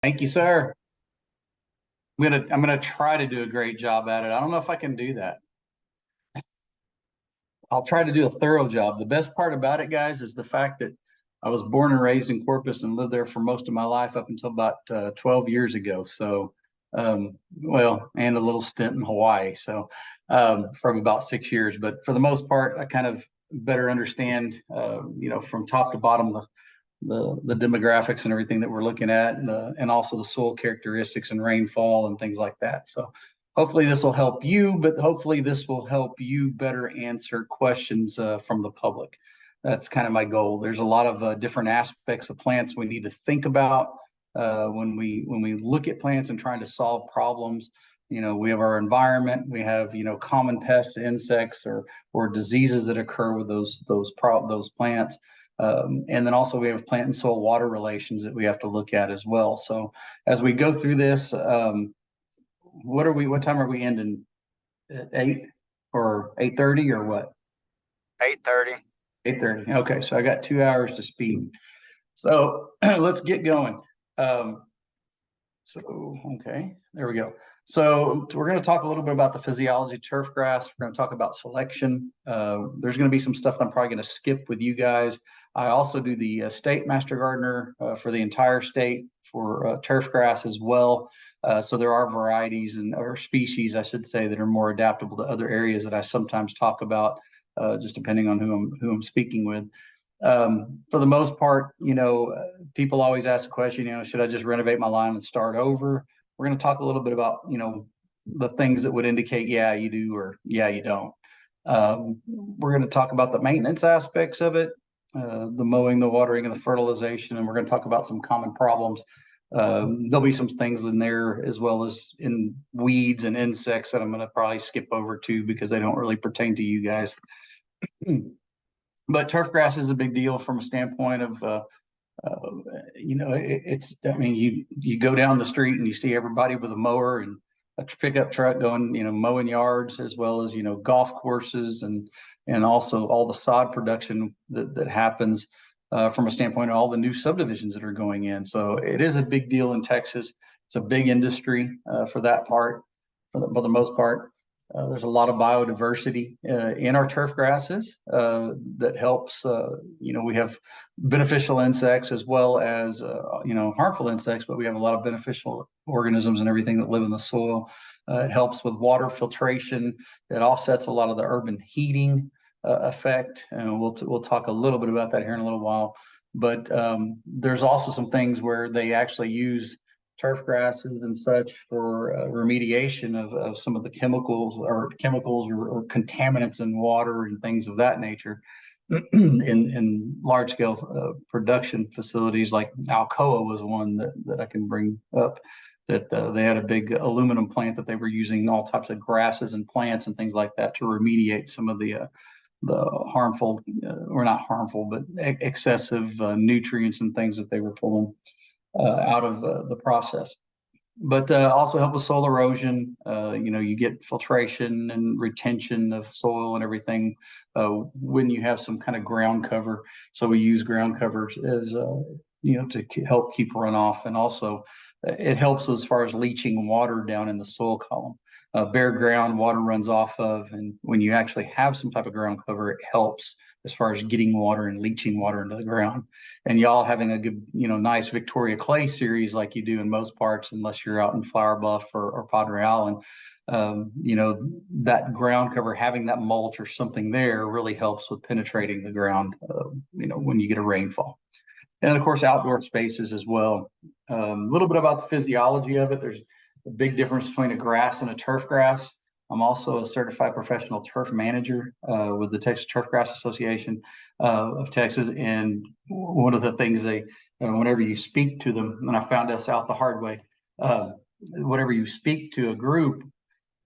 Thank you, sir. I'm gonna try to do a great job at it. I don't know if I can do that. I'll try to do a thorough job. The best part about it, guys, is the fact that I was born and raised in Corpus and lived there for most of my life up until about 12 years ago. So, well, and a little stint in Hawaii. So, from about 6 years. But for the most part, I kind of better understand, from top to bottom the demographics and everything that we're looking at, and also the soil characteristics and rainfall and things like that. So hopefully this will help you, but hopefully this will help you better answer questions from the public. That's kind of my goal. There's a lot of different aspects of plants we need to think about when we look at plants and trying to solve problems. We have our environment, we have common pests, insects, or diseases that occur with those plants. And then also we have plant and soil water relations that we have to look at as well. So as we go through this, what time are we ending? At 8 or 8:30 or what? 8:30. 8:30. Okay, so I got 2 hours to speed. So let's get going. Okay, there we go. So we're going to talk a little bit about the physiology of turf grass. We're going to talk about selection. There's going to be some stuff that I'm probably going to skip with you guys. I also do the state master gardener for the entire state for turf grass as well. So there are varieties or species, I should say, that are more adaptable to other areas that I sometimes talk about, just depending on who I'm speaking with. For the most part, people always ask the question, should I just renovate my line and start over? We're going to talk a little bit about, the things that would indicate, yeah, you do, or yeah, you don't. We're going to talk about the maintenance aspects of it, the mowing, the watering, and the fertilization, and we're going to talk about some common problems. There'll be some things in there as well as in weeds and insects that I'm going to probably skip over to because they don't really pertain to you guys. But turf grass is a big deal from a standpoint of, you go down the street and you see everybody with a mower and a pickup truck going, mowing yards, as well as, golf courses and also all the sod production that happens from a standpoint of all the new subdivisions that are going in. So it is a big deal in Texas. It's a big industry for that part, for the most part. There's a lot of biodiversity in our turf grasses that helps. We have beneficial insects as well as harmful insects, but we have a lot of beneficial organisms and everything that live in the soil. It helps with water filtration. It offsets a lot of the urban heating effect, and we'll talk a little bit about that here in a little while. But there's also some things where they actually use turf grasses and such for remediation of some of the chemicals or contaminants in water and things of that nature in large scale production facilities. Like Alcoa was one that I can bring up, that they had a big aluminum plant that they were using all types of grasses and plants and things like that to remediate some of the harmful, or not harmful, but excessive nutrients and things that they were pulling out of the process. But also help with soil erosion. You get filtration and retention of soil and everything when you have some kind of ground cover. So we use ground covers as to help keep runoff, and also it helps as far as leaching water down in the soil column. Bare ground water runs off of, and when you actually have some type of ground cover, it helps as far as getting water and leaching water into the ground. And y'all having a good, nice Victoria Clay series like you do in most parts, unless you're out in Flower Bluff or Padre Island, that ground cover, having that mulch or something there really helps with penetrating the ground, when you get a rainfall. And of course, outdoor spaces as well. A little bit about the physiology of it. There's a big difference between a grass and a turf grass. I'm also a certified professional turf manager with the Texas Turfgrass Association of Texas. And one of the things whenever you speak to them, and I found this out the hard way, whenever you speak to a group,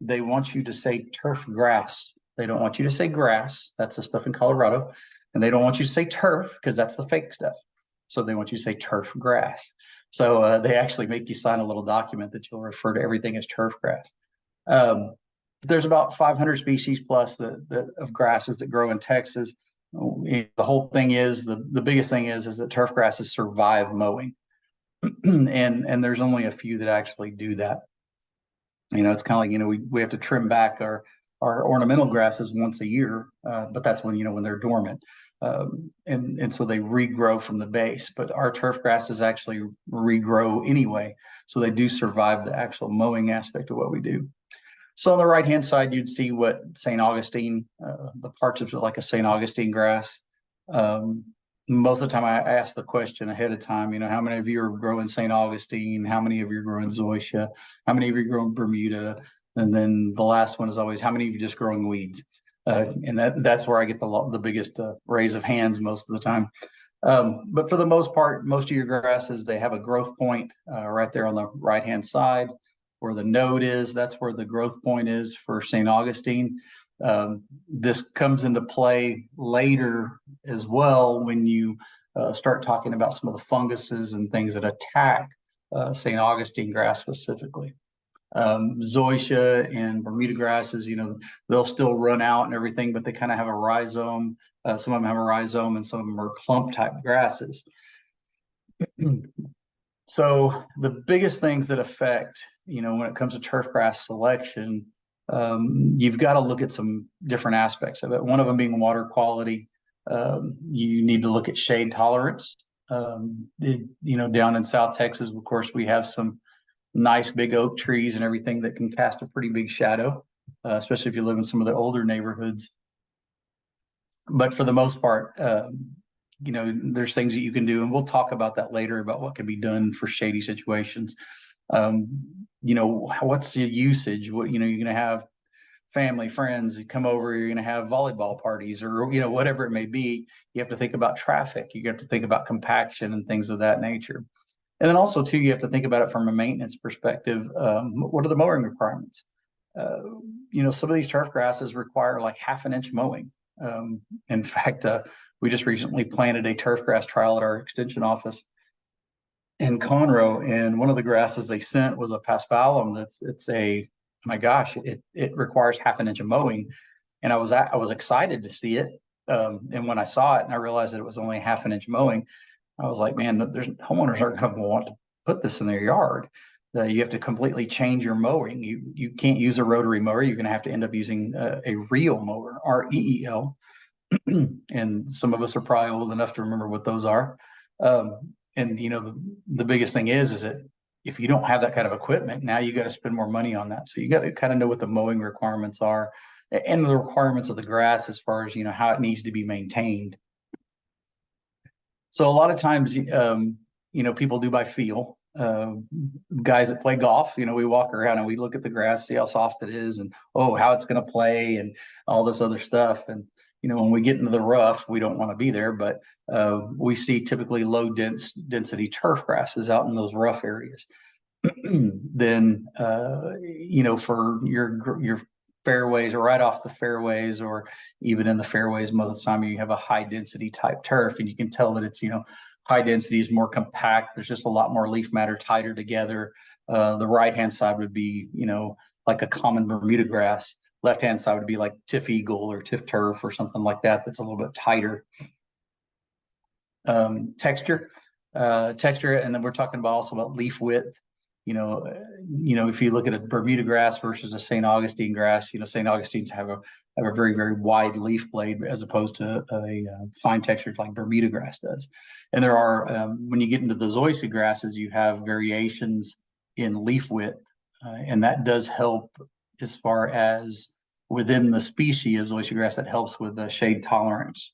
they want you to say turf grass. They don't want you to say grass. That's the stuff in Colorado. And they don't want you to say turf because that's the fake stuff. So they want you to say turf grass. So they actually make you sign a little document that you'll refer to everything as turf grass. There's about 500 species plus of grasses that grow in Texas. The whole thing is, the biggest thing is that turf grasses survive mowing. and there's only a few that actually do that. It's kind of like, we have to trim back our ornamental grasses once a year, but that's when they're dormant. And so they regrow from the base, but our turf grasses actually regrow anyway. So they do survive the actual mowing aspect of what we do. So on the right-hand side, you'd see what St. Augustine, the parts of like a St. Augustine grass. Most of the time I ask the question ahead of time, how many of you are growing St. Augustine? How many of you are growing Zoysia? How many of you are growing Bermuda? And then the last one is always, how many of you are just growing weeds? And that's where I get the biggest raise of hands most of the time. But for the most part, most of your grasses, they have a growth point right there on the right-hand side where the node is. That's where the growth point is for St. Augustine. This comes into play later as well when you start talking about some of the funguses and things that attack St. Augustine grass specifically. Zoysia and Bermuda grasses, they'll still run out and everything, but they kind of have a rhizome. Some of them have a rhizome and some of them are clump type grasses. So the biggest things that affect, when it comes to turf grass selection, you've got to look at some different aspects of it. One of them being water quality. You need to look at shade tolerance. Down in South Texas, of course, we have some nice big oak trees and everything that can cast a pretty big shadow, especially if you live in some of the older neighborhoods. But for the most part, there's things that you can do, and we'll talk about that later about what can be done for shady situations. What's the usage? You're going to have family, friends come over, you're going to have volleyball parties or, whatever it may be. You have to think about traffic. You have to think about compaction and things of that nature. And then also too, you have to think about it from a maintenance perspective. What are the mowing requirements? Some of these turf grasses require like 1/2 inch mowing. In fact, we just recently planted a turf grass trial at our extension office in Conroe, and one of the grasses they sent was a paspalum. My gosh, it requires 1/2 inch of mowing, and I was excited to see it. And when I saw it and I realized that it was only 1/2 inch mowing, I was like, man, there's homeowners aren't going to want to put this in their yard. You have to completely change your mowing. You can't use a rotary mower. You're going to have to end up using a reel mower, REEL. And some of us are probably old enough to remember what those are. And the biggest thing is that if you don't have that kind of equipment, now you got to spend more money on that. So you got to kind of know what the mowing requirements are and the requirements of the grass as far as how it needs to be maintained. So a lot of times, people do by feel. Guys that play golf, we walk around and we look at the grass, see how soft it is, and how it's going to play, and all this other stuff. And when we get into the rough, we don't want to be there, but we see typically low density turf grasses out in those rough areas. Then for your fairways, or right off the fairways, or even in the fairways, most of the time you have a high density type turf, and you can tell that it's high density is more compact. There's just a lot more leaf matter tighter together. The right hand side would be like a common Bermuda grass. Left hand side would be like Tiff Eagle or Tiff Turf or something like that. That's a little bit tighter. Texture, and then we're talking about also about leaf width. If you look at a Bermuda grass versus a St. Augustine grass, St. Augustine's have a very, very wide leaf blade as opposed to a fine texture like Bermuda grass does. And there are, when you get into the Zoysia grasses, you have variations in leaf width, and that does help as far as within the species of Zoysia grass, that helps with the shade tolerance.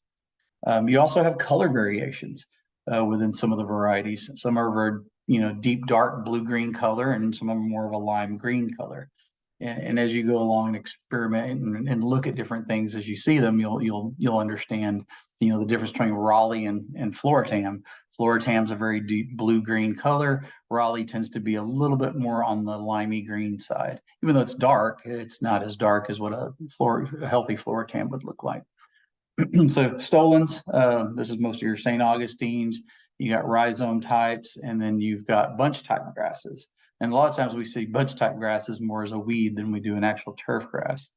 You also have color variations within some of the varieties. Some are very deep dark blue-green color, and some of them are more of a lime green color. And as you go along and experiment and look at different things as you see them, you'll understand the difference between Raleigh and Floritam. Floritam's a very deep blue-green color. Raleigh tends to be a little bit more on the limey green side. Even though it's dark, it's not as dark as what a healthy Floritam would look like. So stolons, this is most of your St. Augustines. You got rhizome types, and then you've got bunch type grasses. And a lot of times we see bunch type grasses more as a weed than we do an actual turf grass.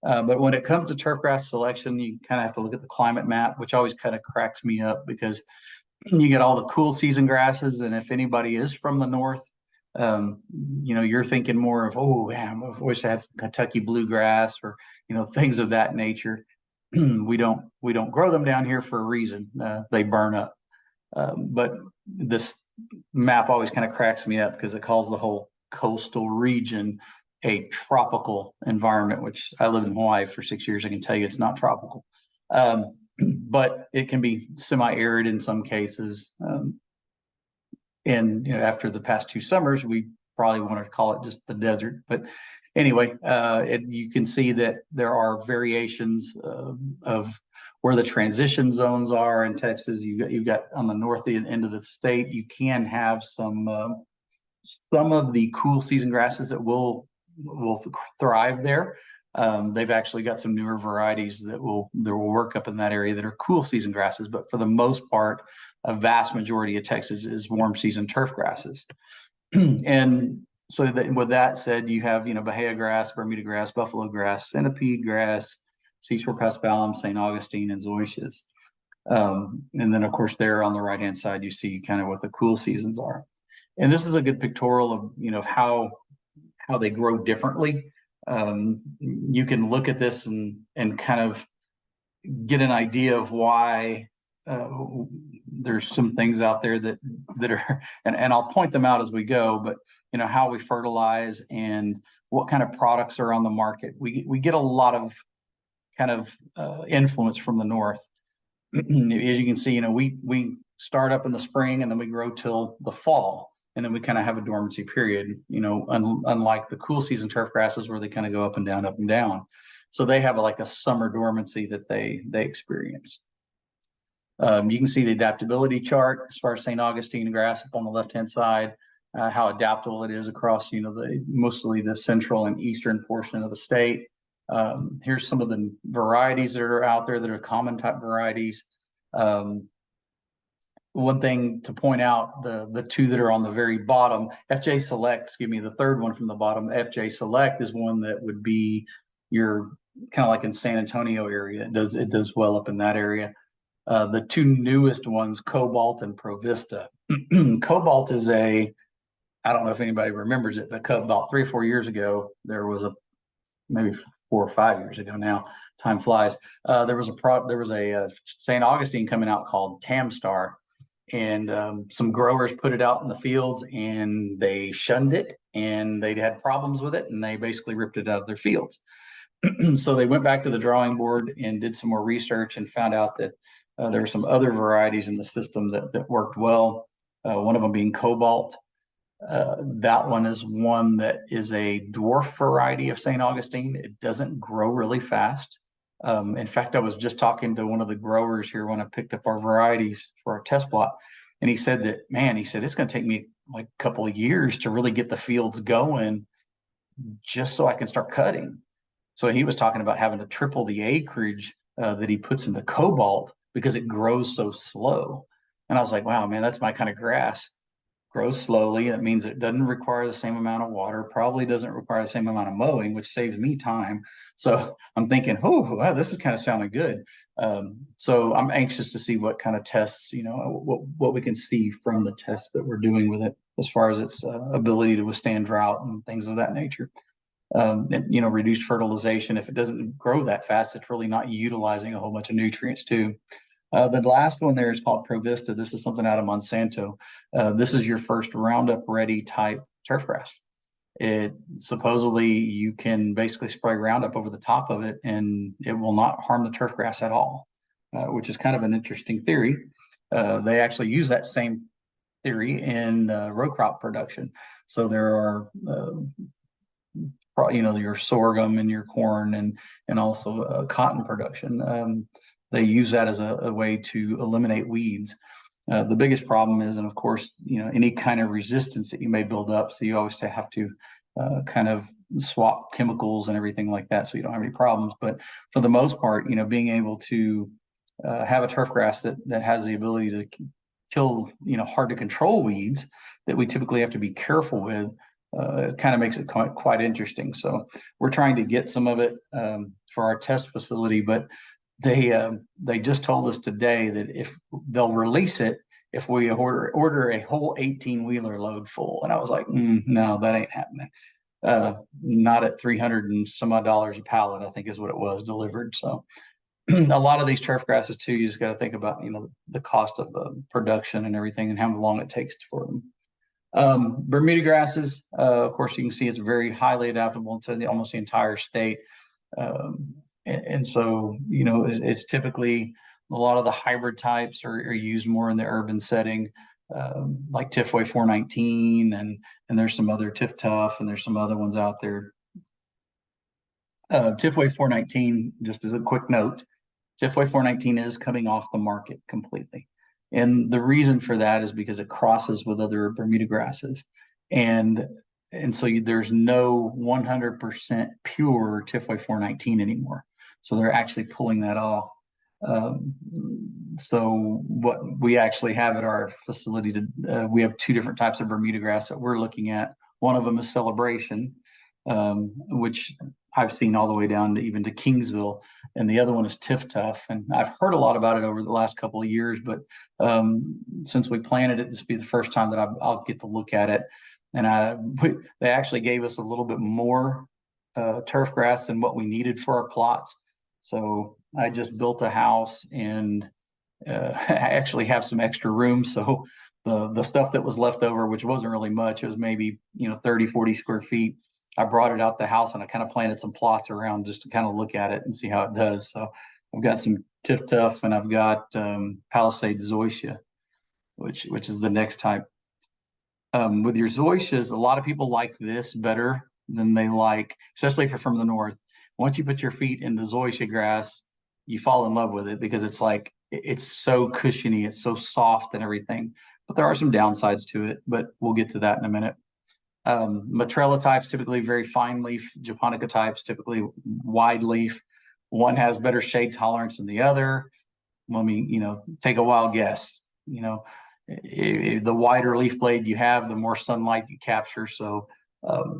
But when it comes to turf grass selection, you kind of have to look at the climate map, which always kind of cracks me up because You get all the cool season grasses, and if anybody is from the north, you're thinking more of, oh man, I wish I had some Kentucky bluegrass or things of that nature. We don't grow them down here for a reason. They burn up. But this map always kind of cracks me up because it calls the whole coastal region a tropical environment, which I lived in Hawaii for 6 years. I can tell you it's not tropical. But it can be semi-arid in some cases. And after the past 2 summers, we probably want to call it just the desert. But anyway, you can see that there are variations of where the transition zones are in Texas. You've got on the north end of the state, you can have some of the cool season grasses that will thrive there. They've actually got some newer varieties that will work up in that area that are cool season grasses, but for the most part, a vast majority of Texas is warm season turf grasses. And so with that said, you have Bahia grass, Bermuda grass, buffalo grass, centipede grass, Seashore paspalum, St. Augustine, and zoysias. And then of course there on the right hand side you see kind of what the cool seasons are. And this is a good pictorial of how they grow differently. You can look at this and kind of get an idea of why there's some things out there that are, and I'll point them out as we go, but how we fertilize and what kind of products are on the market. We get a lot of kind of influence from the north. As you can see, we start up in the spring and then we grow till the fall. And then we kind of have a dormancy period, unlike the cool season turf grasses where they kind of go up and down, up and down. So they have like a summer dormancy that they experience. You can see the adaptability chart as far as St. Augustine grass up on the left-hand side, how adaptable it is across, mostly the central and eastern portion of the state. Here's some of the varieties that are out there that are common type varieties. One thing to point out, the two that are on the very bottom, FJ Select, the third one from the bottom, FJ Select is one that would be your kind of like in San Antonio area. It does well up in that area. The two newest ones, Cobalt and Provista. Cobalt is I don't know if anybody remembers it, but about 3 or 4 years ago, there was maybe 4 or 5 years ago now, time flies. There was a St. Augustine coming out called Tamstar. And some growers put it out in the fields and they shunned it and they had problems with it and they basically ripped it out of their fields. So they went back to the drawing board and did some more research and found out that there were some other varieties in the system that worked well. One of them being Cobalt. That one is one that is a dwarf variety of St. Augustine. It doesn't grow really fast. In fact, I was just talking to one of the growers here when I picked up our varieties for our test plot. And he said that, it's going to take me like a couple of years to really get the fields going just so I can start cutting. So he was talking about having to triple the acreage that he puts into Cobalt because it grows so slow. And I was like, wow, man, that's my kind of grass. Grows slowly. That means it doesn't require the same amount of water, probably doesn't require the same amount of mowing, which saves me time. So I'm thinking, oh, wow, this is kind of sounding good. So I'm anxious to see what kind of tests, what we can see from the tests that we're doing with it as far as its ability to withstand drought and things of that nature. And, reduced fertilization. If it doesn't grow that fast, it's really not utilizing a whole bunch of nutrients too. The last one there is called Provista. This is something out of Monsanto. This is your first Roundup ready type turfgrass. It supposedly you can basically spray Roundup over the top of it and it will not harm the turfgrass at all, which is kind of an interesting theory. They actually use that same theory in row crop production. So there are your sorghum and your corn and also cotton production. They use that as a way to eliminate weeds. The biggest problem is, and of course, any kind of resistance that you may build up. So you always have to kind of swap chemicals and everything like that, so you don't have any problems. But for the most part, being able to have a turf grass that has the ability to kill, hard to control weeds that we typically have to be careful with, kind of makes it quite interesting. So we're trying to get some of it for our test facility, but they just told us today that if they'll release it if we order a whole 18-wheeler load full. And I was like, no, that ain't happening. Not at 300 and some odd dollars a pallet, I think is what it was delivered. So a lot of these turf grasses too, you just got to think about, the cost of the production and everything and how long it takes for them. Bermuda grasses, of course, you can see it's very highly adaptable to almost the entire state. And so, it's typically a lot of the hybrid types are used more in the urban setting, like Tifway 419, and there's some other Tif Tough, and there's some other ones out there. Tifway 419, just as a quick note, Tifway 419 is coming off the market completely. And the reason for that is because it crosses with other Bermuda grasses. And so there's no 100% pure Tifway 419 anymore. So they're actually pulling that off. So what we actually have at our facility, we have two different types of Bermuda grass that we're looking at. One of them is Celebration, which I've seen all the way down to even to Kingsville, and the other one is Tif Tough. And I've heard a lot about it over the last couple of years, but since we planted it, this will be the first time that I'll get to look at it. And they actually gave us a little bit more turf grass than what we needed for our plots. So I just built a house, and I actually have some extra room. So the stuff that was left over, which wasn't really much, it was maybe 30, 40 square feet. I brought it out the house and I kind of planted some plots around just to kind of look at it and see how it does. So I've got some Tif Tough, and I've got Palisade Zoysia, which is the next type. With your zoysias, a lot of people like this better than they like, especially if you're from the north. Once you put your feet into zoysia grass, you fall in love with it because it's so cushiony, it's so soft and everything. But there are some downsides to it, but we'll get to that in a minute. Matrella types, typically very fine leaf. Japonica types, typically wide leaf. One has better shade tolerance than the other. Let me, take a wild guess. The wider leaf blade you have, the more sunlight you capture. So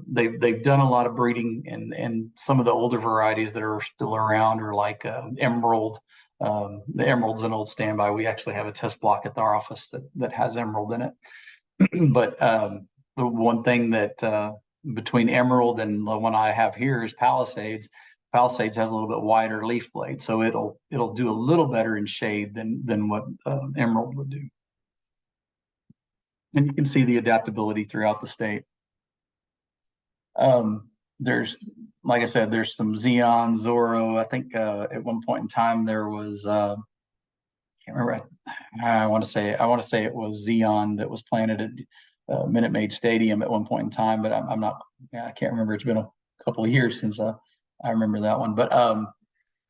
they've done a lot of breeding, and some of the older varieties that are still around are like Emerald. The Emerald's an old standby. We actually have a test block at our office that has Emerald in it. But the one thing that between Emerald and the one I have here is Palisades. Palisades has a little bit wider leaf blade, so it'll do a little better in shade than what Emerald would do. And you can see the adaptability throughout the state. There's, like I said, there's some Xeon, Zorro. I think at one point in time there was can't remember. I want to say it was Xeon that was planted at Minute Maid Stadium at one point in time, but I'm not. I can't remember. It's been a couple of years since I remember that one. But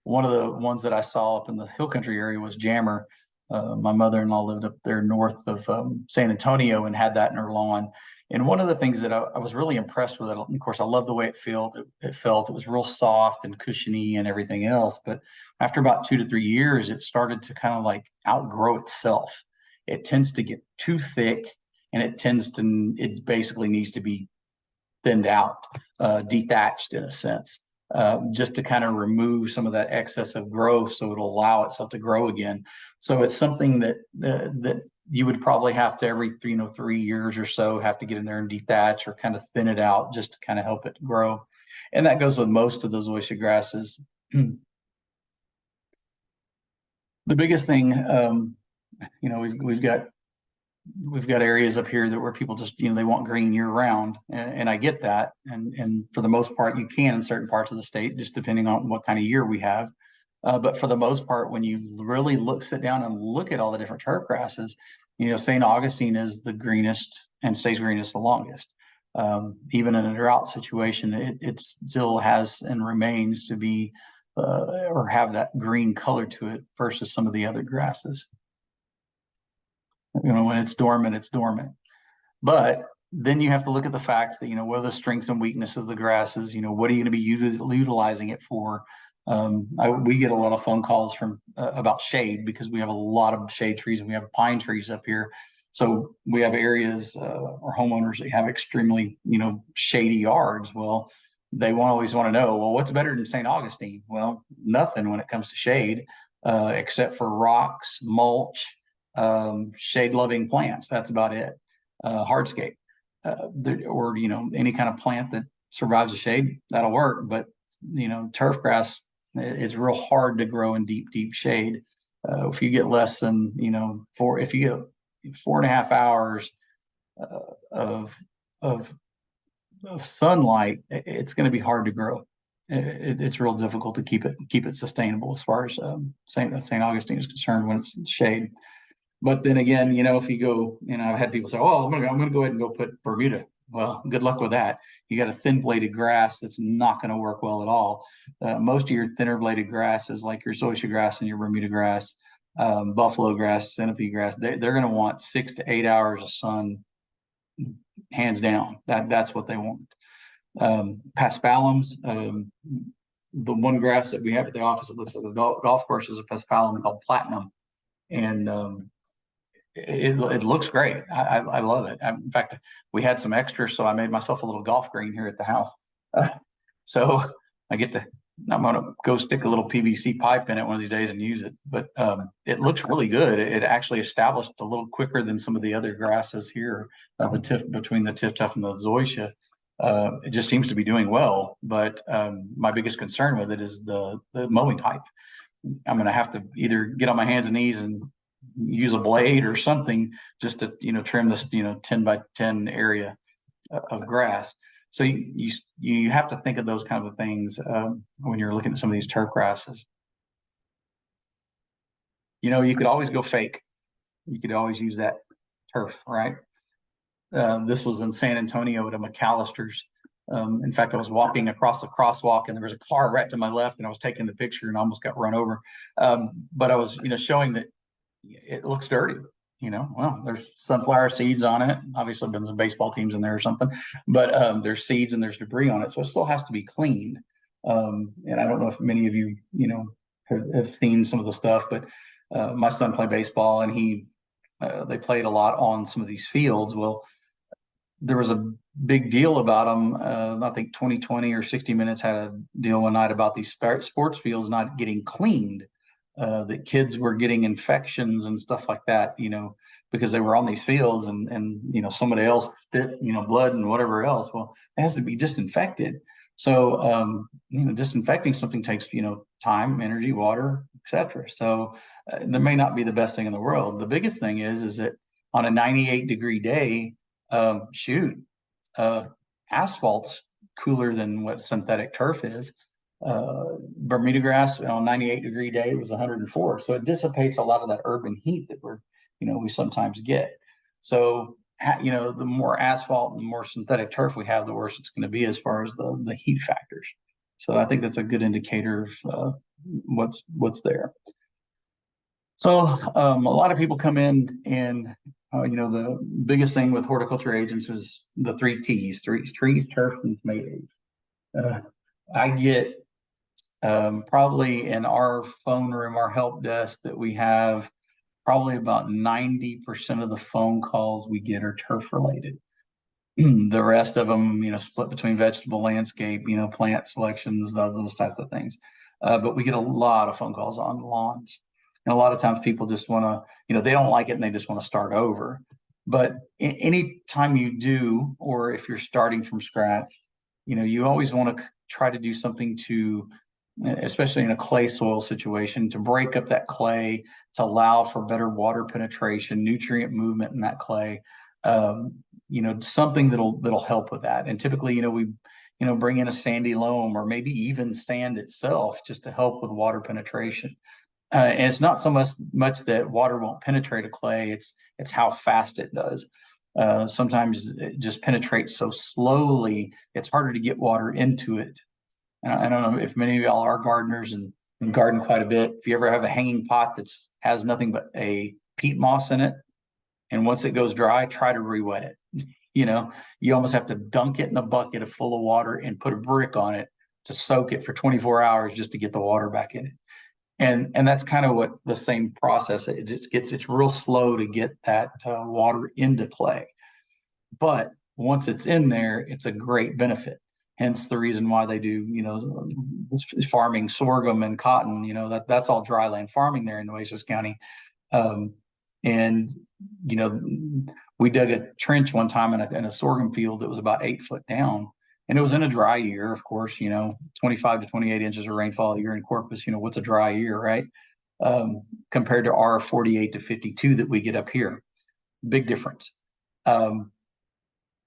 one of the ones that I saw up in the Hill Country area was Jammer. My mother-in-law lived up there north of San Antonio and had that in her lawn. And one of the things that I was really impressed with it, of course, I love the way it felt. It was real soft and cushiony and everything else. But after about 2 to 3 years, it started to kind of like outgrow itself. It tends to get too thick, and it basically needs to be thinned out, dethatched in a sense, just to kind of remove some of that excess of growth, so it'll allow itself to grow again. So it's something that you would probably have to every 3 years or so have to get in there and dethatch or kind of thin it out just to kind of help it grow. And that goes with most of the zoysia grasses. The biggest thing, we've got areas up here where people just, they want green year round. And I get that. And for the most part, you can in certain parts of the state, just depending on what kind of year we have. But for the most part, when you really sit down and look at all the different turf grasses, St. Augustine is the greenest and stays greenest the longest. Even in a drought situation, it still has and remains to be or have that green color to it versus some of the other grasses. When it's dormant, it's dormant. But then you have to look at the facts that, what are the strengths and weaknesses of the grasses? What are you going to be utilizing it for? We get a lot of phone calls from about shade because we have a lot of shade trees and we have pine trees up here. So we have areas or homeowners that have extremely, shady yards. Well, they always want to know, well, what's better than St. Augustine? Well, nothing when it comes to shade, except for rocks, mulch, shade loving plants. That's about it. Hardscape, or any kind of plant that survives the shade, that'll work. But turf grass, it's real hard to grow in deep shade. If you get less than if you get 4.5 hours of of sunlight, it's going to be hard to grow. It's real difficult to keep it sustainable as far as St. Augustine is concerned when it's in shade. But then again, if you go, I've had people say, "Oh, I'm gonna go ahead and go put Bermuda." Well, good luck with that. You got a thin bladed grass that's not going to work well at all. Most of your thinner bladed grass is like your zoysia grass and your Bermuda grass, buffalo grass, centipede grass. They're going to want 6 to 8 hours of sun, hands down. That's what they want. Paspalums, the one grass that we have at the office that looks like a golf course is a paspalum called Platinum, and it looks great. I love it. In fact, we had some extras, so I made myself a little golf green here at the house. So I'm gonna go stick a little PVC pipe in it one of these days and use it. But it looks really good. It actually established a little quicker than some of the other grasses here, between the tiff-tuff and the zoysia. It just seems to be doing well. But my biggest concern with it is the mowing height. I'm gonna have to either get on my hands and knees and use a blade or something just to trim this 10 by 10 area of grass. So you have to think of those kind of things when you're looking at some of these turf grasses. You could always go fake. You could always use that turf, right? This was in San Antonio at a McAllister's. In fact, I was walking across the crosswalk and there was a car right to my left, and I was taking the picture and almost got run over. But I was showing that it looks dirty. Well, there's sunflower seeds on it. Obviously, been some baseball teams in there or something, but there's seeds and there's debris on it, so it still has to be cleaned. And I don't know if many of you, have seen some of the stuff, but my son played baseball, and they played a lot on some of these fields. Well, there was a big deal about them. I think 2020 or 60 Minutes had a deal one night about these sports fields not getting cleaned. That kids were getting infections and stuff like that, because they were on these fields, and somebody else spit, blood and whatever else. Well, it has to be disinfected. So, disinfecting something takes, time, energy, water, etc. So that may not be the best thing in the world. The biggest thing is that on a 98-degree day, asphalt's cooler than what synthetic turf is. Bermuda grass on 98-degree day, it was 104. So it dissipates a lot of that urban heat that we sometimes get. So, the more asphalt and the more synthetic turf we have, the worse it's going to be as far as the heat factors. So I think that's a good indicator of what's there. So a lot of people come in and the biggest thing with horticulture agents is the 3 T's: trees, turf, and tomatoes. I get probably in our phone room, our help desk that we have, probably about 90% of the phone calls we get are turf related. The rest of them, split between vegetable landscape, plant selections, those types of things. But we get a lot of phone calls on lawns. And a lot of times people just want to, they don't like it and they just want to start over. But any time you do, or if you're starting from scratch, you always want to try to do something to, especially in a clay soil situation, to break up that clay, to allow for better water penetration, nutrient movement in that clay. Something that'll help with that. And typically, we bring in a sandy loam or maybe even sand itself just to help with water penetration. And it's not so much that water won't penetrate a clay, it's how fast it does. Sometimes it just penetrates so slowly, it's harder to get water into it. And I don't know if many of y'all are gardeners and garden quite a bit. If you ever have a hanging pot that has nothing but a peat moss in it, and once it goes dry, try to re-wet it. You almost have to dunk it in a bucket full of water and put a brick on it to soak it for 24 hours just to get the water back in it. And that's kind of what the same process. It's real slow to get that water into clay, but once it's in there, it's a great benefit. Hence the reason why they do, farming sorghum and cotton. That's all dry land farming there in Nueces County. And, you know, we dug a trench one time in a sorghum field that was about 8 foot down. And it was in a dry year, of course, 25 to 28 inches of rainfall a year in Corpus. What's a dry year, right? Compared to our 48 to 52 that we get up here. Big difference.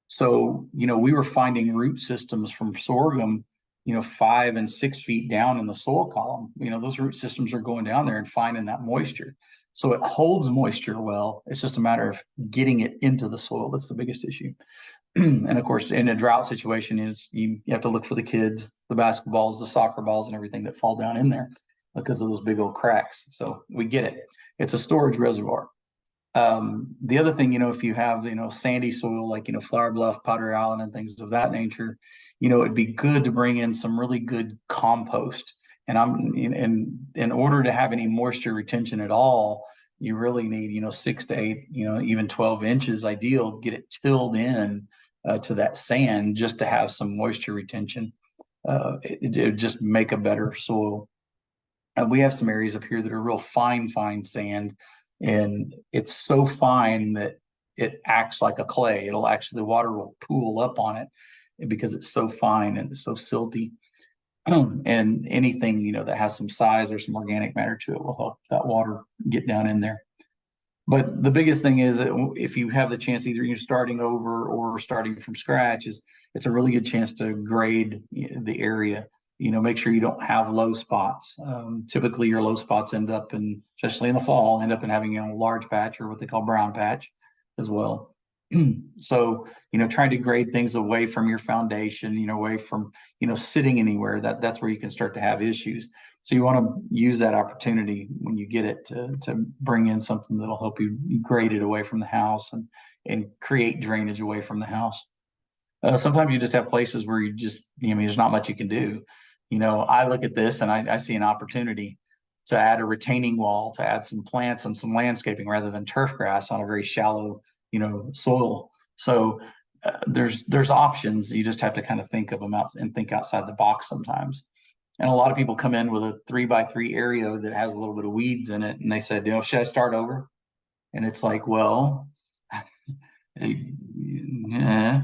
So, we were finding root systems from sorghum, 5 and 6 feet down in the soil column. Those root systems are going down there and finding that moisture. So it holds moisture well. It's just a matter of getting it into the soil. That's the biggest issue. And of course, in a drought situation, you have to look for the kids, the basketballs, the soccer balls, and everything that fall down in there because of those big old cracks. So we get it. It's a storage reservoir. The other thing, if you have, sandy soil like, Flower Bluff, Potter Island, and things of that nature, it'd be good to bring in some really good compost. And in order to have any moisture retention at all, you really need, 6 to 8, even 12 inches ideal, get it tilled in to that sand just to have some moisture retention. It just make a better soil. We have some areas up here that are real fine sand, and it's so fine that it acts like a clay. The water will pool up on it because it's so fine and it's so silty. And anything, that has some size or some organic matter to it will help that water get down in there. But the biggest thing is that if you have the chance, either you're starting over or starting from scratch, it's a really good chance to grade the area. Make sure you don't have low spots. Typically your low spots especially in the fall, end up in having a large patch or what they call brown patch as well. So, trying to grade things away from your foundation, away from, sitting anywhere, that's where you can start to have issues. So you want to use that opportunity when you get it to bring in something that'll help you grade it away from the house and create drainage away from the house. Sometimes you just have places where there's not much you can do. I look at this and I see an opportunity to add a retaining wall, to add some plants and some landscaping rather than turf grass on a very shallow, soil. So there's options. You just have to kind of think of them out and think outside the box sometimes. And a lot of people come in with a 3x3 area that has a little bit of weeds in it, and they said, should I start over? And it's like, well, yeah.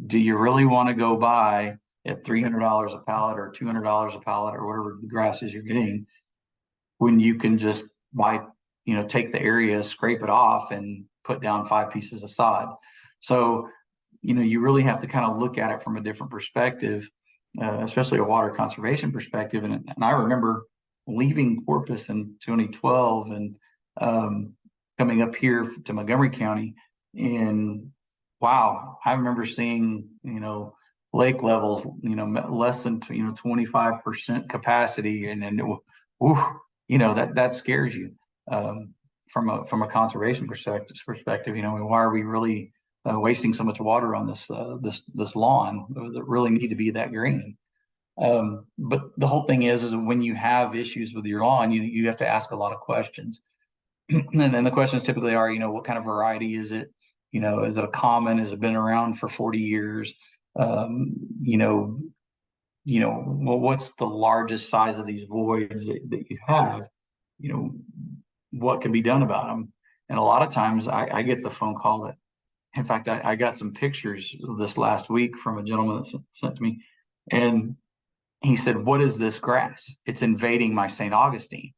Do you really want to go buy at $300 a pallet or $200 a pallet or whatever the grasses you're getting when you can just buy, take the area, scrape it off, and put down 5 pieces of sod? So, you really have to kind of look at it from a different perspective, especially a water conservation perspective. And I remember leaving Corpus in 2012 and coming up here to Montgomery County, and wow, I remember seeing, lake levels, less than, 25% capacity. And then, that scares you from a conservation perspective. Why are we really wasting so much water on this lawn? Does it really need to be that green? But the whole thing is when you have issues with your lawn, you have to ask a lot of questions. And then the questions typically are, what kind of variety is it? Is it a common? Has it been around for 40 years? Well, what's the largest size of these voids that you have? What can be done about them? And a lot of times I get the phone call that, in fact, I got some pictures this last week from a gentleman that sent to me, and he said, "What is this grass? It's invading my St. Augustine."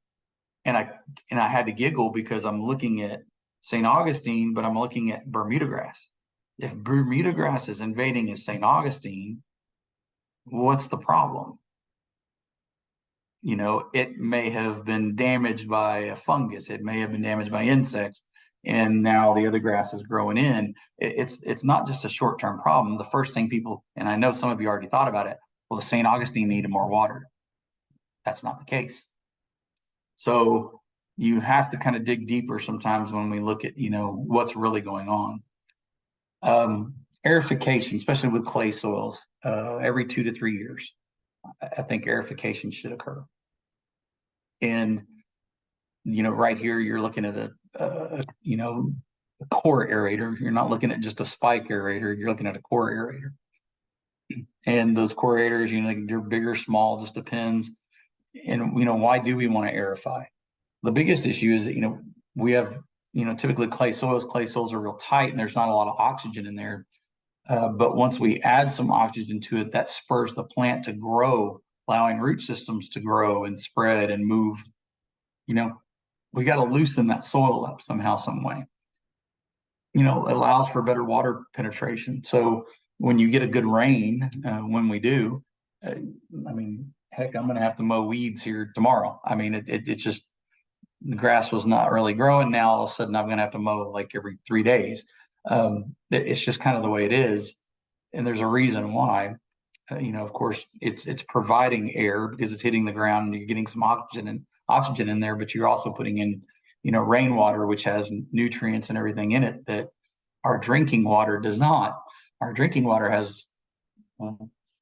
And I had to giggle because I'm looking at St. Augustine, but I'm looking at Bermuda grass. If Bermuda grass is invading a St. Augustine, what's the problem? It may have been damaged by a fungus. It may have been damaged by insects. And now the other grass is growing in. It's not just a short-term problem. The first thing people, and I know some of you already thought about it, well, the St. Augustine needed more water. That's not the case. So you have to kind of dig deeper sometimes when we look at, what's really going on. Aerification, especially with clay soils, every 2 to 3 years, I think aerification should occur. And, right here, you're looking at a core aerator. You're not looking at just a spike aerator. You're looking at a core aerator. And those core aerators, they're big or small, just depends. And, why do we want to aerify? The biggest issue is that, we have, typically clay soils are real tight and there's not a lot of oxygen in there. But once we add some oxygen to it, that spurs the plant to grow, allowing root systems to grow and spread and move. We got to loosen that soil up somehow, some way. It allows for better water penetration. So when you get a good rain, when we do, heck, I'm going to have to mow weeds here tomorrow. It's just the grass was not really growing. Now all of a sudden I'm going to have to mow like every 3 days. It's just kind of the way it is, and there's a reason why. Of course, it's providing air because it's hitting the ground and you're getting some oxygen in there, but you're also putting in, rainwater, which has nutrients and everything in it that our drinking water does not. Our drinking water has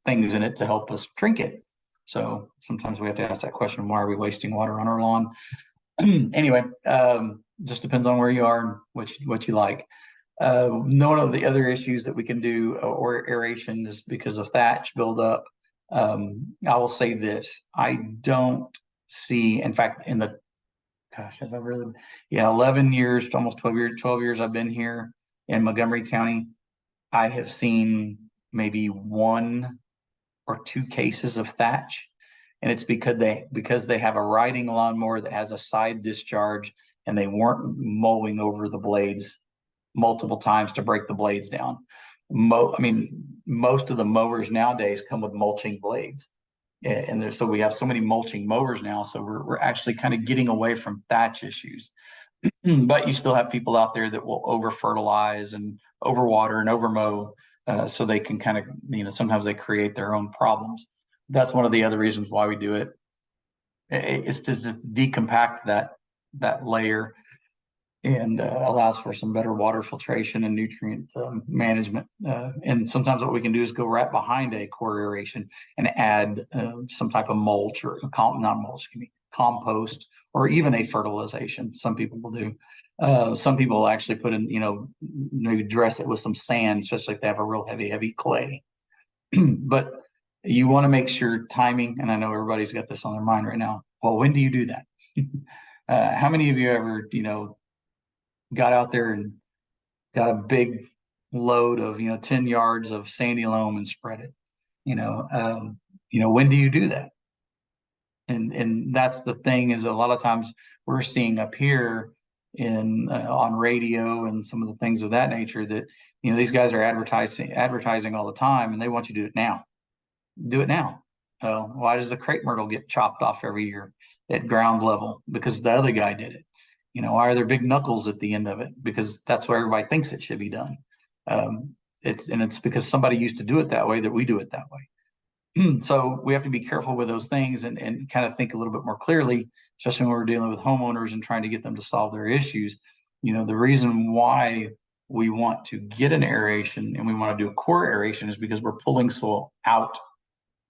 things in it to help us drink it. So sometimes we have to ask that question: why are we wasting water on our lawn? Anyway, just depends on where you are and what you like. One of the other issues that we can do or aeration is because of thatch buildup. I will say this: I don't see, in fact, in the 11 years, almost 12 years I've been here in Montgomery County, I have seen maybe 1 or 2 cases of thatch. And it's because they have a riding lawnmower that has a side discharge and they weren't mowing over the blades multiple times to break the blades down. Most of the mowers nowadays come with mulching blades. And so we have so many mulching mowers now. So we're actually kind of getting away from thatch issues. But you still have people out there that will over fertilize and overwater and overmow, so they can kind of, sometimes they create their own problems. That's one of the other reasons why we do it. It's to decompact that layer and allows for some better water filtration and nutrient management. And sometimes what we can do is go right behind a core aeration and add some type of mulch or compost, or even a fertilization. Some people will do. Some people will actually put in, maybe dress it with some sand, especially if they have a real heavy clay. But you want to make sure timing, and I know everybody's got this on their mind right now. Well, when do you do that? How many of you ever, got out there and got a big load of 10 yards of sandy loam and spread it? When do you do that? And that's the thing, is a lot of times we're seeing up here in on radio and some of the things of that nature that these guys are advertising all the time, and they want you to do it now. Do it now. Why does the crepe myrtle get chopped off every year at ground level? Because the other guy did it. Why are there big knuckles at the end of it? Because that's where everybody thinks it should be done. It's because somebody used to do it that way that we do it that way. So we have to be careful with those things and kind of think a little bit more clearly, especially when we're dealing with homeowners and trying to get them to solve their issues. The reason why we want to get an aeration and we want to do a core aeration is because we're pulling soil out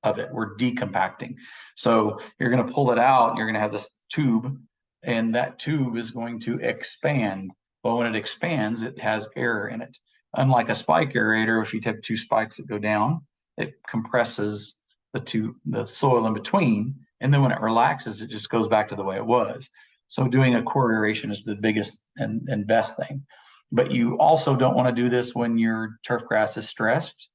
of it. We're decompacting. So you're going to pull it out and you're going to have this tube, and that tube is going to expand. Well, when it expands, it has air in it. Unlike a spike aerator, if you have 2 spikes that go down, it compresses the soil in between, and then when it relaxes, it just goes back to the way it was. So doing a core aeration is the biggest and best thing. But you also don't want to do this when your turf grass is stressed.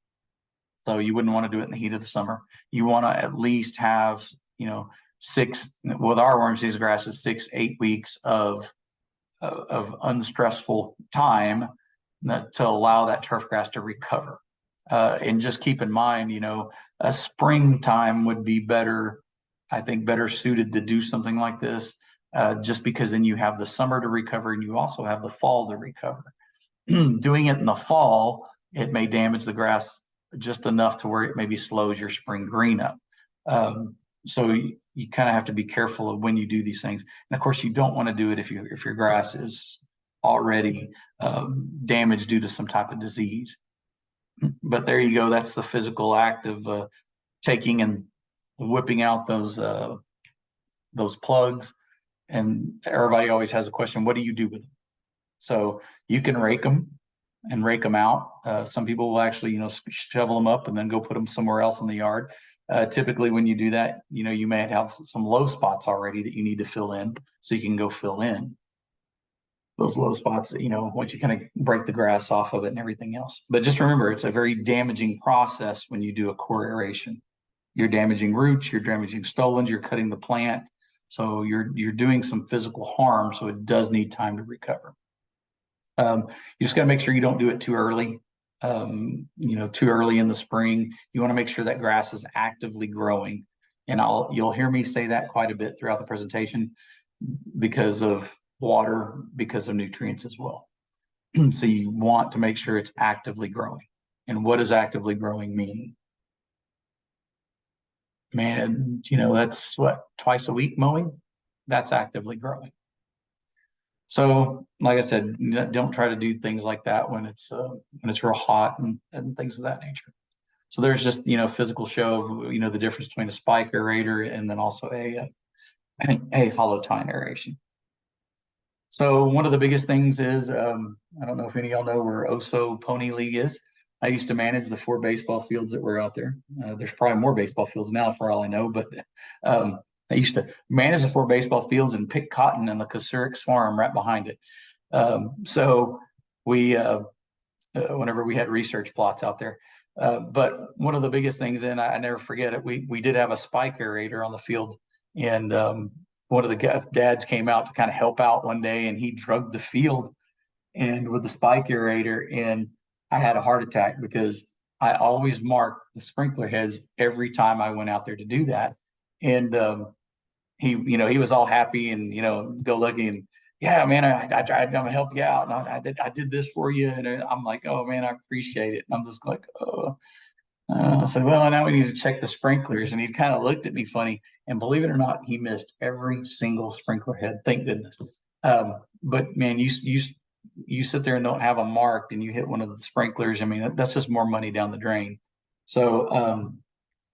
So you wouldn't want to do it in the heat of the summer. You want to at least have, 6, with our worm season grasses, 6-8 weeks of unstressful time to allow that turf grass to recover. And just keep in mind, a springtime would be better, I think, better suited to do something like this, just because then you have the summer to recover and you also have the fall to recover. Doing it in the fall, it may damage the grass just enough to where it maybe slows your spring green up. So you kind of have to be careful of when you do these things. And of course, you don't want to do it if your grass is already damaged due to some type of disease. But there you go. That's the physical act of taking and whipping out those plugs. And everybody always has a question: what do you do with them? So you can rake them and rake them out. Some people will actually, shovel them up and then go put them somewhere else in the yard. Typically, when you do that, you may have some low spots already that you need to fill in, so you can go fill in. those low spots that, once you kind of break the grass off of it and everything else. But just remember, it's a very damaging process when you do a core aeration. You're damaging roots, you're damaging stolons, you're cutting the plant. So you're doing some physical harm. So it does need time to recover. You just got to make sure you don't do it too early. Too early in the spring. You want to make sure that grass is actively growing. And you'll hear me say that quite a bit throughout the presentation because of water, because of nutrients as well. So you want to make sure it's actively growing. And what does actively growing mean? Man, that's what, twice a week mowing? That's actively growing. So, like I said, don't try to do things like that when it's real hot and things of that nature. So there's just physical show of the difference between a spike aerator and then also a hollow tine aeration. So one of the biggest things is I don't know if any of y'all know where Oso Pony League is. I used to manage the 4 baseball fields that were out there. There's probably more baseball fields now for all I know, but I used to manage the 4 baseball fields and pick cotton in the Casurix farm right behind it. So we, whenever we had research plots out there, but one of the biggest things, and I never forget it, we did have a spike aerator on the field, and one of the dads came out to kind of help out one day, and he drugged the field and with the spike aerator, and I had a heart attack because I always marked the sprinkler heads every time I went out there to do that. And he was all happy and go lucky, and yeah, man, I tried, I'm gonna help you out, and I did this for you, and I'm like, oh man, I appreciate it. And I'm just like, oh. I said, well, now we need to check the sprinklers. And he kind of looked at me funny. And believe it or not, he missed every single sprinkler head. Thank goodness. But man, you sit there and don't have them marked, and you hit one of the sprinklers. I mean, that's just more money down the drain. So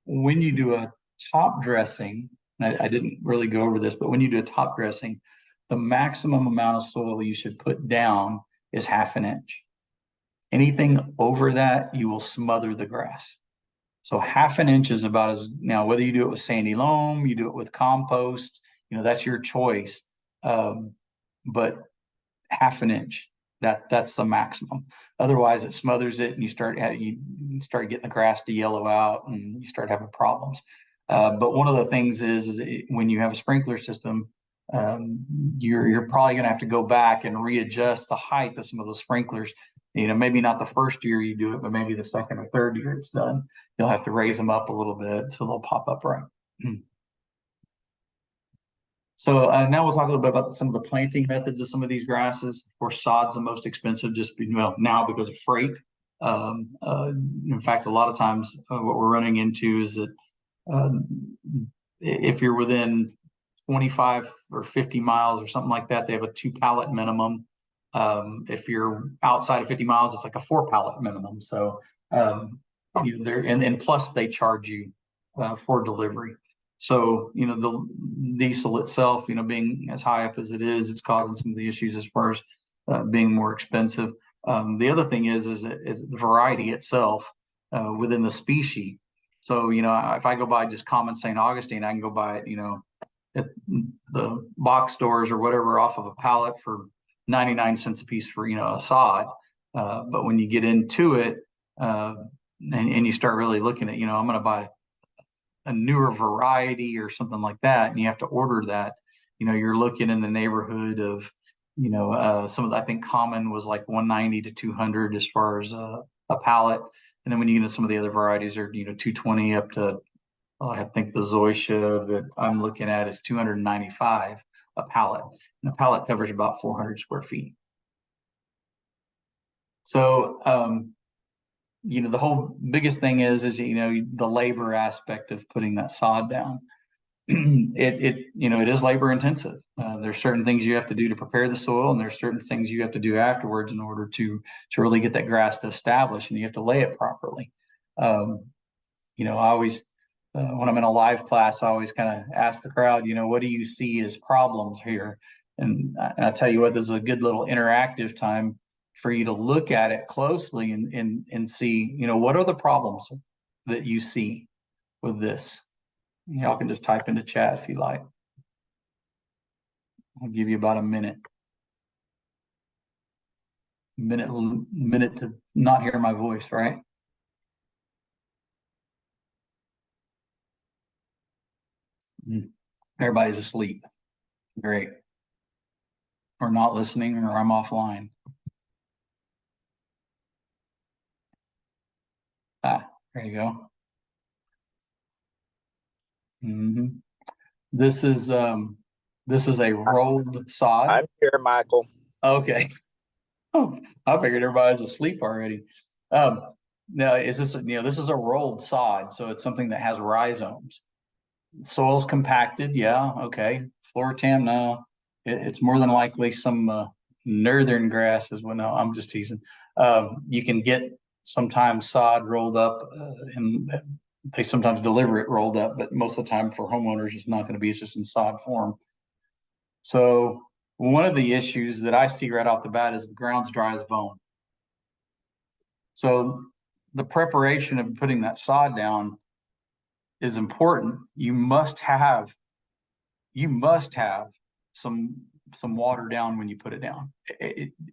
when you do a top dressing, and I didn't really go over this, but when you do a top dressing, the maximum amount of soil you should put down is 1/2 inch. Anything over that, you will smother the grass. So 1/2 inch is about as, now whether you do it with sandy loam, you do it with compost, that's your choice. But 1/2 inch, that's the maximum. Otherwise, it smothers it, and you start getting the grass to yellow out, and you start having problems. But one of the things is when you have a sprinkler system, you're probably going to have to go back and readjust the height of some of the sprinklers. Maybe not the first year you do it, but maybe the second or third year it's done. You'll have to raise them up a little bit so they'll pop up right. So now we'll talk a little bit about some of the planting methods of some of these grasses. Of course, sod's the most expensive, just now because of freight. In fact, a lot of times what we're running into is that if you're within 25 or 50 miles or something like that, they have a 2 pallet minimum. If you're outside of 50 miles, it's like a 4 pallet minimum. So and plus they charge you for delivery. So the diesel itself, being as high up as it is, it's causing some of the issues as far as being more expensive. The other thing is the variety itself within the species. So if I go buy just common St. Augustine, I can go buy it at the box stores or whatever off of a pallet for 99 cents a piece for a sod. But when you get into it and you start really looking at I'm going to buy a newer variety or something like that, and you have to order that, you're looking in the neighborhood of some of the, I think common was like 190 to 200 as far as a pallet, and then when you get into some of the other varieties are 220 up to I think the zoysia that I'm looking at is 295 a pallet. And a pallet covers about 400 square feet. So, the whole biggest thing is the labor aspect of putting that sod down. It is labor intensive. There's certain things you have to do to prepare the soil, and there's certain things you have to do afterwards in order to really get that grass to establish, and you have to lay it properly. I always when I'm in a live class, I always kind of ask the crowd, what do you see as problems here? And I tell you what, this is a good little interactive time for you to look at it closely and see, what are the problems that you see with this? Y'all can just type into chat if you like. I'll give you about a minute. minute to not hear my voice, right? Mm. Everybody's asleep. Great. Or not listening, or I'm offline. Ah, there you go. hmm This is a rolled sod. I'm here, Michael. Okay. Oh, I figured everybody's asleep already. Um, no, this is a rolled sod, so it's something that has rhizomes. Soil's compacted, yeah, okay. Floratam, no. It's more than likely some northern grasses. Well, no, I'm just teasing. You can get sometimes sod rolled up, and they sometimes deliver it rolled up, but most of the time for homeowners, it's not going to be. It's just in sod form. So one of the issues that I see right off the bat is the ground's dry as bone. So the preparation of putting that sod down is important. You must have some water down when you put it down.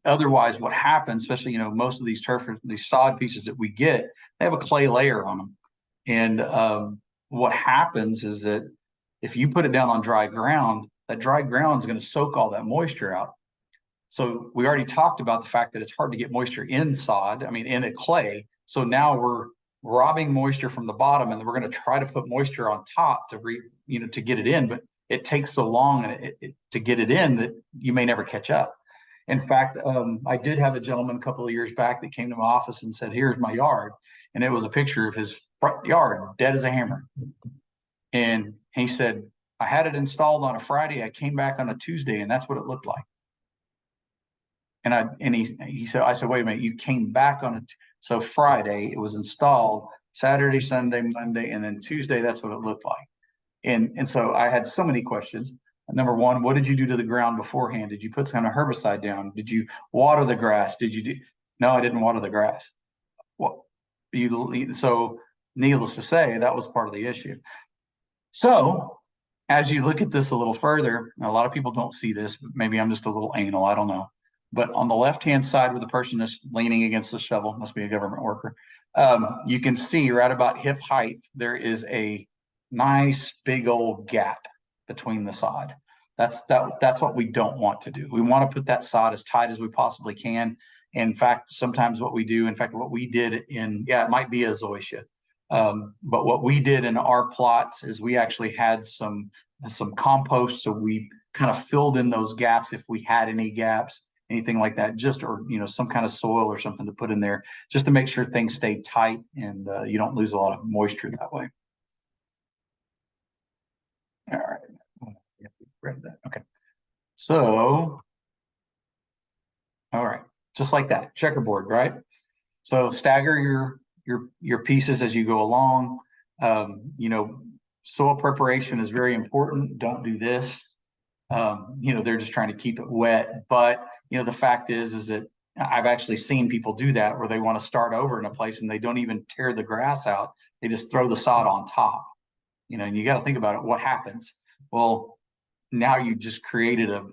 Otherwise, what happens, especially most of these sod pieces that we get, they have a clay layer on them, and what happens is that if you put it down on dry ground, that dry ground is going to soak all that moisture out. So we already talked about the fact that it's hard to get moisture in sod, I mean, in a clay. So now we're robbing moisture from the bottom, and we're going to try to put moisture on top to get it in, but it takes so long to get it in that you may never catch up. In fact, I did have a gentleman a couple of years back that came to my office and said, "Here's my yard," and it was a picture of his front yard, dead as a hammer. And he said, "I had it installed on a Friday. I came back on a Tuesday, and that's what it looked like." And he said, I said, "Wait a minute, you came back on it." So Friday it was installed, Saturday, Sunday, Monday, and then Tuesday, that's what it looked like. And so I had so many questions. Number one, what did you do to the ground beforehand? Did you put some kind of herbicide down? Did you water the grass? Did you do? No, I didn't water the grass. Well, so needless to say, that was part of the issue. So as you look at this a little further, a lot of people don't see this, but maybe I'm just a little anal, I don't know. But on the left-hand side where the person is leaning against the shovel, must be a government worker, you can see right about hip height, there is a nice big old gap between the sod. That's what we don't want to do. We want to put that sod as tight as we possibly can. In fact, sometimes what we do, in fact, what we did it might be a zoysia. But what we did in our plots is we actually had some compost, so we kind of filled in those gaps if we had any gaps, anything like that, or some kind of soil or something to put in there, just to make sure things stay tight and you don't lose a lot of moisture that way. All right, read that. Okay, so all right, just like that, checkerboard, right? So stagger your pieces as you go along. Soil preparation is very important. Don't do this. They're just trying to keep it wet. But the fact is that I've actually seen people do that where they want to start over in a place and they don't even tear the grass out. They just throw the sod on top. And you got to think about it. What happens? Well, now you just created a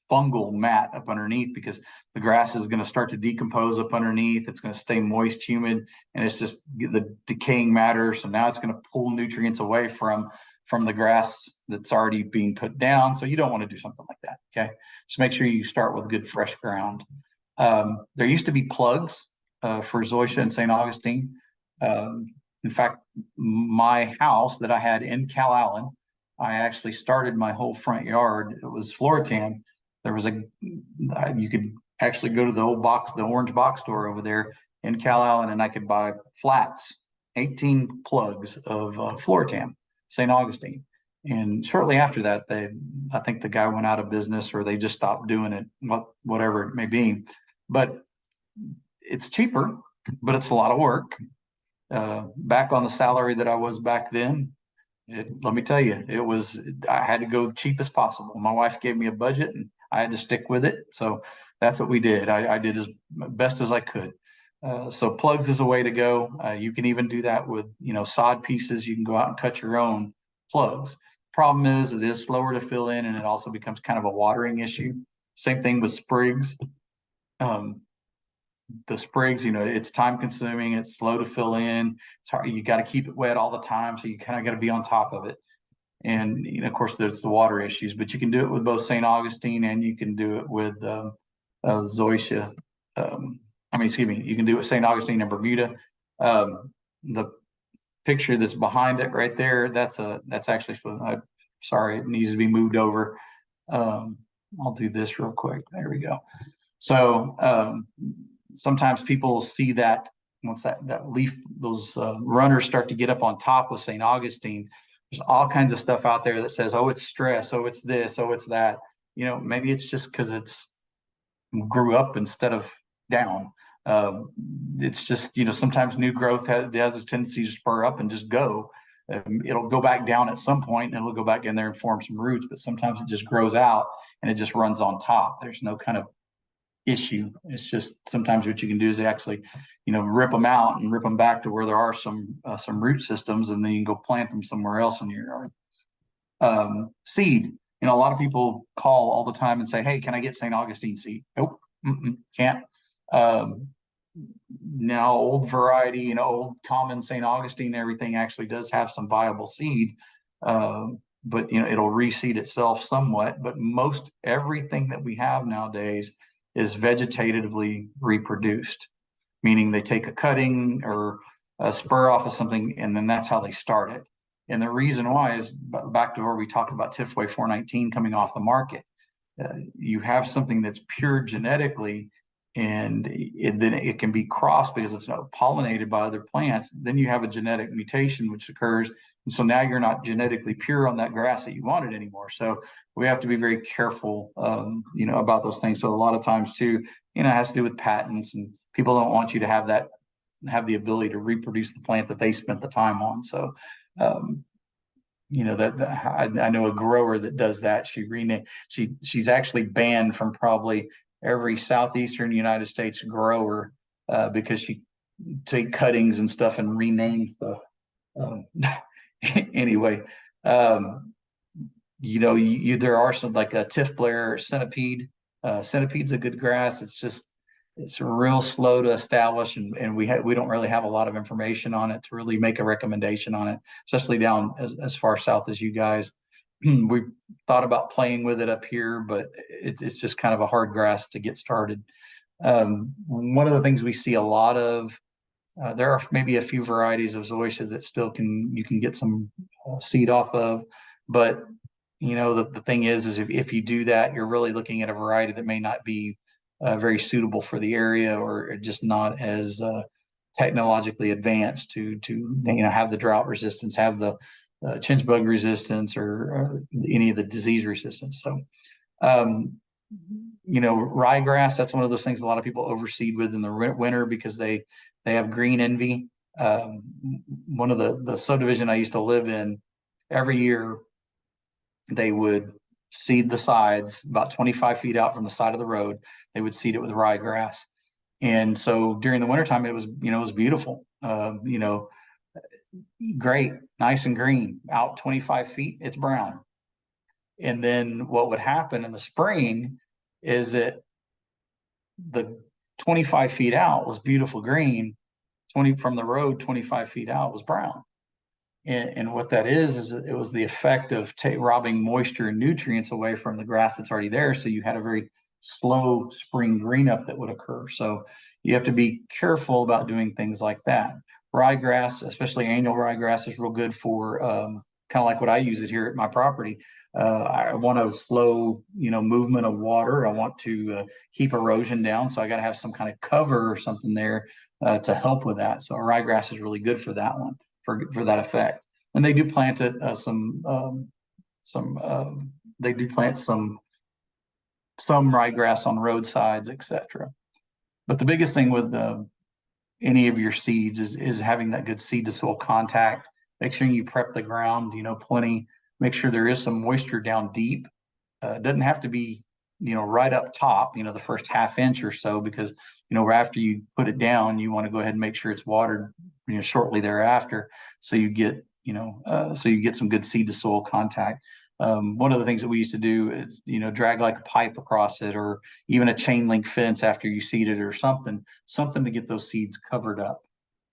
fungal mat up underneath because the grass is going to start to decompose up underneath. It's going to stay moist, humid, and it's just the decaying matter. So now it's going to pull nutrients away from the grass that's already being put down. So you don't want to do something like that. Okay. Just make sure you start with good fresh ground. There used to be plugs for zoysia and St. Augustine. In fact, my house that I had in Calallen, I actually started my whole front yard. It was Floratam. There was you could actually go to the orange box store over there in Calallen, and I could buy flats, 18 plugs of Floratam, St. Augustine. And shortly after that, I think the guy went out of business or they just stopped doing it, whatever it may be. But it's cheaper, but it's a lot of work. Back on the salary that I was back then, let me tell you, I had to go cheap as possible. My wife gave me a budget and I had to stick with it. So that's what we did. I did as best as I could. So plugs is a way to go. You can even do that with, sod pieces. You can go out and cut your own plugs. Problem is, it is slower to fill in, and it also becomes kind of a watering issue. Same thing with sprigs. the sprigs, it's time consuming, it's slow to fill in, it's hard, you got to keep it wet all the time, so you kind of got to be on top of it. And of course, there's the water issues, but you can do it with both St. Augustine and you can do it with zoysia. Excuse me, you can do it with St. Augustine and Bermuda. The picture that's behind it right there, that's actually, sorry, it needs to be moved over. I'll do this real quick. There we go. So sometimes people see that once that leaf, those runners start to get up on top with St. Augustine, there's all kinds of stuff out there that says, oh, it's stress, oh, it's this, oh, it's that. Maybe it's just because it's grew up instead of down. It's just, sometimes new growth has a tendency to spur up and just go. It'll go back down at some point and it'll go back in there and form some roots, but sometimes it just grows out and it just runs on top. There's no kind of issue. It's just sometimes what you can do is actually, rip them out and rip them back to where there are some root systems, and then you can go plant them somewhere else in your yard. Seed. A lot of people call all the time and say, hey, can I get St. Augustine seed? Nope, can't. Now old variety, old common St. Augustine, everything actually does have some viable seed, but it'll reseed itself somewhat. But most everything that we have nowadays is vegetatively reproduced, meaning they take a cutting or a spur off of something, and then that's how they start it. And the reason why is back to where we talked about Tifway 419 coming off the market. You have something that's pure genetically, and then it can be crossed because it's not pollinated by other plants. Then you have a genetic mutation which occurs, and so now you're not genetically pure on that grass that you wanted anymore. So we have to be very careful, about those things. So a lot of times too, it has to do with patents, and people don't want you to have the ability to reproduce the plant that they spent the time on. So I know a grower that does that. She's actually banned from probably every southeastern United States grower because she take cuttings and stuff and rename stuff. Anyway, there are some, like a Tifblair centipede. Centipede's a good grass. It's real slow to establish, and we don't really have a lot of information on it to really make a recommendation on it, especially down as far south as you guys. We thought about playing with it up here, but it's just kind of a hard grass to get started. One of the things we see a lot of, there are maybe a few varieties of zoysia that still you can get some seed off of, but the thing is if you do that, you're really looking at a variety that may not be very suitable for the area, or just not as technologically advanced to have the drought resistance, have the chinch bug resistance, or any of the disease resistance. So ryegrass, that's one of those things a lot of people overseed with in the winter because they have green envy. One of the subdivision I used to live in, every year they would seed the sides about 25 feet out from the side of the road. They would seed it with ryegrass. And so during the wintertime, it was beautiful. Great, nice and green. Out 25 feet, it's brown. And then what would happen in the spring is that the 25 feet out was beautiful green, 20 from the road, 25 feet out was brown. And what that is it was the effect of robbing moisture and nutrients away from the grass that's already there. So you had a very slow spring green up that would occur. So you have to be careful about doing things like that. Ryegrass, especially annual ryegrass, is real good for kind of like what I use it here at my property. I want a slow, movement of water. I want to keep erosion down. So I got to have some kind of cover or something there to help with that. So ryegrass is really good for that one, for that effect. And they do plant it they do plant some ryegrass on roadsides, etc. But the biggest thing with any of your seeds is having that good seed to soil contact. Make sure you prep the ground, plenty. Make sure there is some moisture down deep. It doesn't have to be, right up top, the first half inch or so, because, after you put it down, you want to go ahead and make sure it's watered, shortly thereafter. So you get, some good seed to soil contact. One of the things that we used to do is, drag like a pipe across it, or even a chain link fence after you seed it, or something to get those seeds covered up.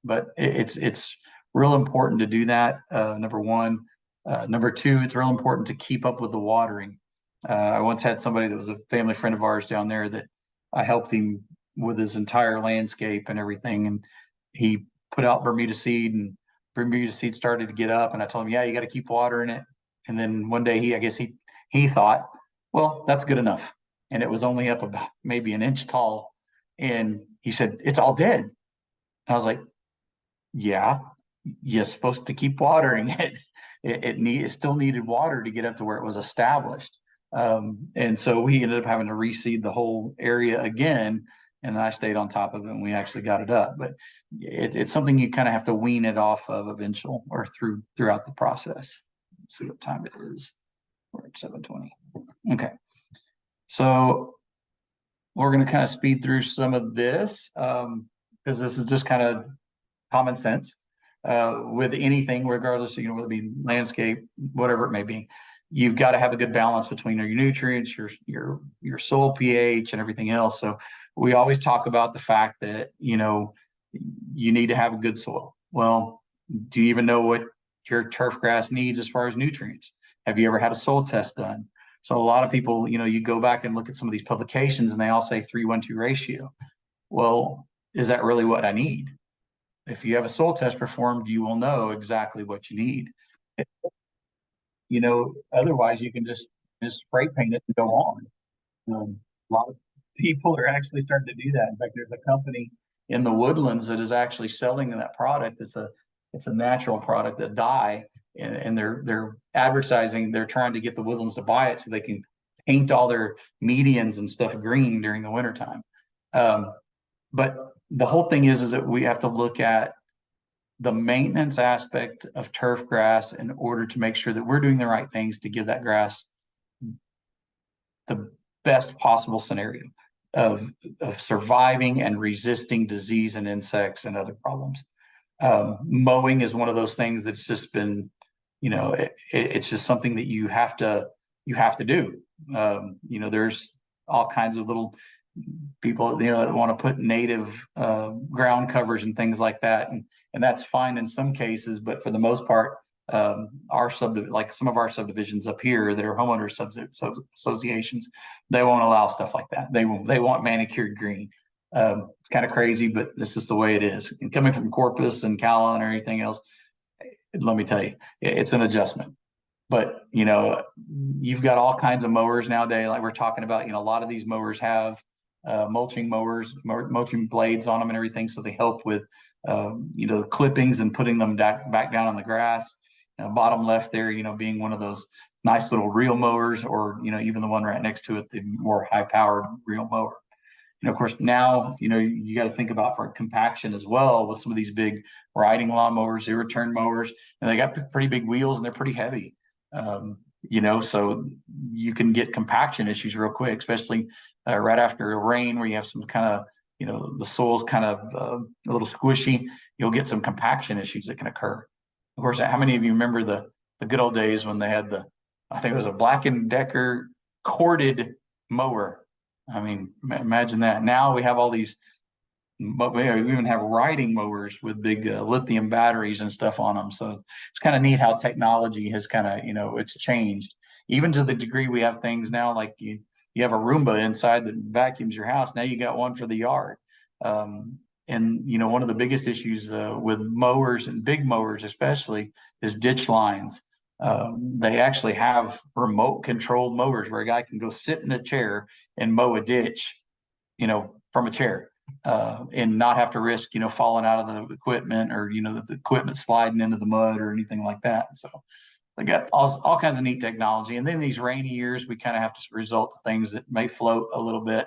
But it's real important to do that. Number one. Number two, it's real important to keep up with the watering. I once had somebody that was a family friend of ours down there that I helped him with his entire landscape and everything. And he put out Bermuda seed, and Bermuda seed started to get up. And I told him, yeah, you got to keep watering it. And then one day I guess he thought, well, that's good enough. And it was only up about maybe an inch tall. And he said, it's all dead. And I was like, yeah, you're supposed to keep watering it. It still needed water to get up to where it was established. And so we ended up having to reseed the whole area again. And I stayed on top of it, and we actually got it up. But it's something you kind of have to wean it off of eventually, or throughout the process. Let's see what time it is. We're at 7:20. Okay. So we're going to kind of speed through some of this, because this is just kind of common sense with anything, regardless of, whether it be landscape, whatever it may be. You've got to have a good balance between your nutrients, your soil pH, and everything else. So we always talk about the fact that, you need to have a good soil. Well, do you even know what your turf grass needs as far as nutrients? Have you ever had a soil test done? So a lot of people, you go back and look at some of these publications, and they all say 3:1:2 ratio. Well, is that really what I need? If you have a soil test performed, you will know exactly what you need. Otherwise you can just spray paint it and go on. A lot of people are actually starting to do that. In fact, there's a company in the Woodlands that is actually selling that product. It's a natural product, that dye, and they're advertising. They're trying to get the Woodlands to buy it so they can paint all their medians and stuff green during the wintertime. But the whole thing is that we have to look at the maintenance aspect of turf grass in order to make sure that we're doing the right things to give that grass the best possible scenario of surviving and resisting disease and insects and other problems. Mowing is one of those things that's just been, it's just something that you have to do. There's all kinds of little people, that want to put native ground covers and things like that, and that's fine in some cases, but for the most part, like some of our subdivisions up here that are homeowners associations, they won't allow stuff like that. They want manicured green. It's kind of crazy, but this is the way it is. And coming from Corpus and Callan or anything else, let me tell you, it's an adjustment. But you've got all kinds of mowers nowadays, like we're talking about. A lot of these mowers have mulching blades on them and everything, so they help with the clippings and putting them back down on the grass. Bottom left there, being one of those nice little reel mowers, or even the one right next to it, the more high-powered reel mower. Of course, now you got to think about for compaction as well with some of these big riding lawnmowers, zero turn mowers, and they got pretty big wheels and they're pretty heavy. So you can get compaction issues real quick, especially right after a rain, where you have some kind of, the soil's kind of a little squishy. You'll get some compaction issues that can occur. Of course, how many of you remember the good old days when they had I think it was a Black & Decker corded mower? I mean, imagine that. Now we have all these, but we even have riding mowers with big lithium batteries and stuff on them. So it's kind of neat how technology has kind of, it's changed, even to the degree we have things now like you have a Roomba inside that vacuums your house. Now you got one for the yard. And one of the biggest issues with mowers, and big mowers especially, is ditch lines. They actually have remote controlled mowers where a guy can go sit in a chair and mow a ditch, from a chair, and not have to risk, falling out of the equipment, or, the equipment sliding into the mud or anything like that. So they got all kinds of neat technology. And then these rainy years, we kind of have to resort to things that may float a little bit.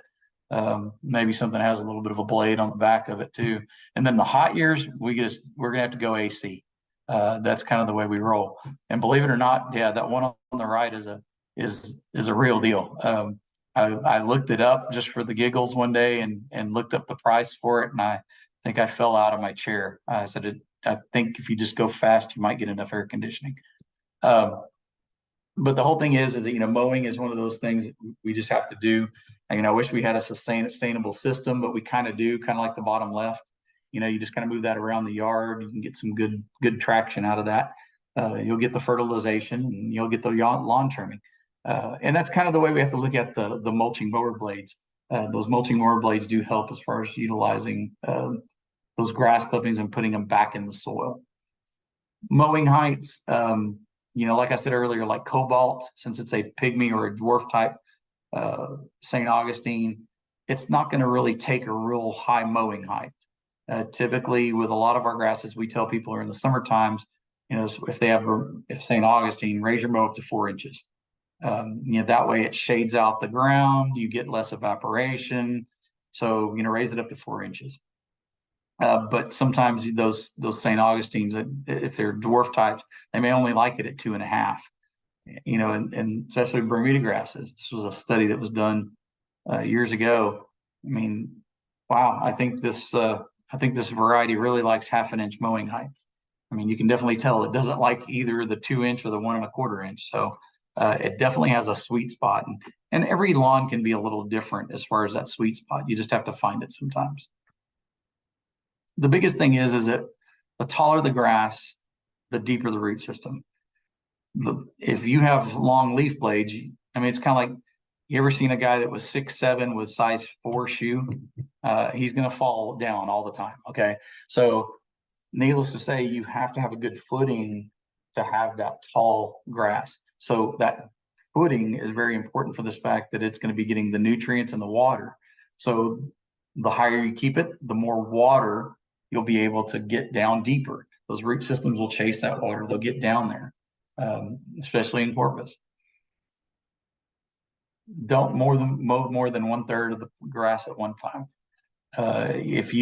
Maybe something has a little bit of a blade on the back of it too. And then the hot years, we're gonna have to go AC. That's kind of the way we roll. And believe it or not, yeah, that one on the right is a real deal. I looked it up just for the giggles one day, and looked up the price for it, and I think I fell out of my chair. I said, I think if you just go fast, you might get enough air conditioning. But the whole thing is that, mowing is one of those things that we just have to do. And, I wish we had a sustainable system, but we kind of do, kind of like the bottom left. You just kind of move that around the yard. You can get some good traction out of that. You'll get the fertilization and you'll get the lawn trimming. And that's kind of the way we have to look at the mulching mower blades. Those mulching mower blades do help as far as utilizing those grass clippings and putting them back in the soil. Mowing heights, like I said earlier, like cobalt, since it's a pygmy or a dwarf type St. Augustine, it's not going to really take a real high mowing height. Typically, with a lot of our grasses, we tell people are in the summer times, if St. Augustine, raise your mow up to 4 inches. That way it shades out the ground, you get less evaporation. So, raise it up to 4 inches. But sometimes those St. Augustines, if they're dwarf types, they may only like it at 2.5. And especially Bermuda grasses. This was a study that was done years ago. I mean, wow! I think this variety really likes 1/2 inch mowing height. I mean, you can definitely tell it doesn't like either the 2 inch or the 1.25 inch. So it definitely has a sweet spot, and every lawn can be a little different as far as that sweet spot. You just have to find it sometimes. The biggest thing is that the taller the grass, the deeper the root system. If you have long leaf blades, I mean, it's kind of like, you ever seen a guy that was 6'7" with size 4 shoe? He's going to fall down all the time. Okay. So needless to say, you have to have a good footing to have that tall grass. So that footing is very important for this fact that it's going to be getting the nutrients and the water. So the higher you keep it, the more water you'll be able to get down deeper. Those root systems will chase that water. They'll get down there, especially in porpoise. Don't mow more than 1/3 of the grass at one time. If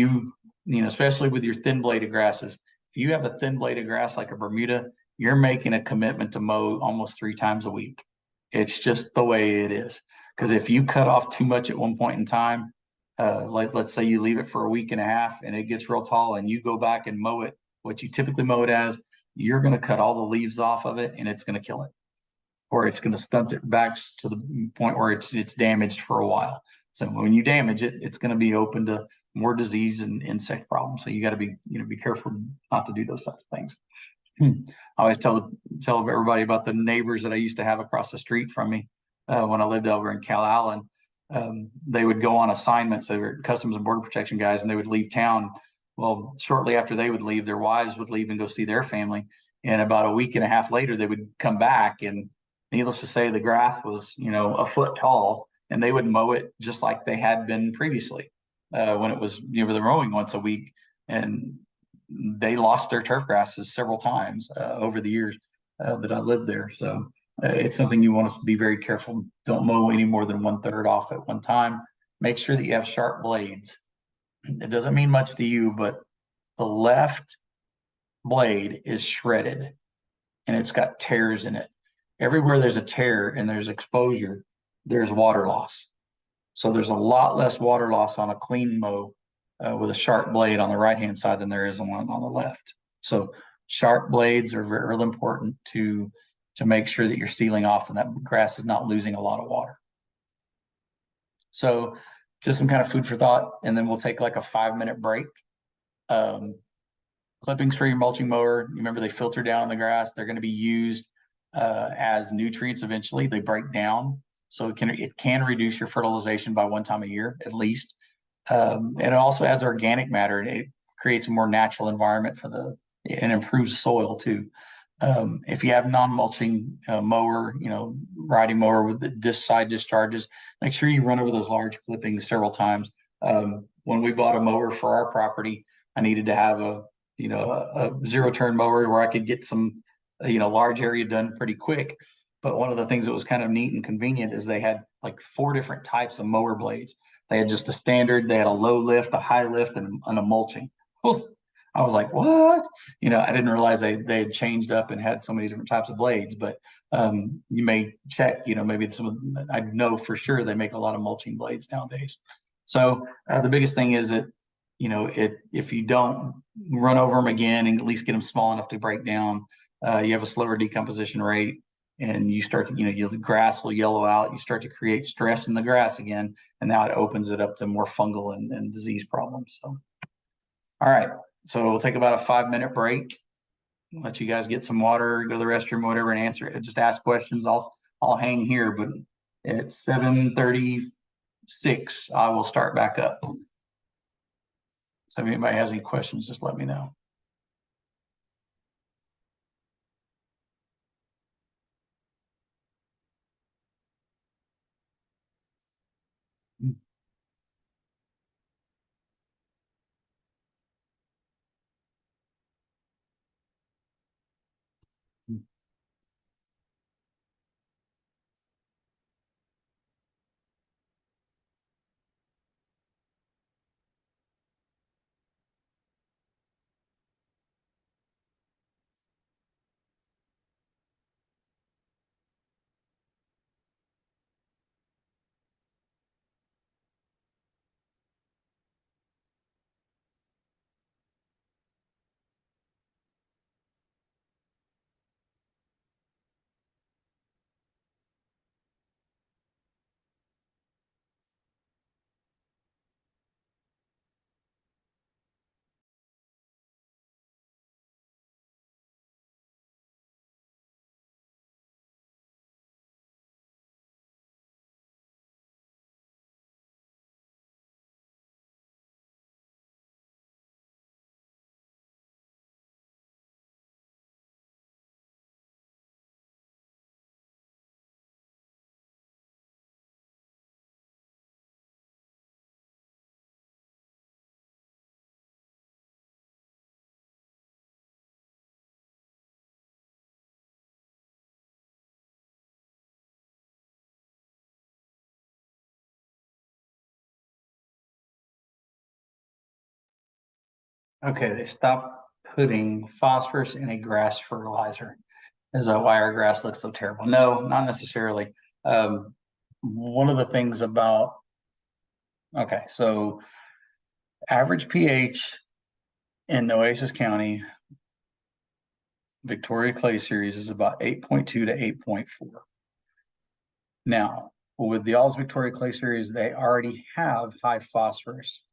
especially with your thin bladed grasses, if you have a thin bladed grass like a Bermuda, you're making a commitment to mow almost 3 times a week. It's just the way it is. Because if you cut off too much at one point in time, like let's say you leave it for a week and a half and it gets real tall and you go back and mow it, what you typically mow it as, you're going to cut all the leaves off of it and it's going to kill it, or it's going to stunt it back to the point where it's damaged for a while. So when you damage it, it's going to be open to more disease and insect problems. So you got to be careful not to do those types of things. I always tell everybody about the neighbors that I used to have across the street from me when I lived over in Calallen. They would go on assignments. They were Customs and Border Protection guys, and they would leave town. Well, shortly after they would leave, their wives would leave and go see their family. And about a week and a half later, they would come back, and needless to say, the grass was, a foot tall, and they would mow it just like they had been previously when it was, they're mowing once a week. And they lost their turf grasses several times over the years that I lived there. So it's something you want to be very careful. Don't mow any more than 1/3 off at one time. Make sure that you have sharp blades. It doesn't mean much to you, but the left blade is shredded and it's got tears in it. Everywhere there's a tear and there's exposure, there's water loss. So there's a lot less water loss on a clean mow with a sharp blade on the right-hand side than there is on one on the left. So sharp blades are very important to make sure that you're sealing off and that grass is not losing a lot of water. So just some kind of food for thought, and then we'll take like a 5-minute break. Clippings for your mulching mower, remember they filter down in the grass. They're going to be used as nutrients eventually. They break down. So it can reduce your fertilization by 1 time a year at least. And it also adds organic matter, and it creates a more natural environment and improves soil too. If you have non-mulching mower, riding mower with the side discharges, make sure you run over those large clippings several times. When we bought a mower for our property, I needed to have a 0-turn mower where I could get some, large area done pretty quick. But one of the things that was kind of neat and convenient is they had like 4 different types of mower blades. They had just a standard, they had a low lift, a high lift, and a mulching. I was like, what? I didn't realize they had changed up and had so many different types of blades, but you may check, maybe I know for sure they make a lot of mulching blades nowadays. So the biggest thing is that, if you don't run over them again and at least get them small enough to break down, you have a slower decomposition rate. and you start to, the grass will yellow out. You start to create stress in the grass again, and now it opens it up to more fungal and disease problems. So, all right. So we'll take about a 5-minute break. Let you guys get some water, go to the restroom, whatever, and answer it. Just ask questions. I'll hang here, but at 7:36, I will start back up. So if anybody has any questions, just let me know. Okay, they stopped putting phosphorus in a grass fertilizer. Is that why our grass looks so terrible? No, not necessarily. One of the things about, okay, so average pH in Oasis County, Victoria Clay Series is about 8.2 to 8.4. Now, with the Alls Victoria Clay Series, they already have high phosphorus.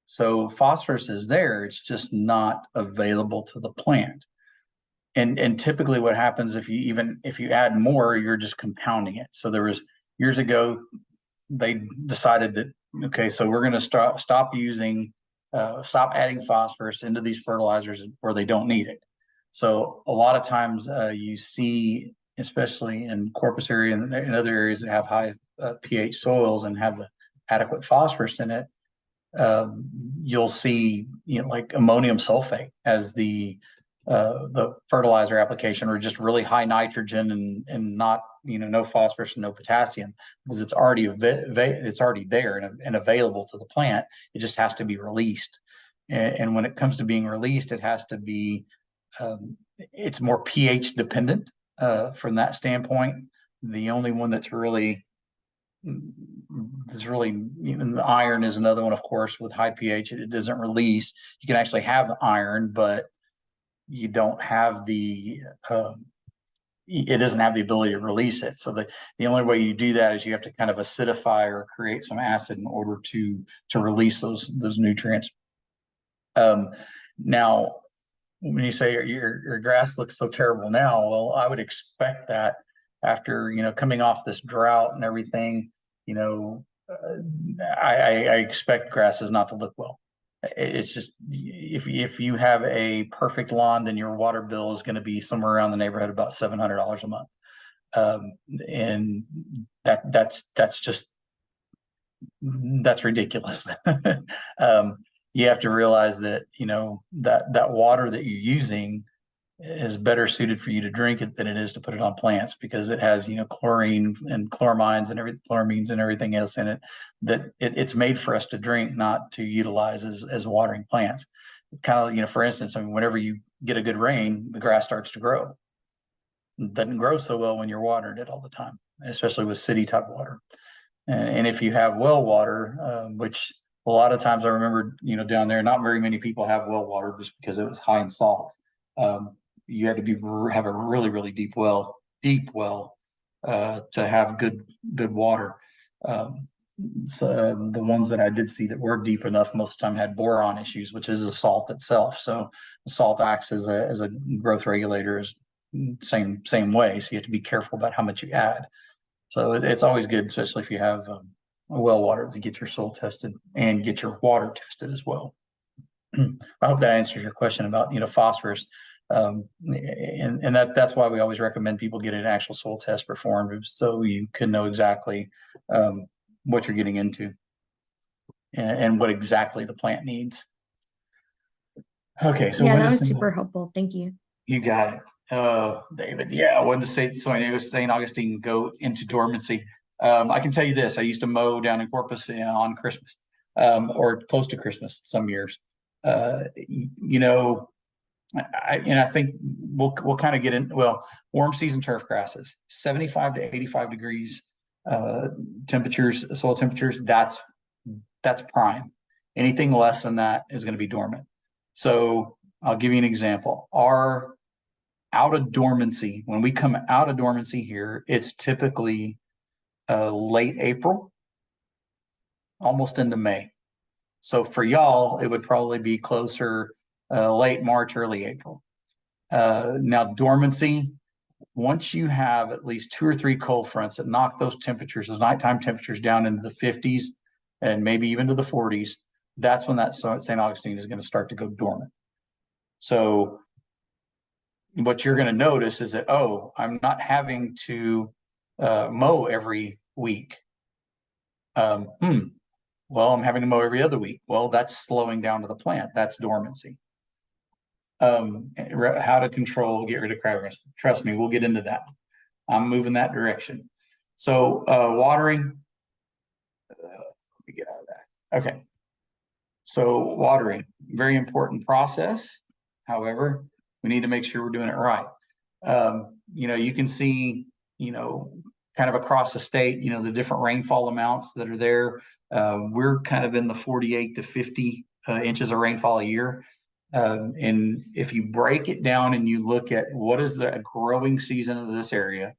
So phosphorus is there, it's just not available to the plant. And typically what happens if you add more, you're just compounding it. So there was years ago, they decided that, okay, so we're going to stop adding phosphorus into these fertilizers where they don't need it. So a lot of times you see, especially in Corpus area and in other areas that have high pH soils and have the adequate phosphorus in it, you'll see, like ammonium sulfate as the fertilizer application, or just really high nitrogen and not, no phosphorus and no potassium, because it's already there and available to the plant. It just has to be released. And when it comes to being released, it has to be, it's more pH dependent from that standpoint. The only one that's really, the iron is another one, of course, with high pH. It doesn't release. You can actually have iron, but you don't have it doesn't have the ability to release it. So the only way you do that is you have to kind of acidify or create some acid in order to release those nutrients. Now, when you say your grass looks so terrible now, well, I would expect that after, coming off this drought and everything, I expect grasses not to look well. It's just, if you have a perfect lawn, then your water bill is going to be somewhere around the neighborhood of about $700 a month. And that's ridiculous. You have to realize that, that water that you're using is better suited for you to drink it than it is to put it on plants, because it has, chlorine and chloramines and chloramines and everything else in it, that it's made for us to drink, not to utilize as watering plants. Kind of, for instance, whenever you get a good rain, the grass starts to grow. It doesn't grow so well when you're watering it all the time, especially with city type water. And if you have well water, which a lot of times I remember, down there, not very many people have well water just because it was high in salts. You had to have a really, really deep well deep well to have good water. So the ones that I did see that were deep enough most of the time had boron issues, which is the salt itself. So the salt acts as a growth regulator, is same way. So you have to be careful about how much you add. So it's always good, especially if you have a well water, to get your soil tested and get your water tested as well. I hope that answers your question about phosphorus. And that's why we always recommend people get an actual soil test performed, so you can know exactly what you're getting into and what exactly the plant needs. Okay, so yeah, that was super helpful. Thank you. You got it, David. Yeah, when to say so. I know St. Augustine go into dormancy. I can tell you this: I used to mow down in Corpus on Christmas, or close to Christmas some years. I think we'll kind of get in. Well, warm season turf grasses, 75 to 85 degrees temperatures, soil temperatures. That's prime. Anything less than that is going to be dormant. So I'll give you an example. Our out of dormancy, when we come out of dormancy here, it's typically late April, almost into May. So for y'all, it would probably be closer late March, early April. Now dormancy, once you have at least 2 or 3 cold fronts that knock those temperatures, those nighttime temperatures down into the 50s and maybe even to the 40s, that's when that St. Augustine is going to start to go dormant. So what you're going to notice is that, oh, I'm not having to mow every week. Well, I'm having to mow every other week. Well, that's slowing down to the plant. That's dormancy. How to get rid of crabgrass. Trust me, we'll get into that. I'm moving that direction. So watering. Let me get out of that. Okay. So watering, very important process. However, we need to make sure we're doing it right. You can see, kind of across the state, the different rainfall amounts that are there. We're kind of in the 48 to 50 inches of rainfall a year. And if you break it down and you look at what is the growing season of this area,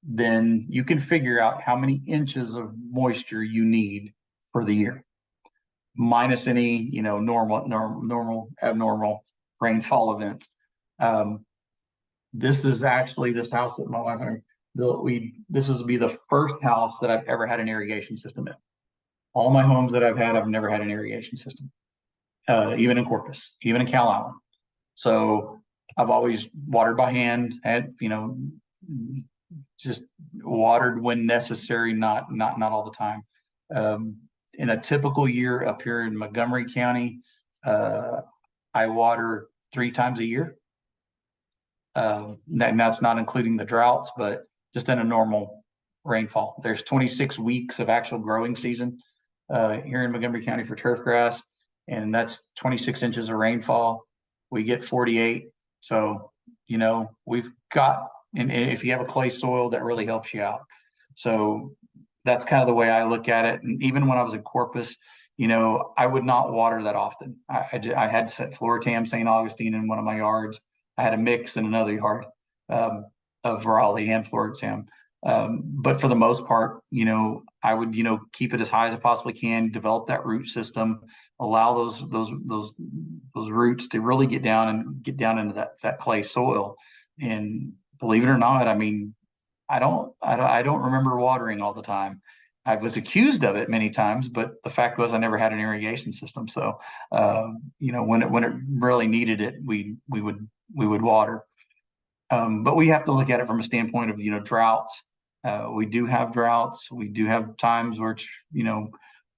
then you can figure out how many inches of moisture you need for the year, minus any, normal, abnormal rainfall events. This is actually this house that my wife and I built. This will be the first house that I've ever had an irrigation system in. All my homes that I've had, I've never had an irrigation system, even in Corpus, even in Cal Island. So I've always watered by hand, had, just watered when necessary, not all the time. In a typical year up here in Montgomery County, I water 3 times a year. And that's not including the droughts, but just in a normal rainfall. There's 26 weeks of actual growing season here in Montgomery County for turfgrass, and that's 26 inches of rainfall. We get 48. So, we've got, and if you have a clay soil, that really helps you out. So that's kind of the way I look at it. And even when I was in Corpus, I would not water that often. I had set Floritam St. Augustine in one of my yards. I had a mix in another yard of Raleigh and Floritam. But for the most part, I would, keep it as high as I possibly can, develop that root system, allow those roots to really get down into that clay soil. And believe it or not, I mean, I don't remember watering all the time. I was accused of it many times, but the fact was I never had an irrigation system. So, when it really needed it, we would water. But we have to look at it from a standpoint of, droughts. We do have droughts. We do have times where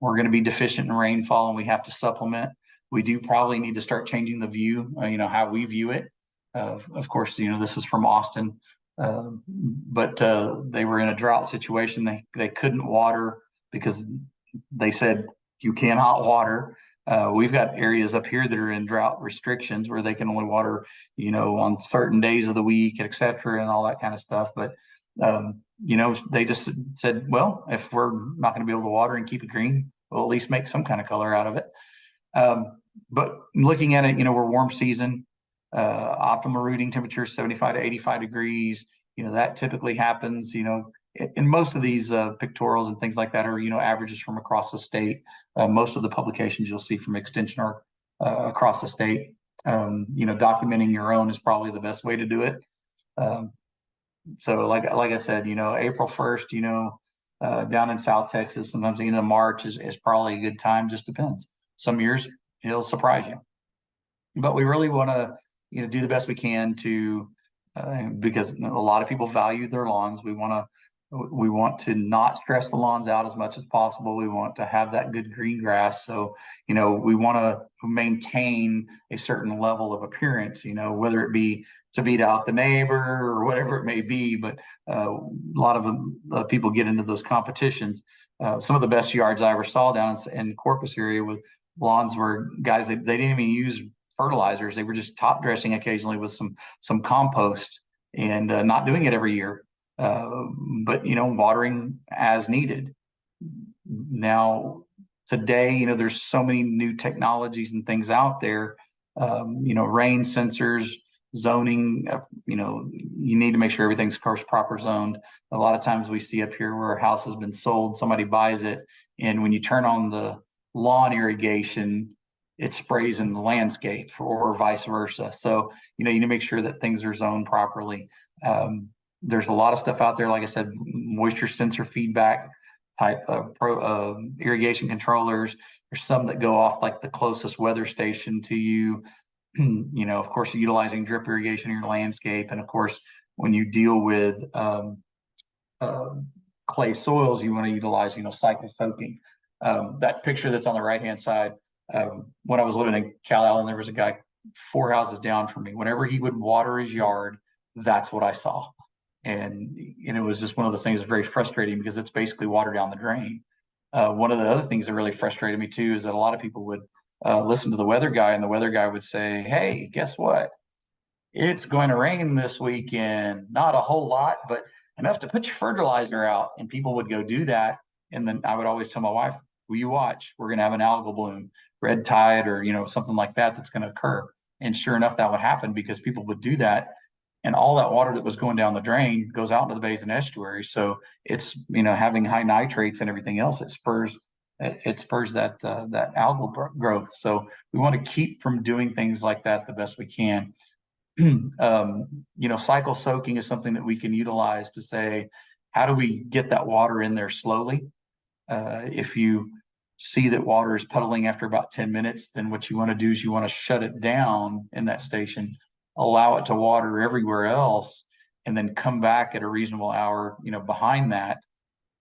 we're going to be deficient in rainfall and we have to supplement. We do probably need to start changing the view, how we view it. Of course, this is from Austin. But they were in a drought situation. They couldn't water because they said you cannot water. We've got areas up here that are in drought restrictions where they can only water, on certain days of the week, et cetera, and all that kind of stuff. But, they just said, well, if we're not going to be able to water and keep it green, we'll at least make some kind of color out of it. But looking at it, we're warm season, optimal rooting temperature, 75 to 85 degrees. that typically happens, in most of these pictorials and things like that are, averages from across the state. Most of the publications you'll see from Extension are across the state. Documenting your own is probably the best way to do it. So like I said, April 1st, down in South Texas, sometimes the end of March is probably a good time. Just depends. Some years it'll surprise you, but we really want to, do the best we can to, because a lot of people value their lawns. We want to not stress the lawns out as much as possible. We want to have that good green grass. So, we want to maintain a certain level of appearance, whether it be to beat out the neighbor or whatever it may be. But a lot of them, people get into those competitions. Some of the best yards I ever saw down in Corpus area with lawns were guys that they didn't even use fertilizers. They were just top dressing occasionally with some compost and not doing it every year. But watering as needed. Now today, there's so many new technologies and things out there. Rain sensors, zoning. You need to make sure everything's, of course, proper zoned. A lot of times we see up here where a house has been sold, somebody buys it, and when you turn on the lawn irrigation, it sprays in the landscape, or vice versa. So you need to make sure that things are zoned properly. There's a lot of stuff out there, like I said, moisture sensor feedback type of irrigation controllers. There's some that go off like the closest weather station to you. Of course, utilizing drip irrigation in your landscape. And of course, when you deal with clay soils, you want to utilize, cycle soaking. That picture that's on the right-hand side, when I was living in Cal Allen, there was a guy 4 houses down from me. Whenever he would water his yard, that's what I saw. And it was just one of those things that's very frustrating because it's basically water down the drain. One of the other things that really frustrated me too is that a lot of people would listen to the weather guy, and the weather guy would say, "Hey, guess what? It's going to rain this weekend. Not a whole lot, but enough to put your fertilizer out." And people would go do that. And then I would always tell my wife, "Will you watch? We're going to have an algal bloom, red tide, or something like that that's going to occur." And sure enough, that would happen because people would do that. And all that water that was going down the drain goes out into the bays and estuaries. So it's, having high nitrates and everything else, it spurs that algal growth. So we want to keep from doing things like that the best we can. Cycle soaking is something that we can utilize to say, how do we get that water in there slowly? If you see that water is puddling after about 10 minutes, then what you want to do is you want to shut it down in that station, allow it to water everywhere else, and then come back at a reasonable hour, behind that,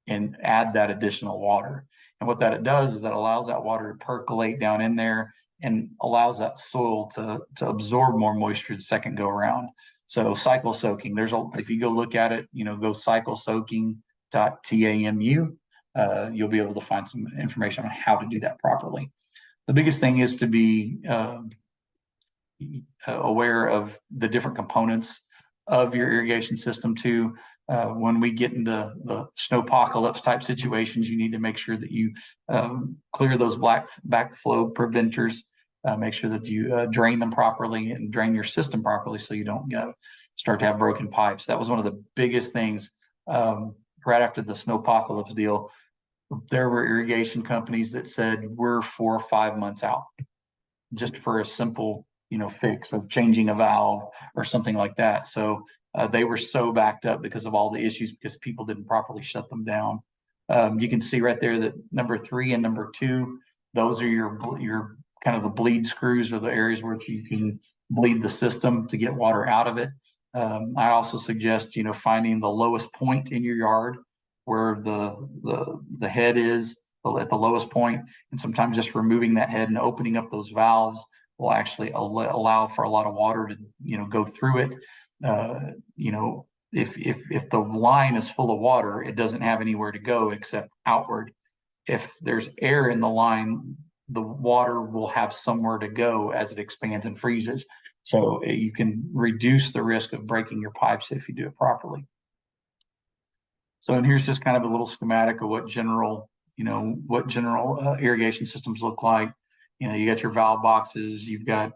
and add that additional water. And what that it does is that allows that water to percolate down in there and allows that soil to absorb more moisture the second go around. So cycle soaking, if you go look at it, go cyclesoaking.tamu, you'll be able to find some information on how to do that properly. The biggest thing is to be aware of the different components of your irrigation system too. When we get into the snowpocalypse type situations, you need to make sure that you clear those backflow preventers, make sure that you drain them properly and drain your system properly so you don't start to have broken pipes. That was one of the biggest things right after the snowpocalypse deal. There were irrigation companies that said we're 4 or 5 months out just for a simple fix of changing a valve or something like that. So they were so backed up because of all the issues because people didn't properly shut them down. You can see right there that number 3 and number 2, those are your kind of the bleed screws, or the areas where you can bleed the system to get water out of it. I also suggest finding the lowest point in your yard where the head is at the lowest point, and sometimes just removing that head and opening up those valves will actually allow for a lot of water to go through it. If the line is full of water, it doesn't have anywhere to go except outward. If there's air in the line, the water will have somewhere to go as it expands and freezes. So you can reduce the risk of breaking your pipes if you do it properly. So, and here's just kind of a little schematic of what general irrigation systems look like. You got your valve boxes, you've got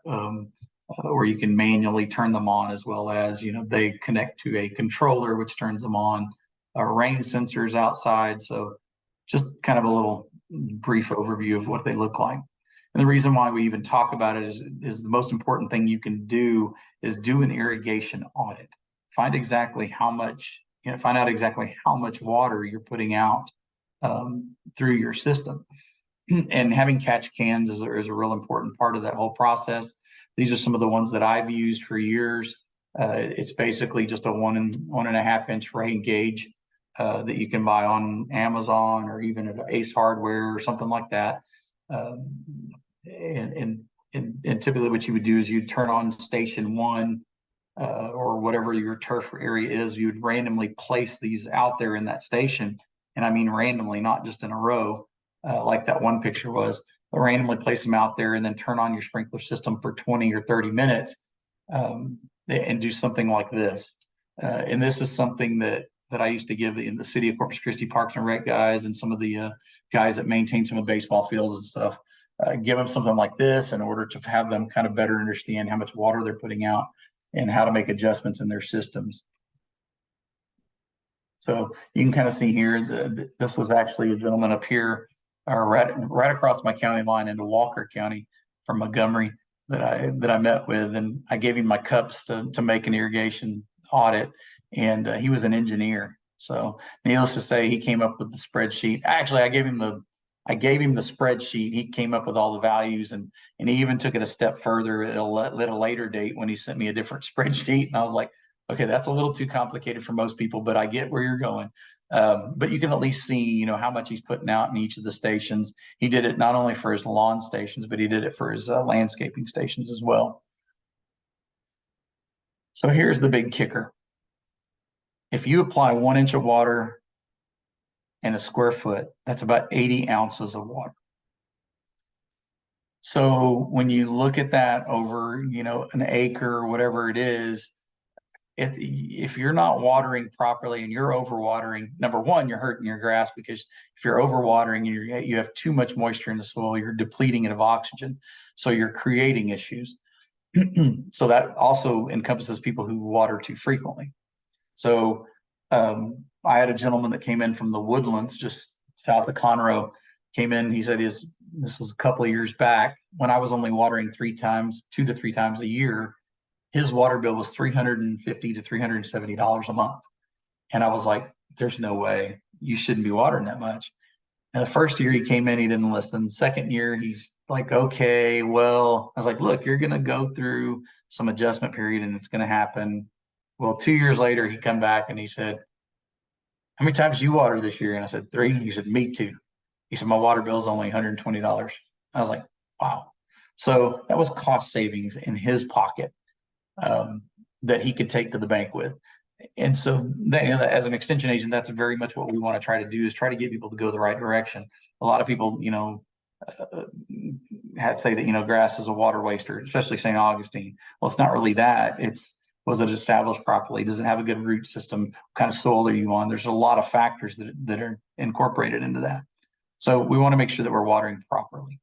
or you can manually turn them on, as well as, they connect to a controller, which turns them on, rain sensors outside. So just kind of a little brief overview of what they look like. And the reason why we even talk about it is the most important thing you can do is do an irrigation audit. Find exactly how much, find out exactly how much water you're putting out through your system. And having catch cans is a real important part of that whole process. These are some of the ones that I've used for years. It's basically just a 1.5 inch rain gauge that you can buy on Amazon or even at Ace Hardware or something like that. And typically what you would do is you'd turn on station one or whatever your turf area is. You would randomly place these out there in that station. And I mean randomly, not just in a row, like that one picture was. But randomly place them out there and then turn on your sprinkler system for 20 or 30 minutes and do something like this. And this is something that I used to give in the city of Corpus Christi Parks and Rec guys and some of the guys that maintain some of the baseball fields and stuff. Give them something like this in order to have them kind of better understand how much water they're putting out and how to make adjustments in their systems. So you can kind of see here, this was actually a gentleman up here, right across my county line into Walker County from Montgomery that I met with, and I gave him my cups to make an irrigation audit, and he was an engineer. So needless to say, he came up with the spreadsheet. Actually, I gave him the spreadsheet. He came up with all the values, and he even took it a step further at a later date when he sent me a different spreadsheet. And I was like, okay, that's a little too complicated for most people, but I get where you're going. But you can at least see, how much he's putting out in each of the stations. He did it not only for his lawn stations, but he did it for his landscaping stations as well. So here's the big kicker. If you apply 1 inch of water in a square foot, that's about 80 ounces of water. So when you look at that over, an acre or whatever it is, if you're not watering properly and you're overwatering, number one, you're hurting your grass, because if you're overwatering and you have too much moisture in the soil, you're depleting it of oxygen. So you're creating issues. So that also encompasses people who water too frequently. So I had a gentleman that came in from the Woodlands, just south of Conroe, came in. He said this was a couple of years back when I was only watering 2 to 3 times a year. His water bill was $350 to $370 a month. And I was like, there's no way, you shouldn't be watering that much. And the first year he came in, he didn't listen. Second year, he's like, okay, well, I was like, look, you're going to go through some adjustment period and it's going to happen. Well, 2 years later, he come back and he said, how many times you water this year? And I said, 3. He said, me too. He said, my water bill is only $120. I was like, wow. So that was cost savings in his pocket that he could take to the bank with. And so as an extension agent, that's very much what we want to try to do, is try to get people to go the right direction. A lot of people, say that, grass is a water waster, especially St. Augustine. Well, it's not really that. Was it established properly? Does it have a good root system? What kind of soil are you on? There's a lot of factors that are incorporated into that. So we want to make sure that we're watering properly.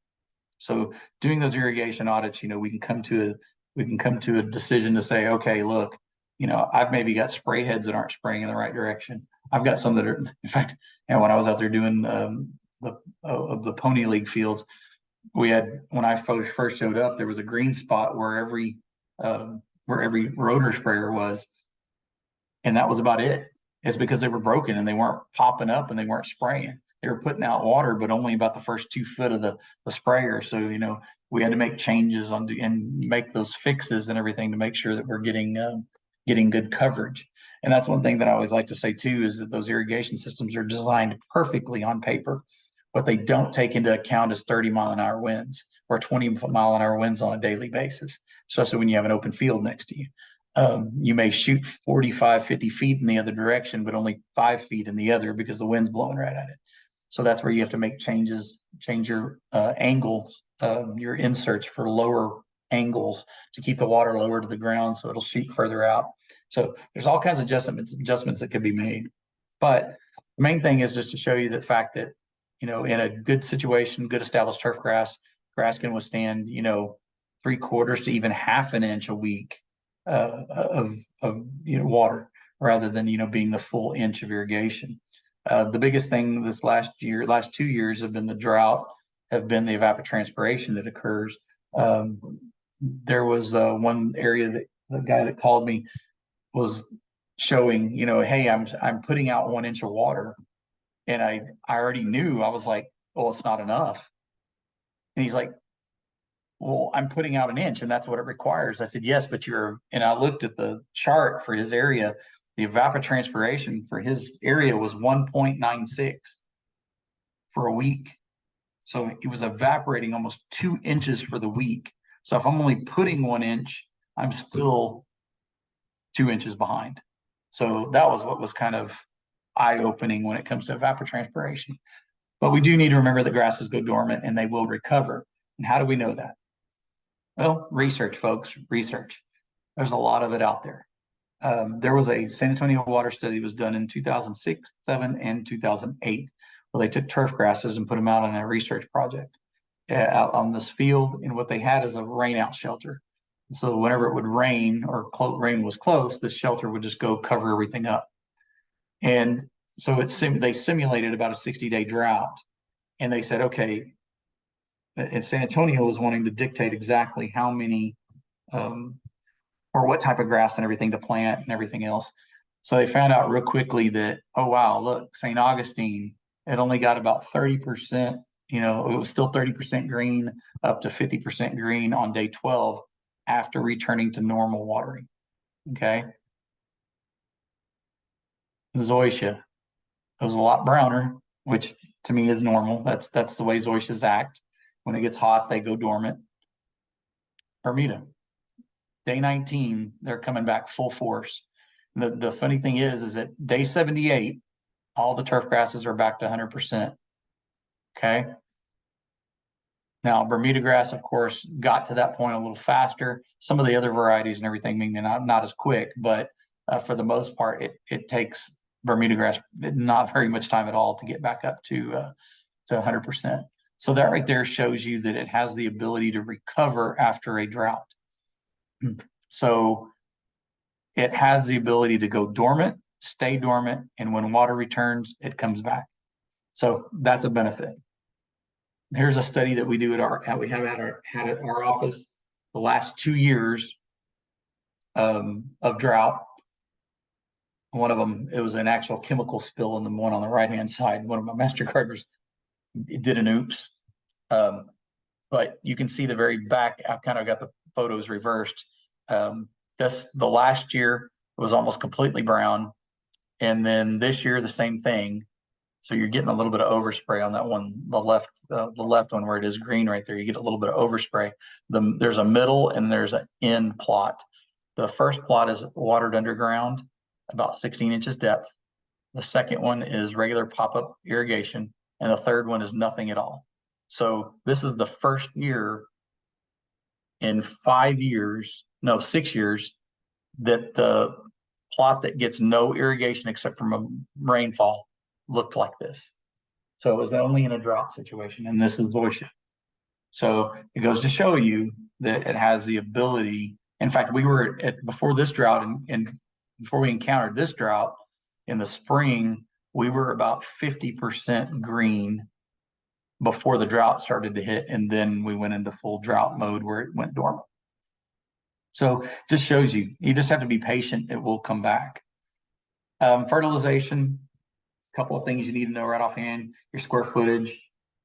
So doing those irrigation audits, we can come to a decision to say, okay, look, I've maybe got spray heads that aren't spraying in the right direction. I've got some that are, in fact, when I was out there doing the Pony League fields, when I first showed up, there was a green spot where every rotor sprayer was, and that was about it. It's because they were broken and they weren't popping up and they weren't spraying. They were putting out water, but only about the first 2 foot of the sprayer. So, we had to make changes and make those fixes and everything to make sure that we're getting good coverage. And that's one thing that I always like to say too, is that those irrigation systems are designed perfectly on paper. What they don't take into account is 30-mile-an-hour winds or 20-mile-an-hour winds on a daily basis, especially when you have an open field next to you. You may shoot 45, 50 feet in the other direction, but only 5 feet in the other because the wind's blowing right at it. So that's where you have to make change your angles, your inserts for lower angles to keep the water lower to the ground so it'll shoot further out. So there's all kinds of adjustments that could be made. But the main thing is just to show you the fact that, in a good situation, good established turf grass can withstand, 3/4 to even half an inch a week of water, rather than being the full inch of irrigation. The biggest thing this last 2 years have been the drought, have been the evapotranspiration that occurs. There was one area that the guy that called me was showing, hey, I'm putting out 1 inch of water, and I already knew. I was like, well, it's not enough. And he's like, well, I'm putting out 1 inch and that's what it requires. I said, yes, but and I looked at the chart for his area. The evapotranspiration for his area was 1.96 for a week. So it was evaporating almost 2 inches for the week. So if I'm only putting 1 inch, I'm still 2 inches behind. So that was what was kind of eye-opening when it comes to evapotranspiration. But we do need to remember that grasses go dormant and they will recover. And how do we know that? Well, research, folks, research. There's a lot of it out there. There was a San Antonio water study that was done in 2006, 2007, and 2008, where they took turf grasses and put them out on a research project out on this field. And what they had is a rainout shelter. And so whenever it would rain or rain was close, the shelter would just go cover everything up. And so they simulated about a 60-day drought. And they said, okay, and San Antonio was wanting to dictate exactly how many or what type of grass and everything to plant and everything else. So they found out real quickly that, oh, wow, look, St. Augustine, it only got about 30%, it was still 30% green up to 50% green on day 12 after returning to normal watering. Okay. Zoysia, it was a lot browner, which to me is normal. That's the way zoysias act. When it gets hot, they go dormant. Bermuda, day 19, they're coming back full force. The funny thing is that day 78, all the turf grasses are back to 100%. Okay. Now, Bermuda grass, of course, got to that point a little faster. Some of the other varieties and everything, meaning not as quick, but for the most part, it takes Bermuda grass not very much time at all to get back up to 100%. So that right there shows you that it has the ability to recover after a drought. So it has the ability to go dormant, stay dormant, and when water returns, it comes back. So that's a benefit. Here's a study that we do had at our office the last 2 years of drought. One of them, it was an actual chemical spill, and the one on the right-hand side, one of my master gardeners did an oops. But you can see the very back. I've kind of got the photos reversed. The last year was almost completely brown, and then this year the same thing. So you're getting a little bit of overspray on that one, the left one where it is green right there. You get a little bit of overspray. There's a middle and there's an end plot. The first plot is watered underground, about 16 inches depth. The second one is regular pop-up irrigation, and the third one is nothing at all. So this is the first year in 6 years, that the plot that gets no irrigation except from a rainfall looked like this. So it was only in a drought situation, and this is zoysia. So it goes to show you that it has the ability. In fact, we were before this drought, and before we encountered this drought in the spring, we were about 50% green before the drought started to hit, and then we went into full drought mode where it went dormant. So just shows you just have to be patient. It will come back. Fertilization, a couple of things you need to know right offhand: your square footage.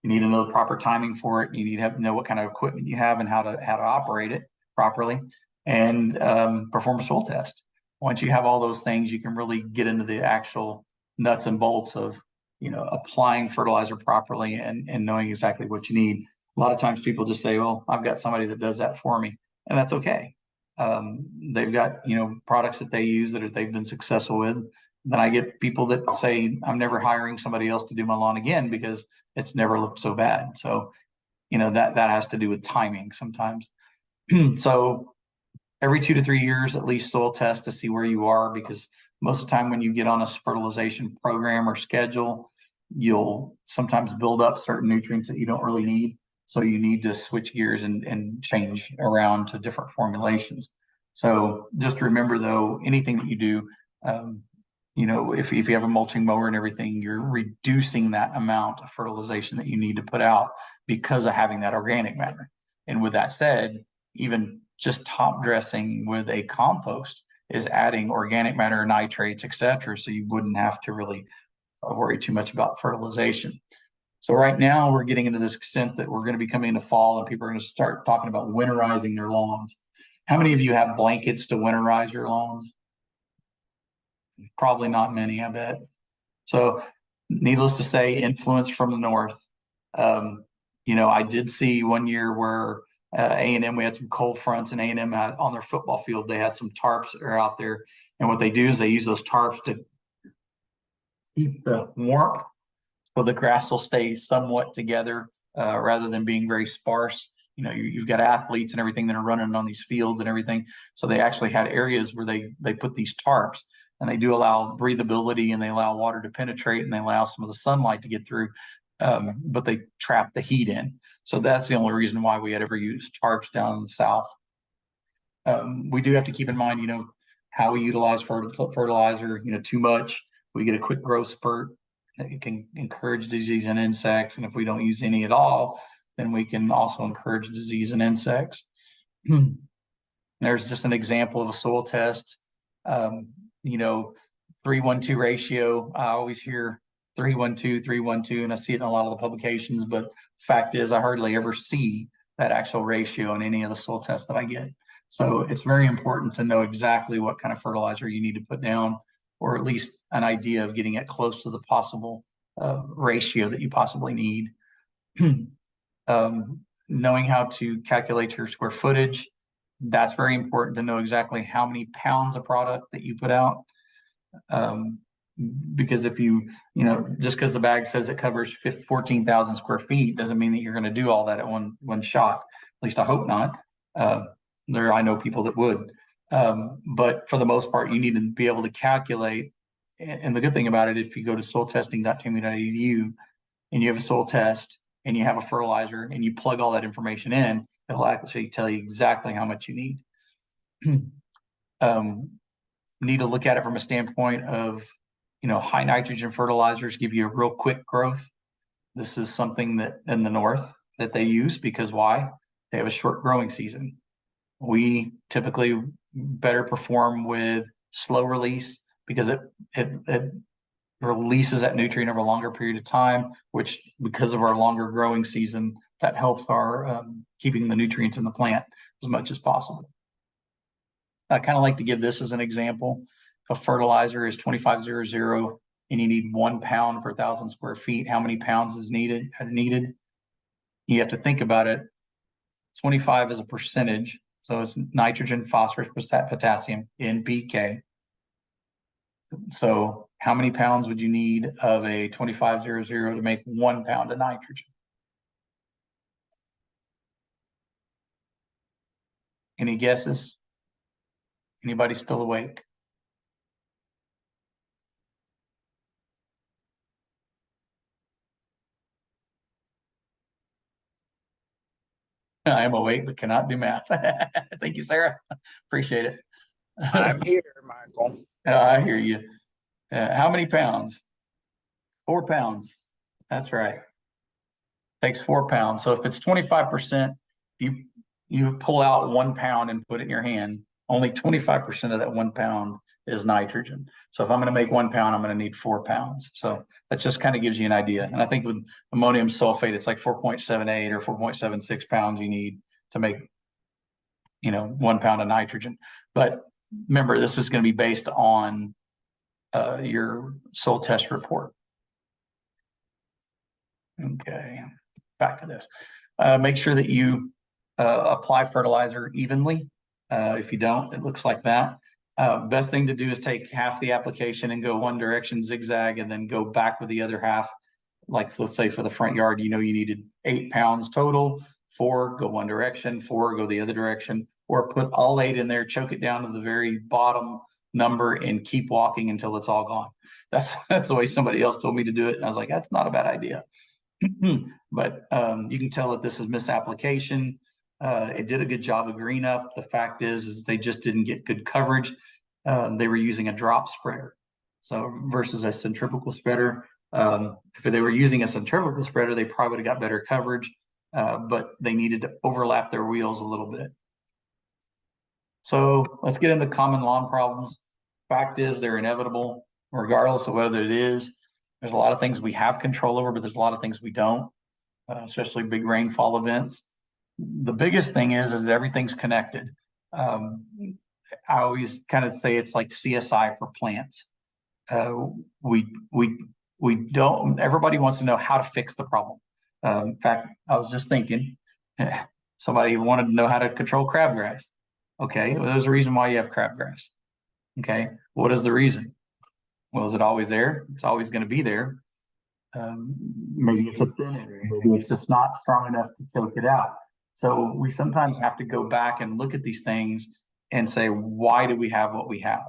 You need to know the proper timing for it. You need to know what kind of equipment you have and how to operate it properly, and perform a soil test. Once you have all those things, you can really get into the actual nuts and bolts of applying fertilizer properly and knowing exactly what you need. A lot of times people just say, well, I've got somebody that does that for me, and that's okay. They've got products that they use that they've been successful with. Then I get people that say, I'm never hiring somebody else to do my lawn again because it's never looked so bad. So that has to do with timing sometimes. So every 2 to 3 years, at least soil test to see where you are, because most of the time when you get on a fertilization program or schedule, you'll sometimes build up certain nutrients that you don't really need. So you need to switch gears and change around to different formulations. So just remember though, anything that you do, if you have a mulching mower and everything, you're reducing that amount of fertilization that you need to put out because of having that organic matter. And with that said, even just top dressing with a compost is adding organic matter, nitrates, etc. So you wouldn't have to really worry too much about fertilization. So right now we're getting into this extent that we're going to be coming into fall and people are going to start talking about winterizing their lawns. How many of you have blankets to winterize your lawns? Probably not many, I bet. So needless to say, influence from the north. I did see one year where A&M, we had some cold fronts, and A&M had on their football field, they had some tarps that are out there. And what they do is they use those tarps to keep the warmth so the grass will stay somewhat together rather than being very sparse. You've got athletes and everything that are running on these fields and everything. So they actually had areas where they put these tarps, and they do allow breathability, and they allow water to penetrate, and they allow some of the sunlight to get through, but they trap the heat in. So that's the only reason why we had ever used tarps down in the south. We do have to keep in mind, how we utilize fertilizer. Too much, we get a quick growth spurt. It can encourage disease and insects, and if we don't use any at all, then we can also encourage disease and insects. There's just an example of a soil test. 3:1:2 ratio. I always hear 3:1:2, 3:1:2, and I see it in a lot of the publications, but fact is I hardly ever see that actual ratio in any of the soil tests that I get. So it's very important to know exactly what kind of fertilizer you need to put down, or at least an idea of getting it close to the possible ratio that you possibly need. Knowing how to calculate your square footage, that's very important to know exactly how many pounds of product that you put out. Because if just because the bag says it covers 14,000 square feet doesn't mean that you're going to do all that at one shot. At least I hope not. I know people that would. But for the most part, you need to be able to calculate. And the good thing about it, if you go to soiltesting.tamu.edu and you have a soil test and you have a fertilizer and you plug all that information in, it'll actually tell you exactly how much you need. Need to look at it from a standpoint of, high nitrogen fertilizers give you a real quick growth. This is something that in the north that they use because why? They have a short growing season. We typically better perform with slow release because it releases that nutrient over a longer period of time, which because of our longer growing season, that helps our keeping the nutrients in the plant as much as possible. I kind of like to give this as an example. A fertilizer is 2500 and you need 1 pound per 1,000 square feet. How many pounds is needed? You have to think about it. 25 is a percentage. So it's nitrogen, phosphorus, potassium, NPK. So how many pounds would you need of a 2500 to make 1 pound of nitrogen? Any guesses? Anybody still awake? I am awake, but cannot do math. Thank you, Sarah. Appreciate it. I'm here, Michael. I hear you. How many pounds? 4 pounds. That's right. Takes 4 pounds. So if it's 25%, you pull out 1 pound and put it in your hand. Only 25% of that 1 pound is nitrogen. So if I'm going to make 1 pound, I'm going to need 4 pounds. So that just kind of gives you an idea. And I think with ammonium sulfate, it's like 4.78 or 4.76 pounds you need to make, 1 pound of nitrogen. But remember, this is going to be based on your soil test report. Okay, back to this. Make sure that you apply fertilizer evenly. If you don't, it looks like that. Best thing to do is take half the application and go one direction, zigzag, and then go back with the other half. Like let's say for the front yard, you needed 8 pounds total. 4 go one direction, 4 go the other direction, or put all 8 in there, choke it down to the very bottom number, and keep walking until it's all gone. That's the way somebody else told me to do it, and I was like, that's not a bad idea. But you can tell that this is misapplication. It did a good job of green up. The fact is they just didn't get good coverage. They were using a drop spreader. So versus a centrifugal spreader. If they were using a centrifugal spreader, they probably would have got better coverage, but they needed to overlap their wheels a little bit. So let's get into common lawn problems. Fact is, they're inevitable, regardless of whether it is. There's a lot of things we have control over, but there's a lot of things we don't, especially big rainfall events. The biggest thing is that everything's connected. I always kind of say it's like CSI for plants. We don't. Everybody wants to know how to fix the problem. In fact, I was just thinking, somebody wanted to know how to control crabgrass. Okay, well, there's a reason why you have crabgrass. Okay, what is the reason? Well, is it always there? It's always going to be there. Maybe it's a thin area. Maybe it's just not strong enough to choke it out. So we sometimes have to go back and look at these things and say, why do we have what we have?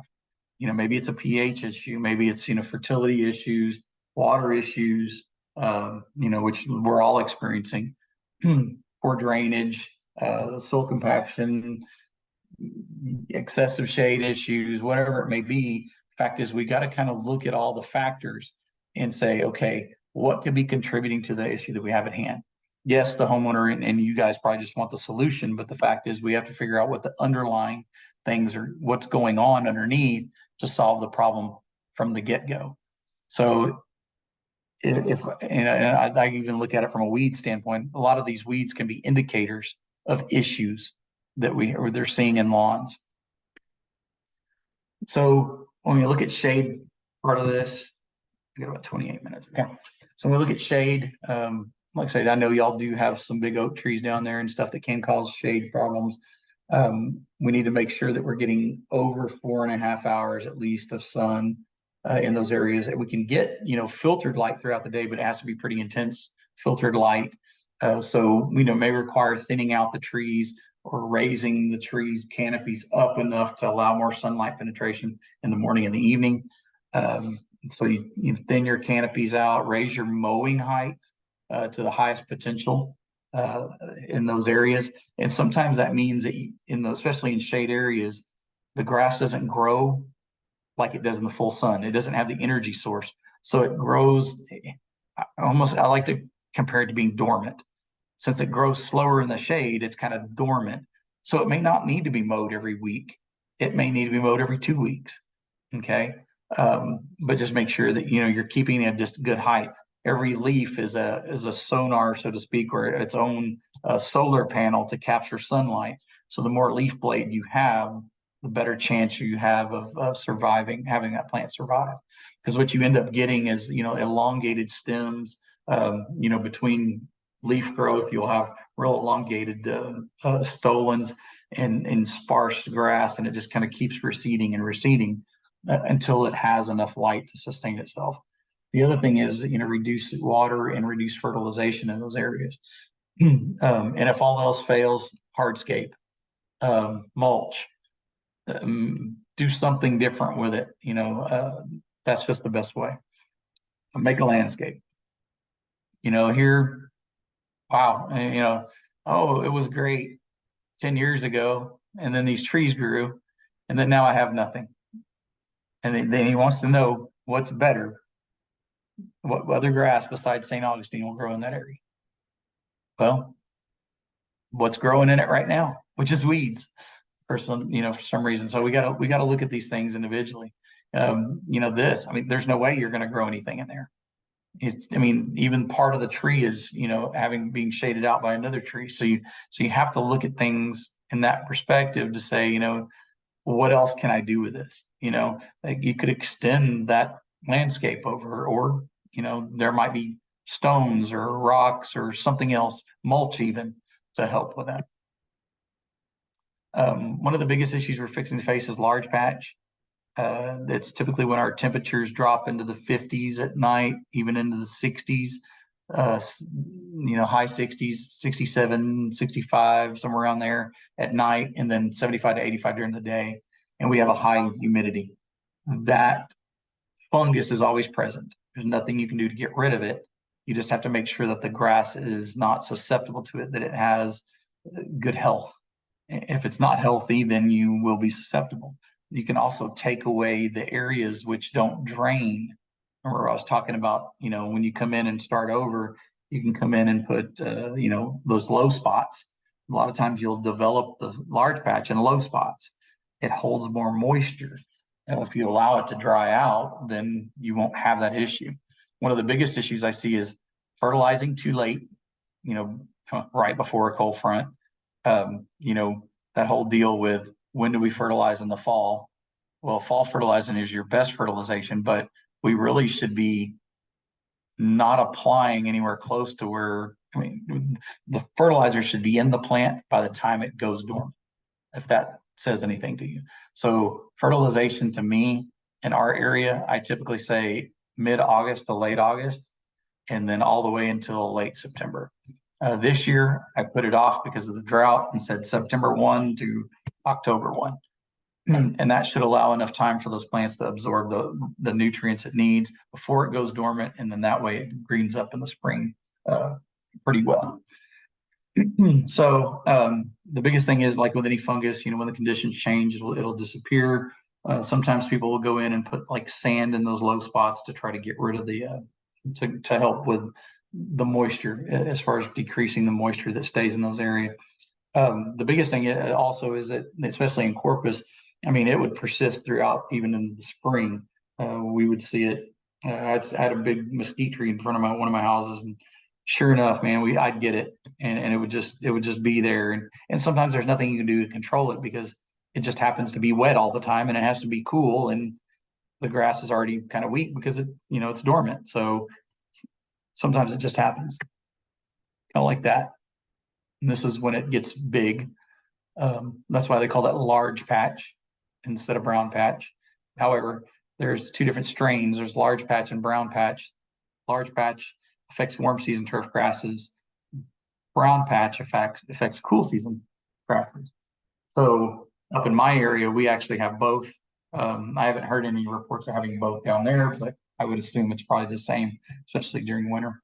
Maybe it's a pH issue. Maybe it's, fertility issues, water issues, which we're all experiencing. Poor drainage, soil compaction, excessive shade issues, whatever it may be. Fact is, we got to kind of look at all the factors and say, okay, what could be contributing to the issue that we have at hand? Yes, the homeowner and you guys probably just want the solution, but the fact is we have to figure out what the underlying things are, what's going on underneath to solve the problem from the get-go. So if and I even look at it from a weed standpoint, a lot of these weeds can be indicators of issues that they're seeing in lawns. So when we look at shade part of this, we got about 28 minutes. Okay. So when we look at shade, like I said, I know y'all do have some big oak trees down there and stuff that can cause shade problems. We need to make sure that we're getting over 4.5 hours at least of sun in those areas. That we can get, filtered light throughout the day, but it has to be pretty intense filtered light. So, may require thinning out the trees or raising the trees canopies up enough to allow more sunlight penetration in the morning and the evening. So you thin your canopies out, raise your mowing height to the highest potential in those areas. And sometimes that means that especially in shade areas, the grass doesn't grow like it does in the full sun. It doesn't have the energy source. So it grows I like to compare it to being dormant. Since it grows slower in the shade, it's kind of dormant. So it may not need to be mowed every week. It may need to be mowed every 2 weeks. Okay. But just make sure that, you're keeping it just good height. Every leaf is a sonar, so to speak, or its own solar panel to capture sunlight. So the more leaf blade you have, the better chance you have of surviving, having that plant survive. Because what you end up getting is, elongated stems, between leaf growth, you'll have real elongated stolons and sparse grass, and it just kind of keeps receding and receding until it has enough light to sustain itself. The other thing is, reduce water and reduce fertilization in those areas. And if all else fails, hardscape, mulch, do something different with it. That's just the best way. Make a landscape. Here, wow, oh, it was great 10 years ago, and then these trees grew, and then now I have nothing. And then he wants to know what's better. What other grass besides St. Augustine will grow in that area? Well, what's growing in it right now, which is weeds, for some reason. So we gotta look at these things individually. There's no way you're going to grow anything in there. Even part of the tree is, being shaded out by another tree. So you have to look at things in that perspective to say, what else can I do with this? Like you could extend that landscape over, or, there might be stones or rocks or something else, mulch even, to help with that. One of the biggest issues we're fixing to face is large patch. That's typically when our temperatures drop into the 50s at night, even into the 60s, high 60s, 67, 65, somewhere around there at night, and then 75 to 85 during the day. And we have a high humidity. That fungus is always present. There's nothing you can do to get rid of it. You just have to make sure that the grass is not susceptible to it, that it has good health. If it's not healthy, then you will be susceptible. You can also take away the areas which don't drain. Remember, I was talking about, when you come in and start over, you can come in and put, those low spots. A lot of times you'll develop the large patch in low spots. It holds more moisture. And if you allow it to dry out, then you won't have that issue. One of the biggest issues I see is fertilizing too late, right before a cold front. That whole deal with when do we fertilize in the fall? Well, fall fertilizing is your best fertilization, but we really should be not applying anywhere close to where, the fertilizer should be in the plant by the time it goes dormant, if that says anything to you. So fertilization to me in our area, I typically say mid-August to late August, and then all the way until late September. This year, I put it off because of the drought and said September 1 to October 1. And that should allow enough time for those plants to absorb the nutrients it needs before it goes dormant. And then that way it greens up in the spring pretty well. So the biggest thing is, like with any fungus, when the conditions change, it'll disappear. Sometimes people will go in and put like sand in those low spots to try to get rid of the to help with the moisture, as far as decreasing the moisture that stays in those areas. The biggest thing also is that, especially in Corpus, it would persist throughout, even in the spring. We would see it. I had a big mesquite tree in front of one of my houses, and sure enough, man, I'd get it, and it would just be there. And sometimes there's nothing you can do to control it because it just happens to be wet all the time, and it has to be cool, and the grass is already kind of weak because it's dormant. So sometimes it just happens, kind of like that. And this is when it gets big. That's why they call that large patch instead of brown patch. However, there's two different strains. There's large patch and brown patch. Large patch affects warm season turf grasses. Brown patch affects cool season grasses. So up in my area, we actually have both. I haven't heard any reports of having both down there, but I would assume it's probably the same, especially during winter.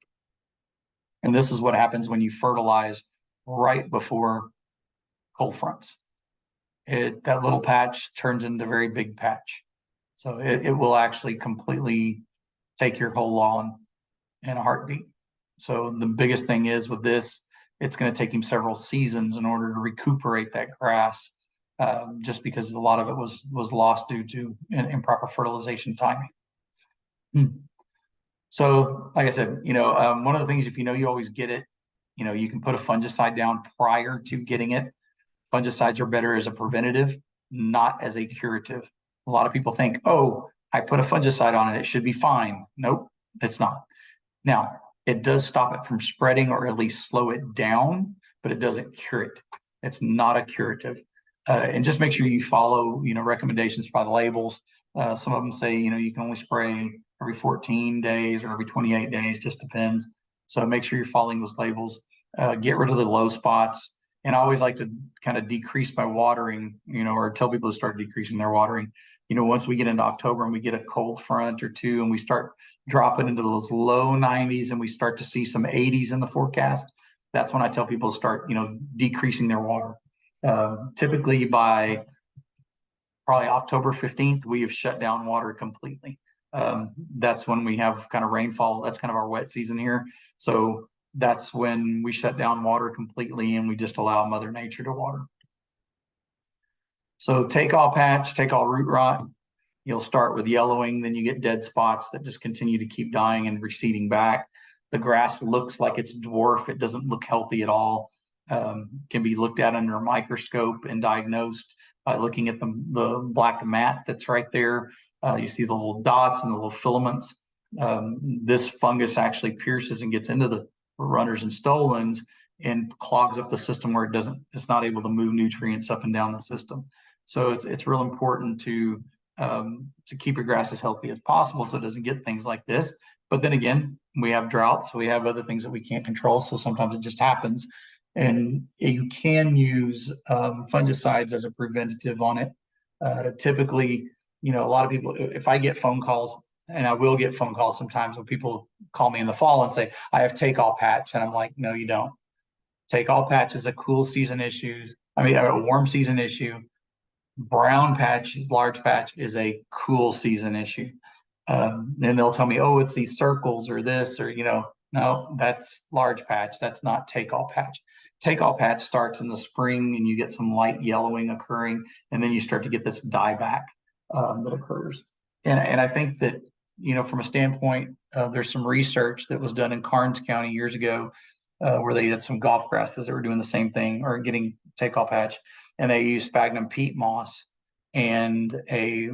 And this is what happens when you fertilize right before cold fronts. That little patch turns into a very big patch. So it will actually completely take your whole lawn in a heartbeat. So the biggest thing is with this, it's going to take him several seasons in order to recuperate that grass, just because a lot of it was lost due to improper fertilization timing. So, like I said, one of the things, if you always get it, you can put a fungicide down prior to getting it. Fungicides are better as a preventative, not as a curative. A lot of people think, oh, I put a fungicide on it, it should be fine. Nope, it's not. Now, it does stop it from spreading, or at least slow it down, but it doesn't cure it. It's not a curative. And just make sure you follow, recommendations by the labels. Some of them say, you can only spray every 14 days or every 28 days, just depends. So make sure you're following those labels. Get rid of the low spots. And I always like to kind of decrease my watering, or tell people to start decreasing their watering. Once we get into October and we get a cold front or two, and we start dropping into those low 90s and we start to see some 80s in the forecast, that's when I tell people to start, decreasing their water. Typically by probably October 15th, we have shut down water completely. That's when we have kind of rainfall. That's kind of our wet season here. So that's when we shut down water completely and we just allow Mother Nature to water. So take all patch, take all root rot. You'll start with yellowing, then you get dead spots that just continue to keep dying and receding back. The grass looks like it's dwarf. It doesn't look healthy at all. Can be looked at under a microscope and diagnosed by looking at the black mat that's right there. You see the little dots and the little filaments. This fungus actually pierces and gets into the runners and stolons and clogs up the system where it's not able to move nutrients up and down the system. So it's real important to keep your grass as healthy as possible so it doesn't get things like this. But then again, we have droughts, so we have other things that we can't control. So sometimes it just happens. And you can use fungicides as a preventative on it. Typically, a lot of people, if I get phone calls, and I will get phone calls sometimes when people call me in the fall and say, I have take all patch. And I'm like, no, you don't. Take all patch is a cool season issue. I mean, a warm season issue. Brown patch, large patch is a cool season issue. Then they'll tell me, oh, it's these circles or this, or, no, that's large patch. That's not take all patch. Take all patch starts in the spring and you get some light yellowing occurring, and then you start to get this dieback that occurs. And I think that, from a standpoint, there's some research that was done in Karnes County years ago where they had some golf grasses that were doing the same thing or getting take all patch, and they used sphagnum peat moss and a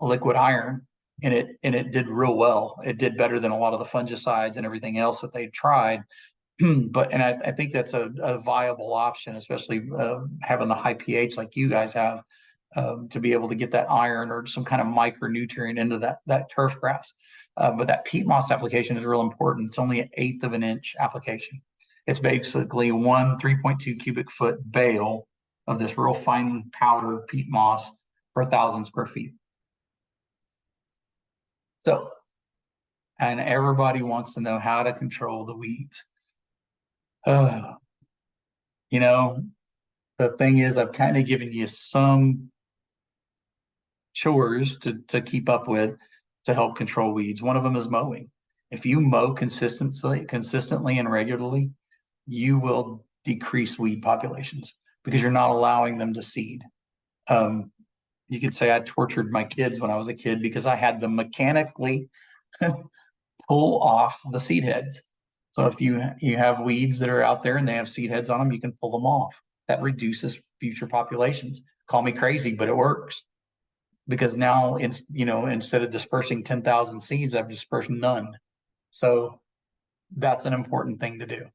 liquid iron, and it did real well. It did better than a lot of the fungicides and everything else that they tried. But I think that's a viable option, especially having the high pH like you guys have, to be able to get that iron or some kind of micronutrient into that turf grass. But that peat moss application is real important. It's only an 1/8 of an inch application. It's basically 3.2 cubic foot bale of this real fine powder peat moss per 1,000 square feet. So, and everybody wants to know how to control the weeds. The thing is, I've kind of given you some chores to keep up with to help control weeds. One of them is mowing. If you mow consistently and regularly, you will decrease weed populations because you're not allowing them to seed. You could say I tortured my kids when I was a kid because I had them mechanically pull off the seed heads. So if you have weeds that are out there and they have seed heads on them, you can pull them off. That reduces future populations. Call me crazy, but it works. Because now it's, instead of dispersing 10,000 seeds, I've dispersed none. So that's an important thing to do.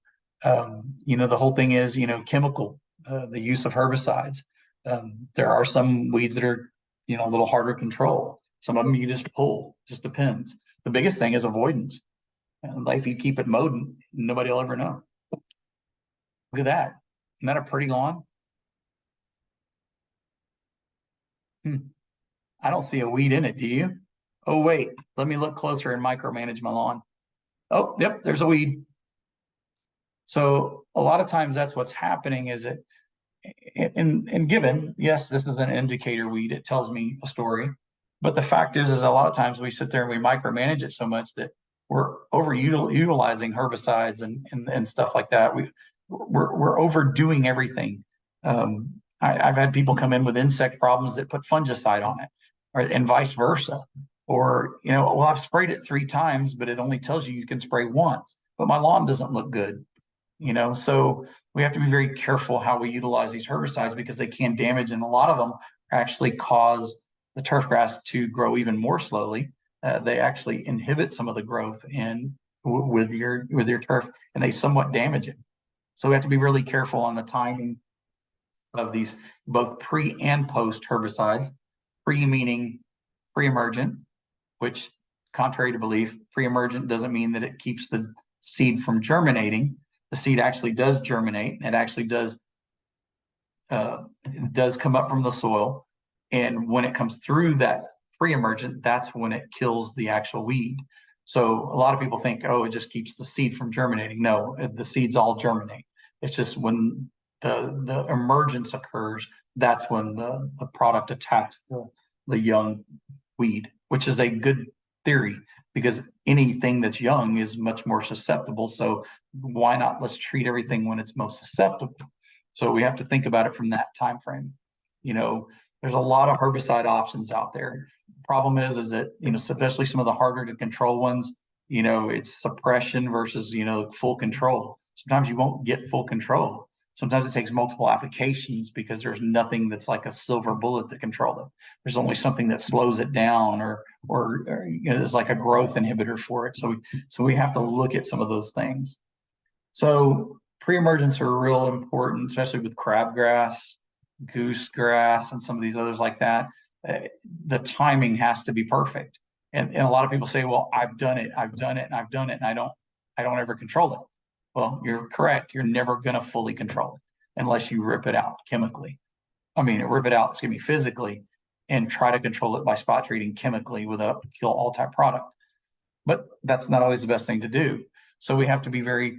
The whole thing is, chemical, the use of herbicides. There are some weeds that are, a little harder to control. Some of them you just pull, just depends. The biggest thing is avoidance. And if you keep it mowed, nobody will ever know. Look at that. Isn't that a pretty lawn? I don't see a weed in it, do you? Oh, wait, let me look closer and micromanage my lawn. Oh, yep, there's a weed. So a lot of times that's what's happening is that, and given, yes, this is an indicator weed, it tells me a story. But the fact is a lot of times we sit there and we micromanage it so much that we're utilizing herbicides and stuff like that. We're overdoing everything. I've had people come in with insect problems that put fungicide on it, and vice versa. Or, well, I've sprayed it 3 times, but it only tells you can spray once. But my lawn doesn't look good, So we have to be very careful how we utilize these herbicides because they can damage, and a lot of them actually cause the turf grass to grow even more slowly. They actually inhibit some of the growth with your turf, and they somewhat damage it. So we have to be really careful on the timing of these, both pre and post herbicides. Pre meaning pre-emergent, which, contrary to belief, pre-emergent doesn't mean that it keeps the seed from germinating. The seed actually does germinate. It actually does come up from the soil. And when it comes through that pre-emergent, that's when it kills the actual weed. So a lot of people think, oh, it just keeps the seed from germinating. No, the seeds all germinate. It's just when the emergence occurs, that's when the product attacks the young weed, which is a good theory because anything that's young is much more susceptible. So why not let's treat everything when it's most susceptible? So we have to think about it from that time frame. There's a lot of herbicide options out there. The problem is that, especially some of the harder to control ones, it's suppression versus, full control. Sometimes you won't get full control. Sometimes it takes multiple applications because there's nothing that's like a silver bullet to control it. There's only something that slows it down or it's like a growth inhibitor for it. So we have to look at some of those things. So pre-emergents are real important, especially with crabgrass, goosegrass, and some of these others like that. The timing has to be perfect. And a lot of people say, well, I've done it, and I don't ever control it. Well, you're correct. You're never going to fully control it unless you rip it out chemically. Physically, and try to control it by spot treating chemically with a kill all type product. but that's not always the best thing to do. So we have to be very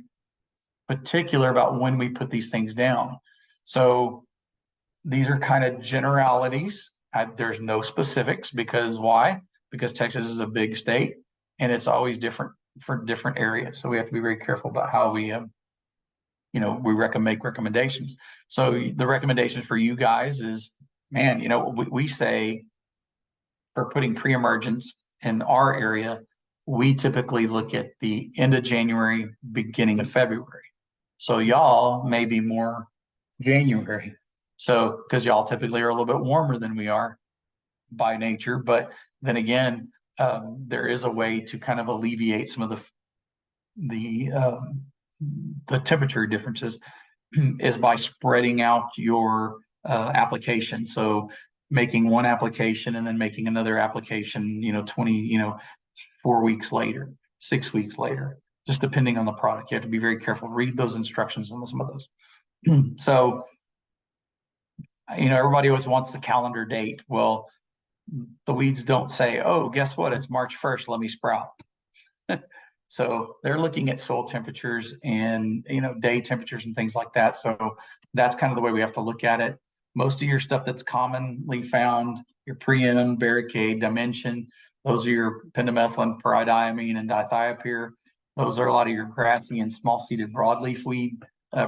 particular about when we put these things down. So these are kind of generalities. There's no specifics, because why? Because Texas is a big state and it's always different for different areas. So we have to be very careful about how we, make recommendations. So the recommendation for you guys is, man, we say for putting pre-emergence in our area, we typically look at the end of January, beginning of February. So y'all may be more January. So, because y'all typically are a little bit warmer than we are by nature, but then again, there is a way to kind of alleviate some of the temperature differences is by spreading out your application. So making one application and then making another application, 4 weeks later, 6 weeks later, just depending on the product. You have to be very careful. Read those instructions on some of those. So, everybody always wants the calendar date. Well, the weeds don't say, oh, guess what? It's March 1st. Let me sprout. So they're looking at soil temperatures and, day temperatures and things like that. So that's kind of the way we have to look at it. Most of your stuff that's commonly found, your preem, barricade, dimension, those are your pendimethalin, pyridiamine, and dithiopyr. Those are a lot of your grassy and small-seeded broadleaf weed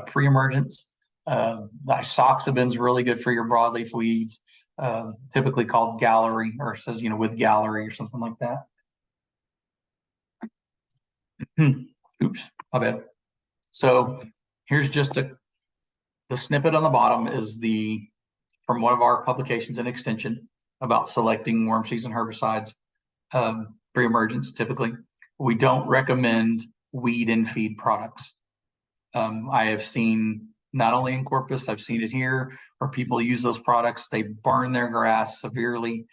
pre-emergence. Isoxaben's really good for your broadleaf weeds, typically called gallery, or it says, with gallery or something like that. Oops, my bad. So here's just the snippet on the bottom is from one of our publications in Extension about selecting worm season herbicides pre-emergence. Typically, we don't recommend weed and feed products. I have seen not only in Corpus, I've seen it here, where people use those products, they burn their grass severely,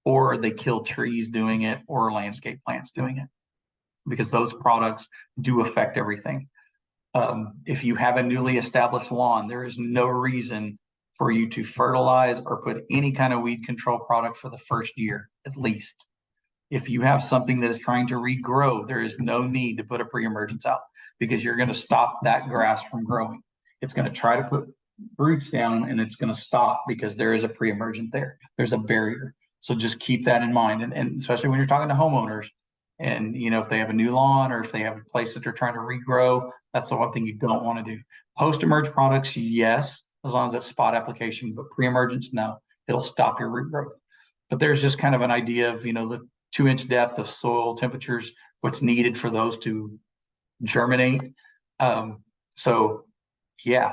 or they kill trees doing it, or landscape plants doing it, because those products do affect everything. If you have a newly established lawn, there is no reason for you to fertilize or put any kind of weed control product for the first year, at least. If you have something that is trying to regrow, there is no need to put a pre-emergence out, because you're going to stop that grass from growing. It's going to try to put roots down and it's going to stop because there is a pre-emergent there. There's a barrier. So just keep that in mind. And especially when you're talking to homeowners, and if they have a new lawn or if they have a place that they're trying to regrow, that's the one thing you don't want to do. Post-emerge products, yes, as long as it's spot application, but pre-emergence, no, it'll stop your root growth. But there's just kind of an idea of, the 2-inch depth of soil temperatures, what's needed for those to germinate. So yeah,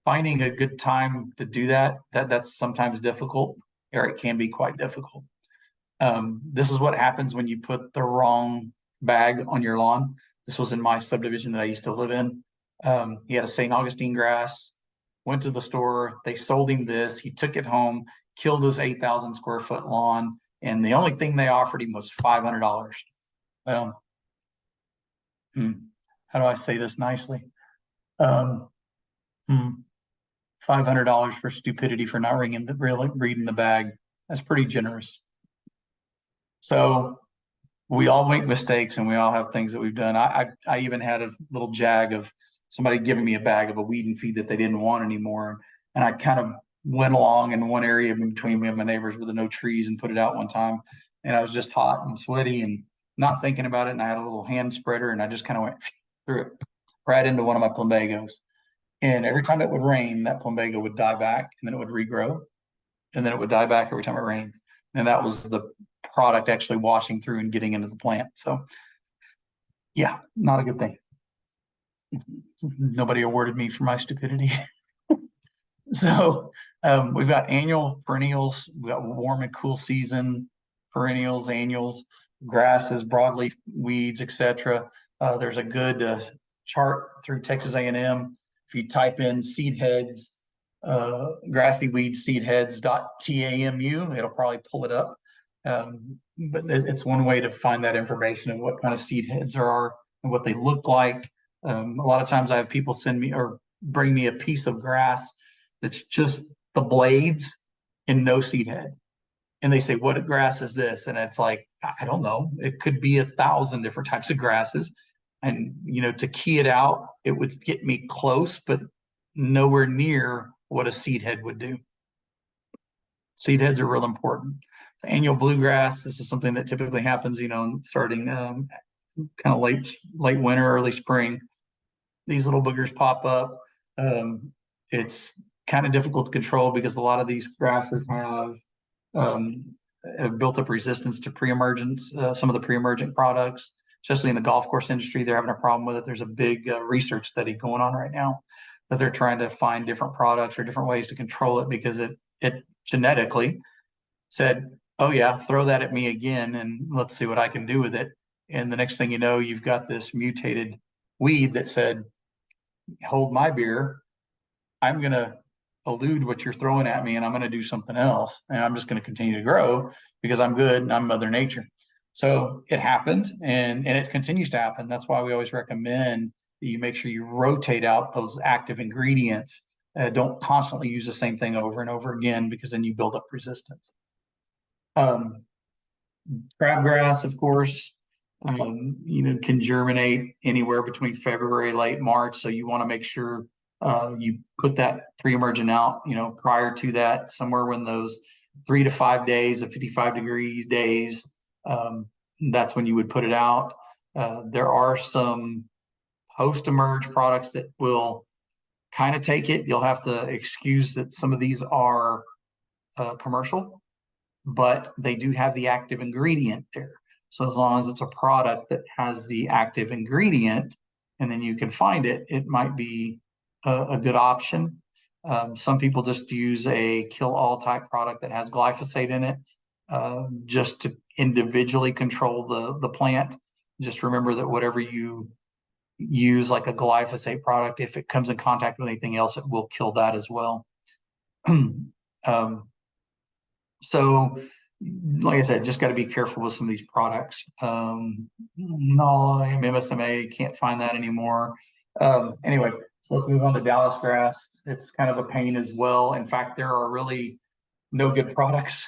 finding a good time to do that's sometimes difficult, or it can be quite difficult. This is what happens when you put the wrong bag on your lawn. This was in my subdivision that I used to live in. He had a St. Augustine grass, went to the store, they sold him this, he took it home, killed his 8,000 square foot lawn, and the only thing they offered him was $500. How do I say this nicely? $500 for stupidity for not reading the bag. That's pretty generous. So we all make mistakes and we all have things that we've done. I even had a little jag of somebody giving me a bag of a weed and feed that they didn't want anymore. And I kind of went along in one area between me and my neighbors with the no trees and put it out one time. And I was just hot and sweaty and not thinking about it. And I had a little hand spreader and I just kind of went through it right into one of my plumbagos. And every time it would rain, that plumbago would die back and then it would regrow. And then it would die back every time it rained. And that was the product actually washing through and getting into the plant. So yeah, not a good thing. Nobody awarded me for my stupidity. So we've got annual perennials, we've got warm and cool season perennials, annuals, grasses, broadleaf weeds, etc. There's a good chart through Texas A&M. If you type in seed heads, grassy weed seed heads.tamu, it'll probably pull it up. But it's one way to find that information of what kind of seed heads there are and what they look like. A lot of times I have people send me or bring me a piece of grass that's just the blades and no seed head. And they say, what grass is this? And it's like, I don't know, it could be 1,000 different types of grasses. And, to key it out, it would get me close, but nowhere near what a seed head would do. Seed heads are real important. The annual bluegrass, this is something that typically happens, starting kind of late winter, early spring. These little boogers pop up. It's kind of difficult to control because a lot of these grasses have built up resistance to pre-emergence, some of the pre-emergent products, especially in the golf course industry. They're having a problem with it. There's a big research study going on right now that they're trying to find different products or different ways to control it because it genetically said, oh yeah, throw that at me again and let's see what I can do with it. And the next thing you know, you've got this mutated weed that said, hold my beer. I'm going to elude what you're throwing at me and I'm going to do something else. And I'm just going to continue to grow because I'm good and I'm Mother Nature. So it happened and it continues to happen. That's why we always recommend that you make sure you rotate out those active ingredients. Don't constantly use the same thing over and over again because then you build up resistance. Crabgrass, of course, can germinate anywhere between February, late March. So you want to make sure you put that pre-emergent out, prior to that, somewhere when those 3 to 5 days of 55 degrees days, that's when you would put it out. There are some post-emerge products that will kind of take it. You'll have to excuse that some of these are commercial, but they do have the active ingredient there. So as long as it's a product that has the active ingredient and then you can find it, it might be a good option. Some people just use a kill-all type product that has glyphosate in it just to individually control the plant. Just remember that whatever you use, like a glyphosate product, if it comes in contact with anything else, it will kill that as well. So, like I said, just got to be careful with some of these products. No, MSMA, can't find that anymore. Anyway, so let's move on to Dallas grass. It's kind of a pain as well. In fact, there are really no good products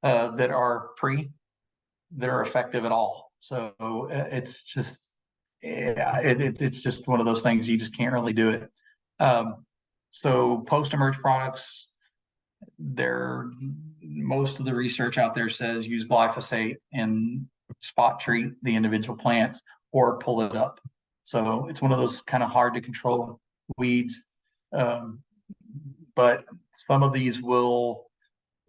that are effective at all. So it's just, it's just one of those things you just can't really do it. So post-emerge products, most of the research out there says use glyphosate and spot treat the individual plants or pull it up. So it's one of those kind of hard to control weeds. But some of these will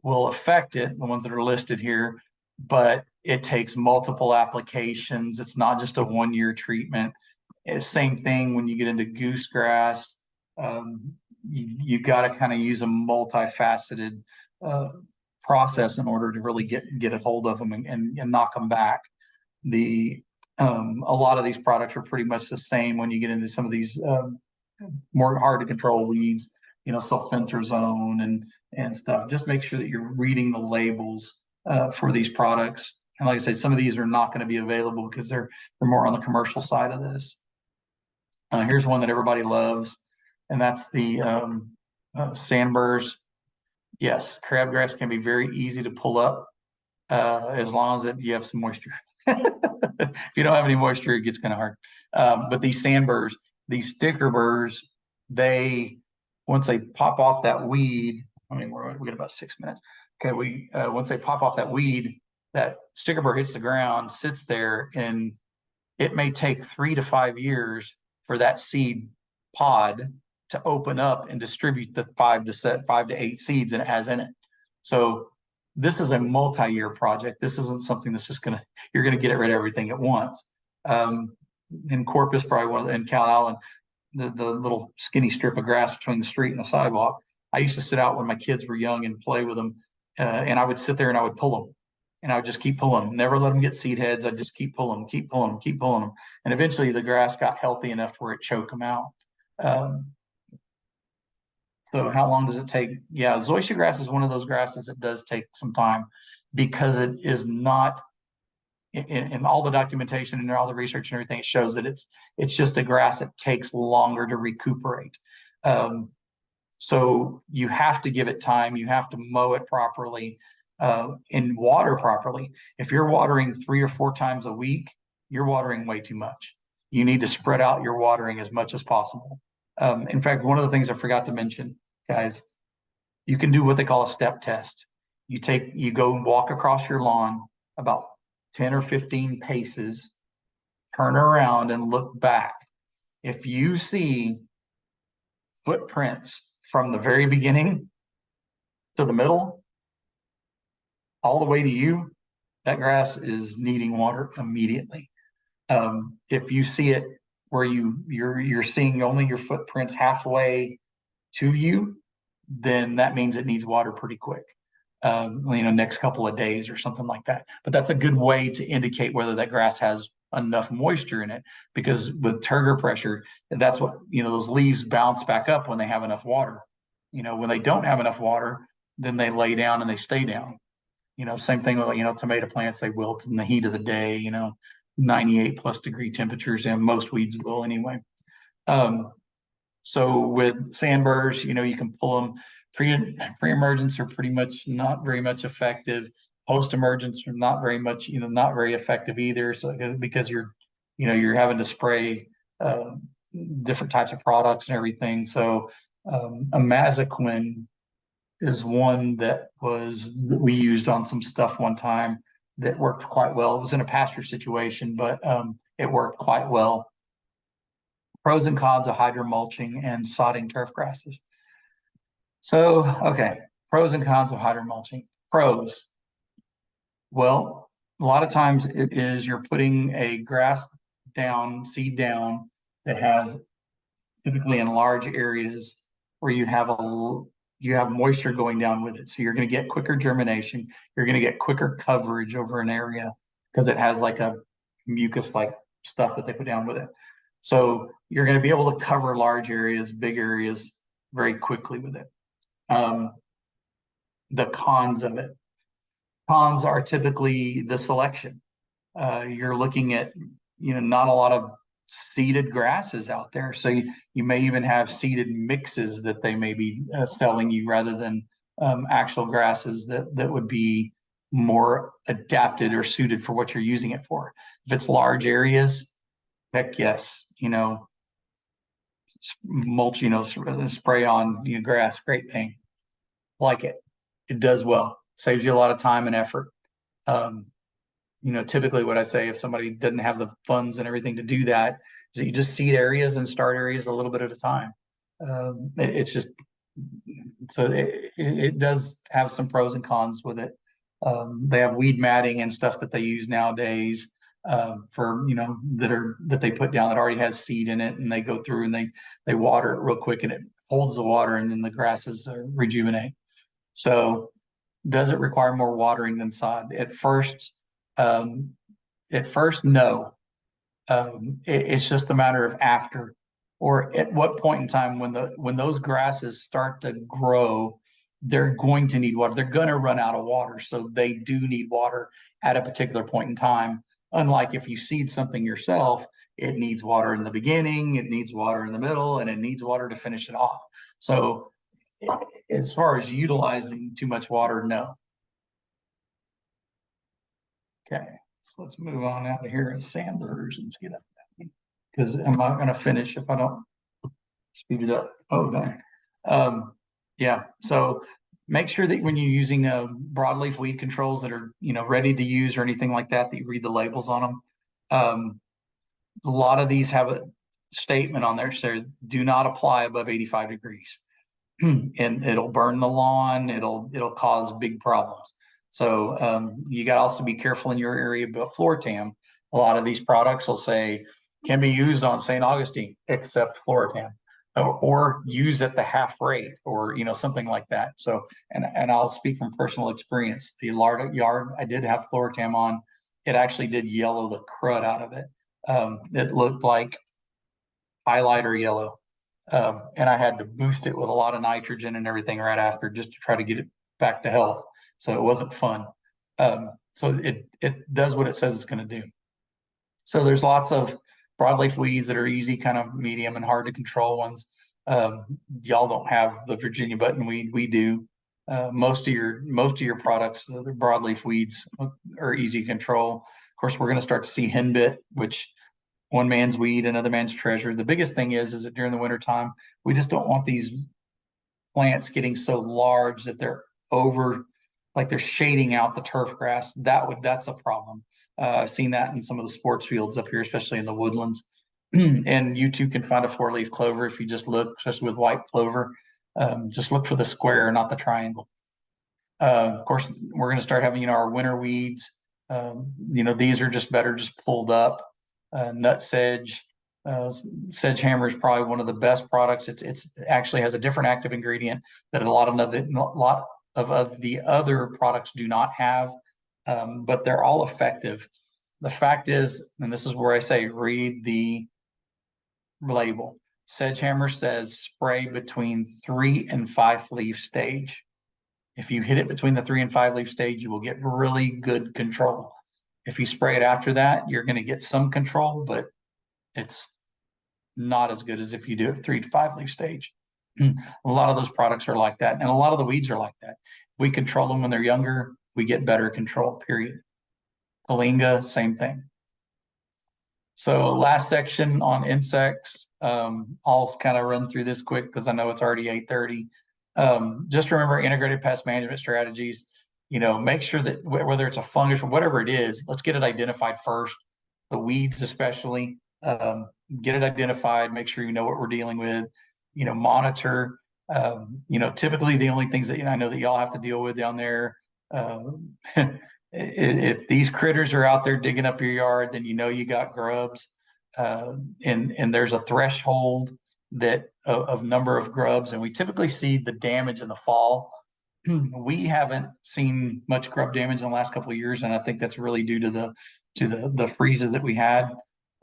affect it, the ones that are listed here, but it takes multiple applications. It's not just a 1-year treatment. Same thing when you get into goosegrass. You got to kind of use a multifaceted process in order to really get a hold of them and knock them back. A lot of these products are pretty much the same when you get into some of these more hard to control weeds, sulfentrazone and stuff. Just make sure that you're reading the labels for these products. And like I said, some of these are not going to be available because they're more on the commercial side of this. Here's one that everybody loves, and that's the sandburrs. Yes, crabgrass can be very easy to pull up as long as you have some moisture. If you don't have any moisture, it gets kind of hard. But these sandburrs, these sticker burrs, once they pop off that weed, we got about 6 minutes. Okay, once they pop off that weed, that sticker burr hits the ground, sits there, and it may take 3 to 5 years for that seed pod to open up and distribute the 5 to 8 seeds that it has in it. So this is a multi-year project. This isn't something that's just you're gonna get rid of everything at once. In Corpus, probably in Cal Allen, the little skinny strip of grass between the street and the sidewalk. I used to sit out when my kids were young and play with them, and I would sit there and I would pull them. And I would just keep pulling them, never let them get seed heads. I'd just keep pulling them. And eventually the grass got healthy enough to where it choked them out. So how long does it take? Yeah, zoysia grass is one of those grasses that does take some time because it is not, in all the documentation and all the research and everything, it shows that it's just a grass that takes longer to recuperate. So you have to give it time. You have to mow it properly. and water properly. If you're watering 3 or 4 times a week, you're watering way too much. You need to spread out your watering as much as possible. In fact, one of the things I forgot to mention, guys, you can do what they call a step test. You go and walk across your lawn about 10 or 15 paces, turn around and look back. If you see footprints from the very beginning to the middle, all the way to you, that grass is needing water immediately. If you see it where you're seeing only your footprints halfway to you, then that means it needs water pretty quick. Next couple of days or something like that. But that's a good way to indicate whether that grass has enough moisture in it, because with turgor pressure, that's what, those leaves bounce back up when they have enough water. When they don't have enough water, then they lay down and they stay down. Same thing with, tomato plants, they wilt in the heat of the day, 98 plus degree temperatures, and most weeds will anyway. So with sandburrs, you can pull them. Pre-emergence are pretty much not very much effective. Post-emergence are not very much, not very effective either. So because you're having to spray different types of products and everything. So Amaziquin is one that we used on some stuff one time that worked quite well. It was in a pasture situation, but it worked quite well. Pros and cons of hydromulching and sodding turf grasses. So, okay, pros and cons of hydromulching. Pros. Well, a lot of times it is you're putting a grass down, seed down, that has typically in large areas where you have moisture going down with it. So you're going to get quicker germination. You're going to get quicker coverage over an area because it has like a mucus-like stuff that they put down with it. So you're going to be able to cover large areas, big areas very quickly with it. The cons of it. Cons are typically the selection. You're looking at, not a lot of seeded grasses out there. So you may even have seeded mixes that they may be selling you rather than actual grasses that would be more adapted or suited for what you're using it for. If it's large areas, heck yes, mulch, spray on grass, great thing. Like it. It does well. Saves you a lot of time and effort. Typically what I say, if somebody doesn't have the funds and everything to do that, is that you just seed areas and start areas a little bit at a time. It does have some pros and cons with it. They have weed matting and stuff that they use nowadays for, that they put down that already has seed in it, and they go through and they water it real quick and it holds the water, and then the grasses rejuvenate. So does it require more watering than sod? At first, no. It's just a matter of after, or at what point in time when those grasses start to grow, they're going to need water. They're going to run out of water. So they do need water at a particular point in time. Unlike if you seed something yourself, it needs water in the beginning, it needs water in the middle, and it needs water to finish it off. So as far as utilizing too much water, no. Okay, so let's move on out of here and sandburrs and get up, because I'm not going to finish if I don't speed it up. Oh, dang. Yeah, so make sure that when you're using broadleaf weed controls that are ready to use or anything like that, that you read the labels on them. A lot of these have a statement on there, so do not apply above 85 degrees. And it'll burn the lawn. It'll cause big problems. So you got to also be careful in your area about floor tam. A lot of these products will say can be used on St. Augustine except Floratam, or use at the half rate, or something like that. So and I'll speak from personal experience. The yard I did have Floratam on, it actually did yellow the crud out of it. It looked like highlighter yellow. And I had to boost it with a lot of nitrogen and everything right after, just to try to get it back to health. So it wasn't fun. So it does what it says it's going to do. So there's lots of broadleaf weeds that are easy, kind of medium and hard to control ones. Y'all don't have the Virginia buttonweed. We do. Most of your products, the broadleaf weeds, are easy to control. Of course, we're going to start to see henbit, which one man's weed, another man's treasure. The biggest thing is that during the wintertime, we just don't want these plants getting so large that they're like they're shading out the turf grass. That's a problem. I've seen that in some of the sports fields up here, especially in the woodlands. And you too can find a 4-leaf clover if you just look, especially with white clover. Just look for the square, not the triangle. Of course, we're going to start having, our winter weeds. These are just better, just pulled up. Nut sedge, sedge hammer is probably one of the best products. It's actually has a different active ingredient that a lot of the other products do not have, but they're all effective. The fact is, and this is where I say, read the label. Sedgehammer says spray between 3 and 5 leaf stage. If you hit it between the 3 and 5 leaf stage, you will get really good control. If you spray it after that, you're going to get some control, but it's not as good as if you do it 3 to 5 leaf stage. A lot of those products are like that, and a lot of the weeds are like that. We control them when they're younger, we get better control, period. Kalinga, same thing. So last section on insects, I'll kind of run through this quick because I know it's already 8:30. Just remember integrated pest management strategies. Make sure that whether it's a fungus or whatever it is, let's get it identified first. The weeds especially, get it identified, make sure you know what we're dealing with, monitor. Typically the only things that I know that y'all have to deal with down there, if these critters are out there digging up your yard, then you got grubs, and there's a threshold that of number of grubs, and we typically see the damage in the fall. We haven't seen much grub damage in the last couple of years, and I think that's really due to the freezes that we had.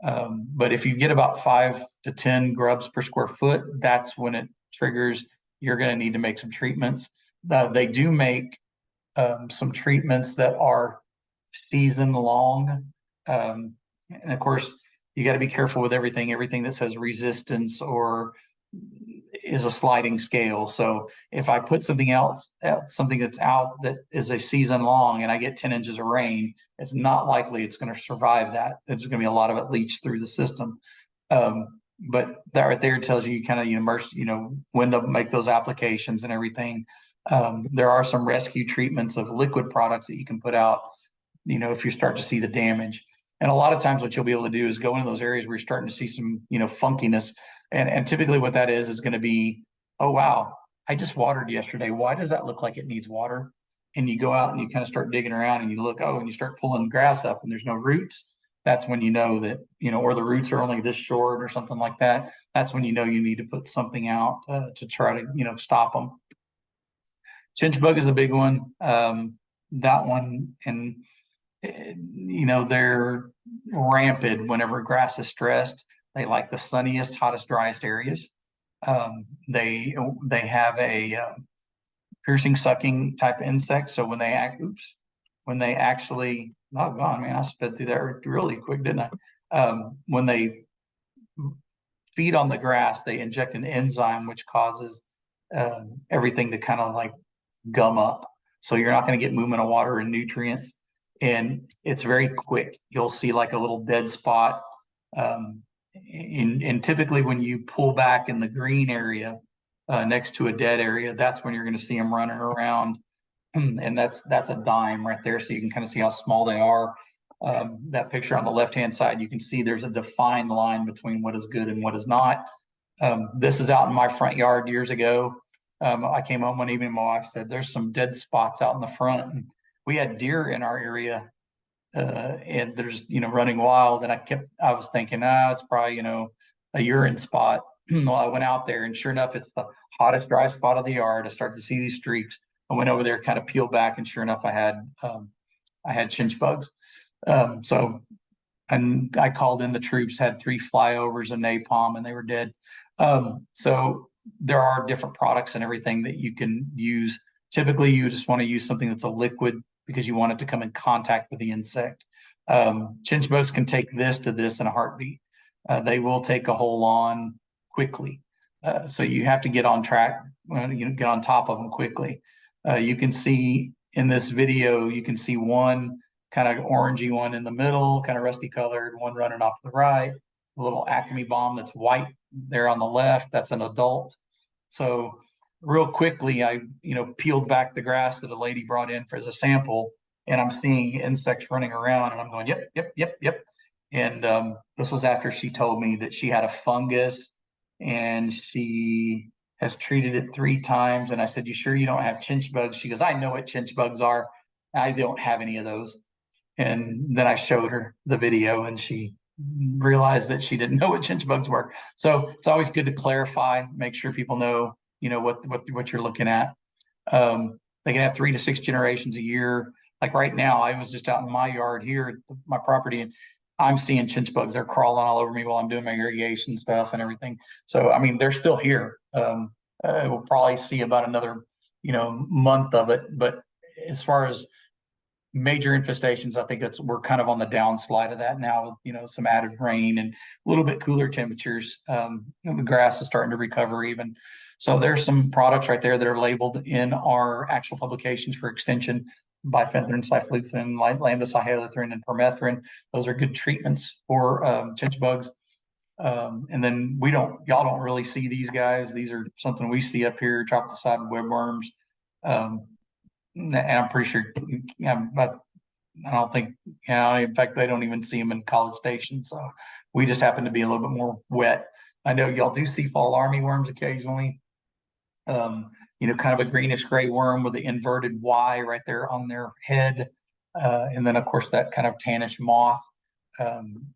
But if you get about 5 to 10 grubs per square foot, that's when it triggers. You're going to need to make some treatments. They do make some treatments that are season long. And of course, you got to be careful with everything that says resistance or is a sliding scale. So if I put something else, something that's out that is a season long and I get 10 inches of rain, it's not likely it's going to survive that. There's going to be a lot of it leached through the system. But that right there tells you kind of immerse, when to make those applications and everything. There are some rescue treatments of liquid products that you can put out, if you start to see the damage. And a lot of times what you'll be able to do is go into those areas where you're starting to see some, funkiness. And typically what that is going to be, oh, wow, I just watered yesterday. Why does that look like it needs water? And you go out and you kind of start digging around and you look, and you start pulling grass up and there's no roots. That's when you know that, or the roots are only this short or something like that. That's when you need to put something out to try to, stop them. Chinch bug is a big one. That one, and they're rampant whenever grass is stressed. They like the sunniest, hottest, driest areas. They have a piercing, sucking type of insect. So when they actually, oh god, man, I sped through that really quick, didn't I? When they feed on the grass, they inject an enzyme which causes everything to kind of like gum up. So you're not going to get movement of water and nutrients. And it's very quick. You'll see like a little dead spot. And typically when you pull back in the green area next to a dead area, that's when you're going to see them running around. And that's a dime right there. So you can kind of see how small they are. That picture on the left-hand side, you can see there's a defined line between what is good and what is not. This is out in my front yard years ago. I came home one evening, my wife said, there's some dead spots out in the front. And we had deer in our area, and there's, running wild. And I was thinking, it's probably, a urine spot. Well, I went out there and sure enough, it's the hottest, dry spot of the yard. I started to see these streaks. I went over there, kind of peeled back, and sure enough, I had chinch bugs. And I called in the troops, had 3 flyovers of napalm, and they were dead. So there are different products and everything that you can use. Typically, you just want to use something that's a liquid because you want it to come in contact with the insect. Chinch bugs can take this to this in a heartbeat. They will take a whole lawn quickly. So you have to get on track, get on top of them quickly. You can see in this video, you can see one kind of orangey one in the middle, kind of rusty colored, one running off to the right, a little Acme bomb that's white there on the left. That's an adult. So real quickly, I, peeled back the grass that a lady brought in for as a sample, and I'm seeing insects running around, and I'm going, yep, yep, yep, yep. And this was after she told me that she had a fungus and she has treated it 3 times. And I said, you sure you don't have chinch bugs? She goes, I know what chinch bugs are. I don't have any of those. And then I showed her the video and she realized that she didn't know what chinch bugs were. So it's always good to clarify, make sure people know, what you're looking at. They can have 3 to 6 generations a year. Like right now, I was just out in my yard here at my property, and I'm seeing chinch bugs. They're crawling all over me while I'm doing my irrigation stuff and everything. So, I mean, they're still here. We'll probably see about another, month of it. But as far as major infestations, I think we're kind of on the downslide of that now, some added rain and a little bit cooler temperatures. The grass is starting to recover even. So there's some products right there that are labeled in our actual publications for extension: bifenthrin, cyfluthrin, lambda cyhalothrin, and permethrin. Those are good treatments for chinch bugs. And then y'all don't really see these guys. These are something we see up here: tropical sided webworms. And I'm pretty sure, but I don't think, in fact, they don't even see them in College Station. So we just happen to be a little bit more wet. I know y'all do see fall armyworms occasionally. Kind of a greenish gray worm with the inverted Y right there on their head. And then, of course, that kind of tannish moth.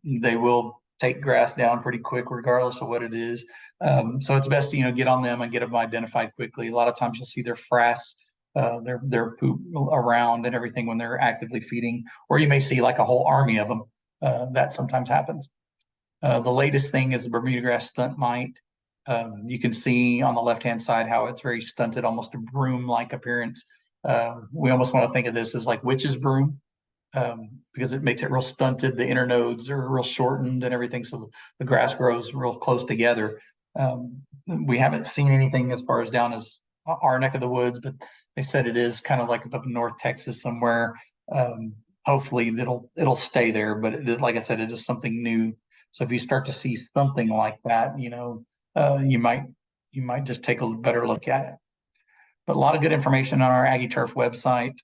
They will take grass down pretty quick, regardless of what it is. So it's best to, get on them and get them identified quickly. A lot of times you'll see their frass, their poop around and everything when they're actively feeding, or you may see like a whole army of them. That sometimes happens. The latest thing is the Bermuda grass stunt mite. You can see on the left-hand side how it's very stunted, almost a broom-like appearance. We almost want to think of this as like witch's broom, because it makes it real stunted. The internodes are real shortened and everything, so the grass grows real close together. We haven't seen anything as far as down as our neck of the woods, but they said it is kind of like up in North Texas somewhere. Hopefully it'll stay there, but it is, like I said, it is something new. So if you start to see something like that, you might just take a better look at it. But a lot of good information on our Aggie Turf website.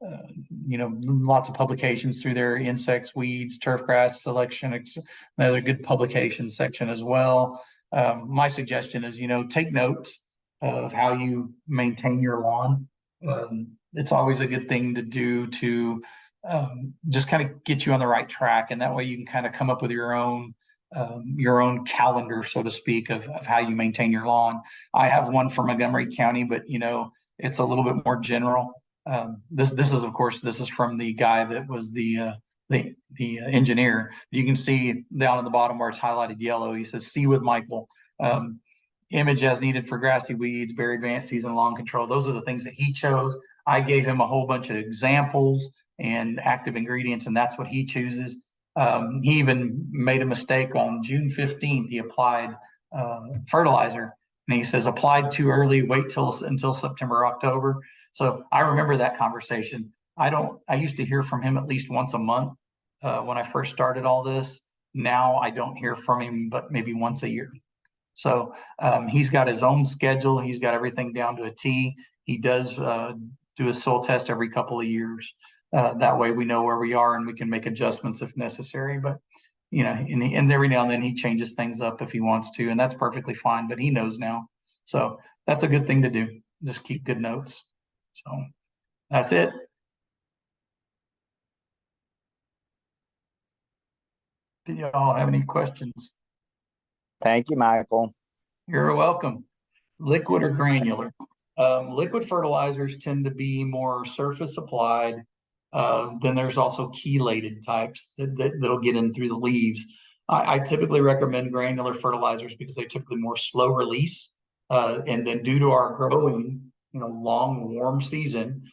Lots of publications through there: insects, weeds, turf grass selection. Another good publication section as well. My suggestion is, take notes of how you maintain your lawn. It's always a good thing to do to just kind of get you on the right track, and that way you can kind of come up with your own calendar, so to speak, of how you maintain your lawn. I have one for Montgomery County, but it's a little bit more general. This is from the guy that was the engineer. You can see down at the bottom where it's highlighted yellow. He says, "See with Michael." Image as needed for grassy weeds, berry advanced season long control. Those are the things that he chose. I gave him a whole bunch of examples and active ingredients, and that's what he chooses. He even made a mistake on June 15th. He applied fertilizer, and he says applied too early. Wait until September or October. So I remember that conversation. I used to hear from him at least once a month when I first started all this. Now I don't hear from him, but maybe once a year. So he's got his own schedule. He's got everything down to a T. He does do a soil test every couple of years. That way we know where we are and we can make adjustments if necessary. But, and every now and then he changes things up if he wants to, and that's perfectly fine, but he knows now. So that's a good thing to do. Just keep good notes. So that's it. Do y'all have any questions? Thank you, Michael. You're welcome. Liquid or granular? Liquid fertilizers tend to be more surface applied. Then there's also chelated types that'll get in through the leaves. I typically recommend granular fertilizers because they're typically more slow release. And then due to our growing, long warm season,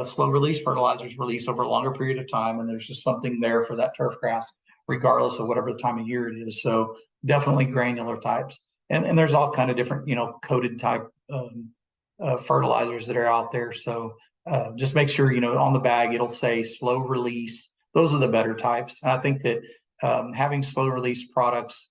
slow release fertilizers release over a longer period of time. And there's just something there for that turf grass, regardless of whatever the time of year it is. So definitely granular types. And there's all kind of different, coated type fertilizers that are out there. So just make sure, on the bag, it'll say slow release. Those are the better types. And I think that having slow release products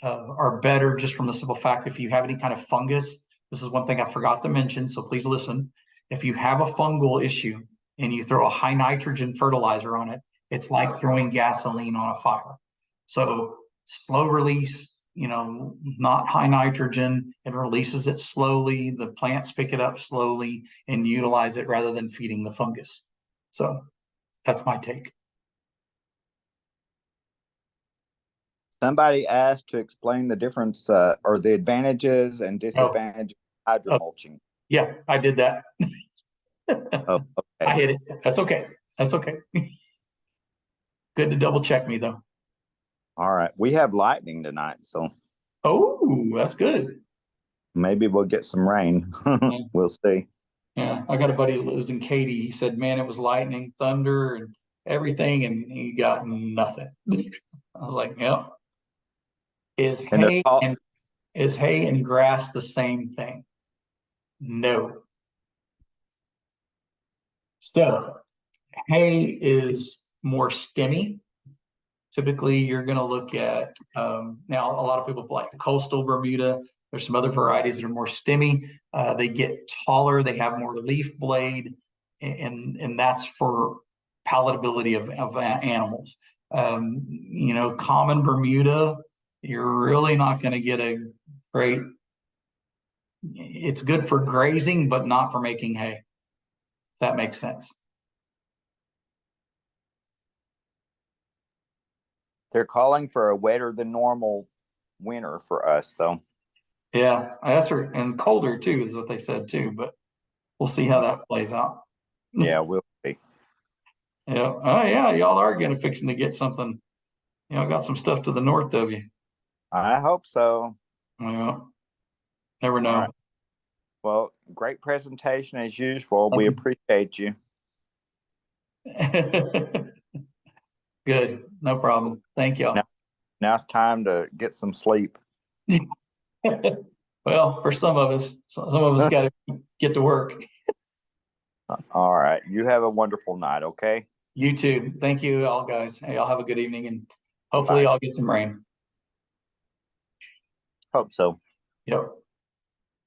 are better just from the simple fact, if you have any kind of fungus, this is one thing I forgot to mention, so please listen. If you have a fungal issue and you throw a high nitrogen fertilizer on it, it's like throwing gasoline on a fire. So slow release, not high nitrogen, it releases it slowly. The plants pick it up slowly and utilize it rather than feeding the fungus. So that's my take. Somebody asked to explain the difference or the advantages and disadvantages of hydromulching. Yeah, I did that. Oh, I okay. hit it. That's okay. That's okay. Good to double check me though. All right. We have lightning tonight, so Oh, that's good. maybe we'll get some rain. We'll see. Yeah, I got a buddy who lives in Katy. He said, man, it was lightning, thunder, and everything, and he got nothing. I was like, yep. Is And they're hay and grass the same thing? No. So hay is more stemmy. Typically, you're going to look at now. A lot of people like the coastal Bermuda. There's some other varieties that are more stemmy. They get taller. They have more leaf blade, and that's for palatability of animals. Common Bermuda, you're really not going to get a great. It's good for grazing, but not for making hay. If that makes sense. They're calling for a wetter than normal winter for us. So Yeah, and colder too is what they said too. But we'll see how that plays out. yeah, we'll see. Yeah. Oh yeah, y'all are fixing to get something. Got some stuff to the north of you. I hope so. Yeah. Never know. All right. Well, great presentation as usual. We appreciate you. Good. No problem. Thank y'all. Now it's time to get some sleep. Well, for some of us got to get to work. All right. You have a wonderful night. Okay. You too. Thank you all, guys. Hey, y'all have a good evening, and hopefully I'll get some rain. Hope so. Yep.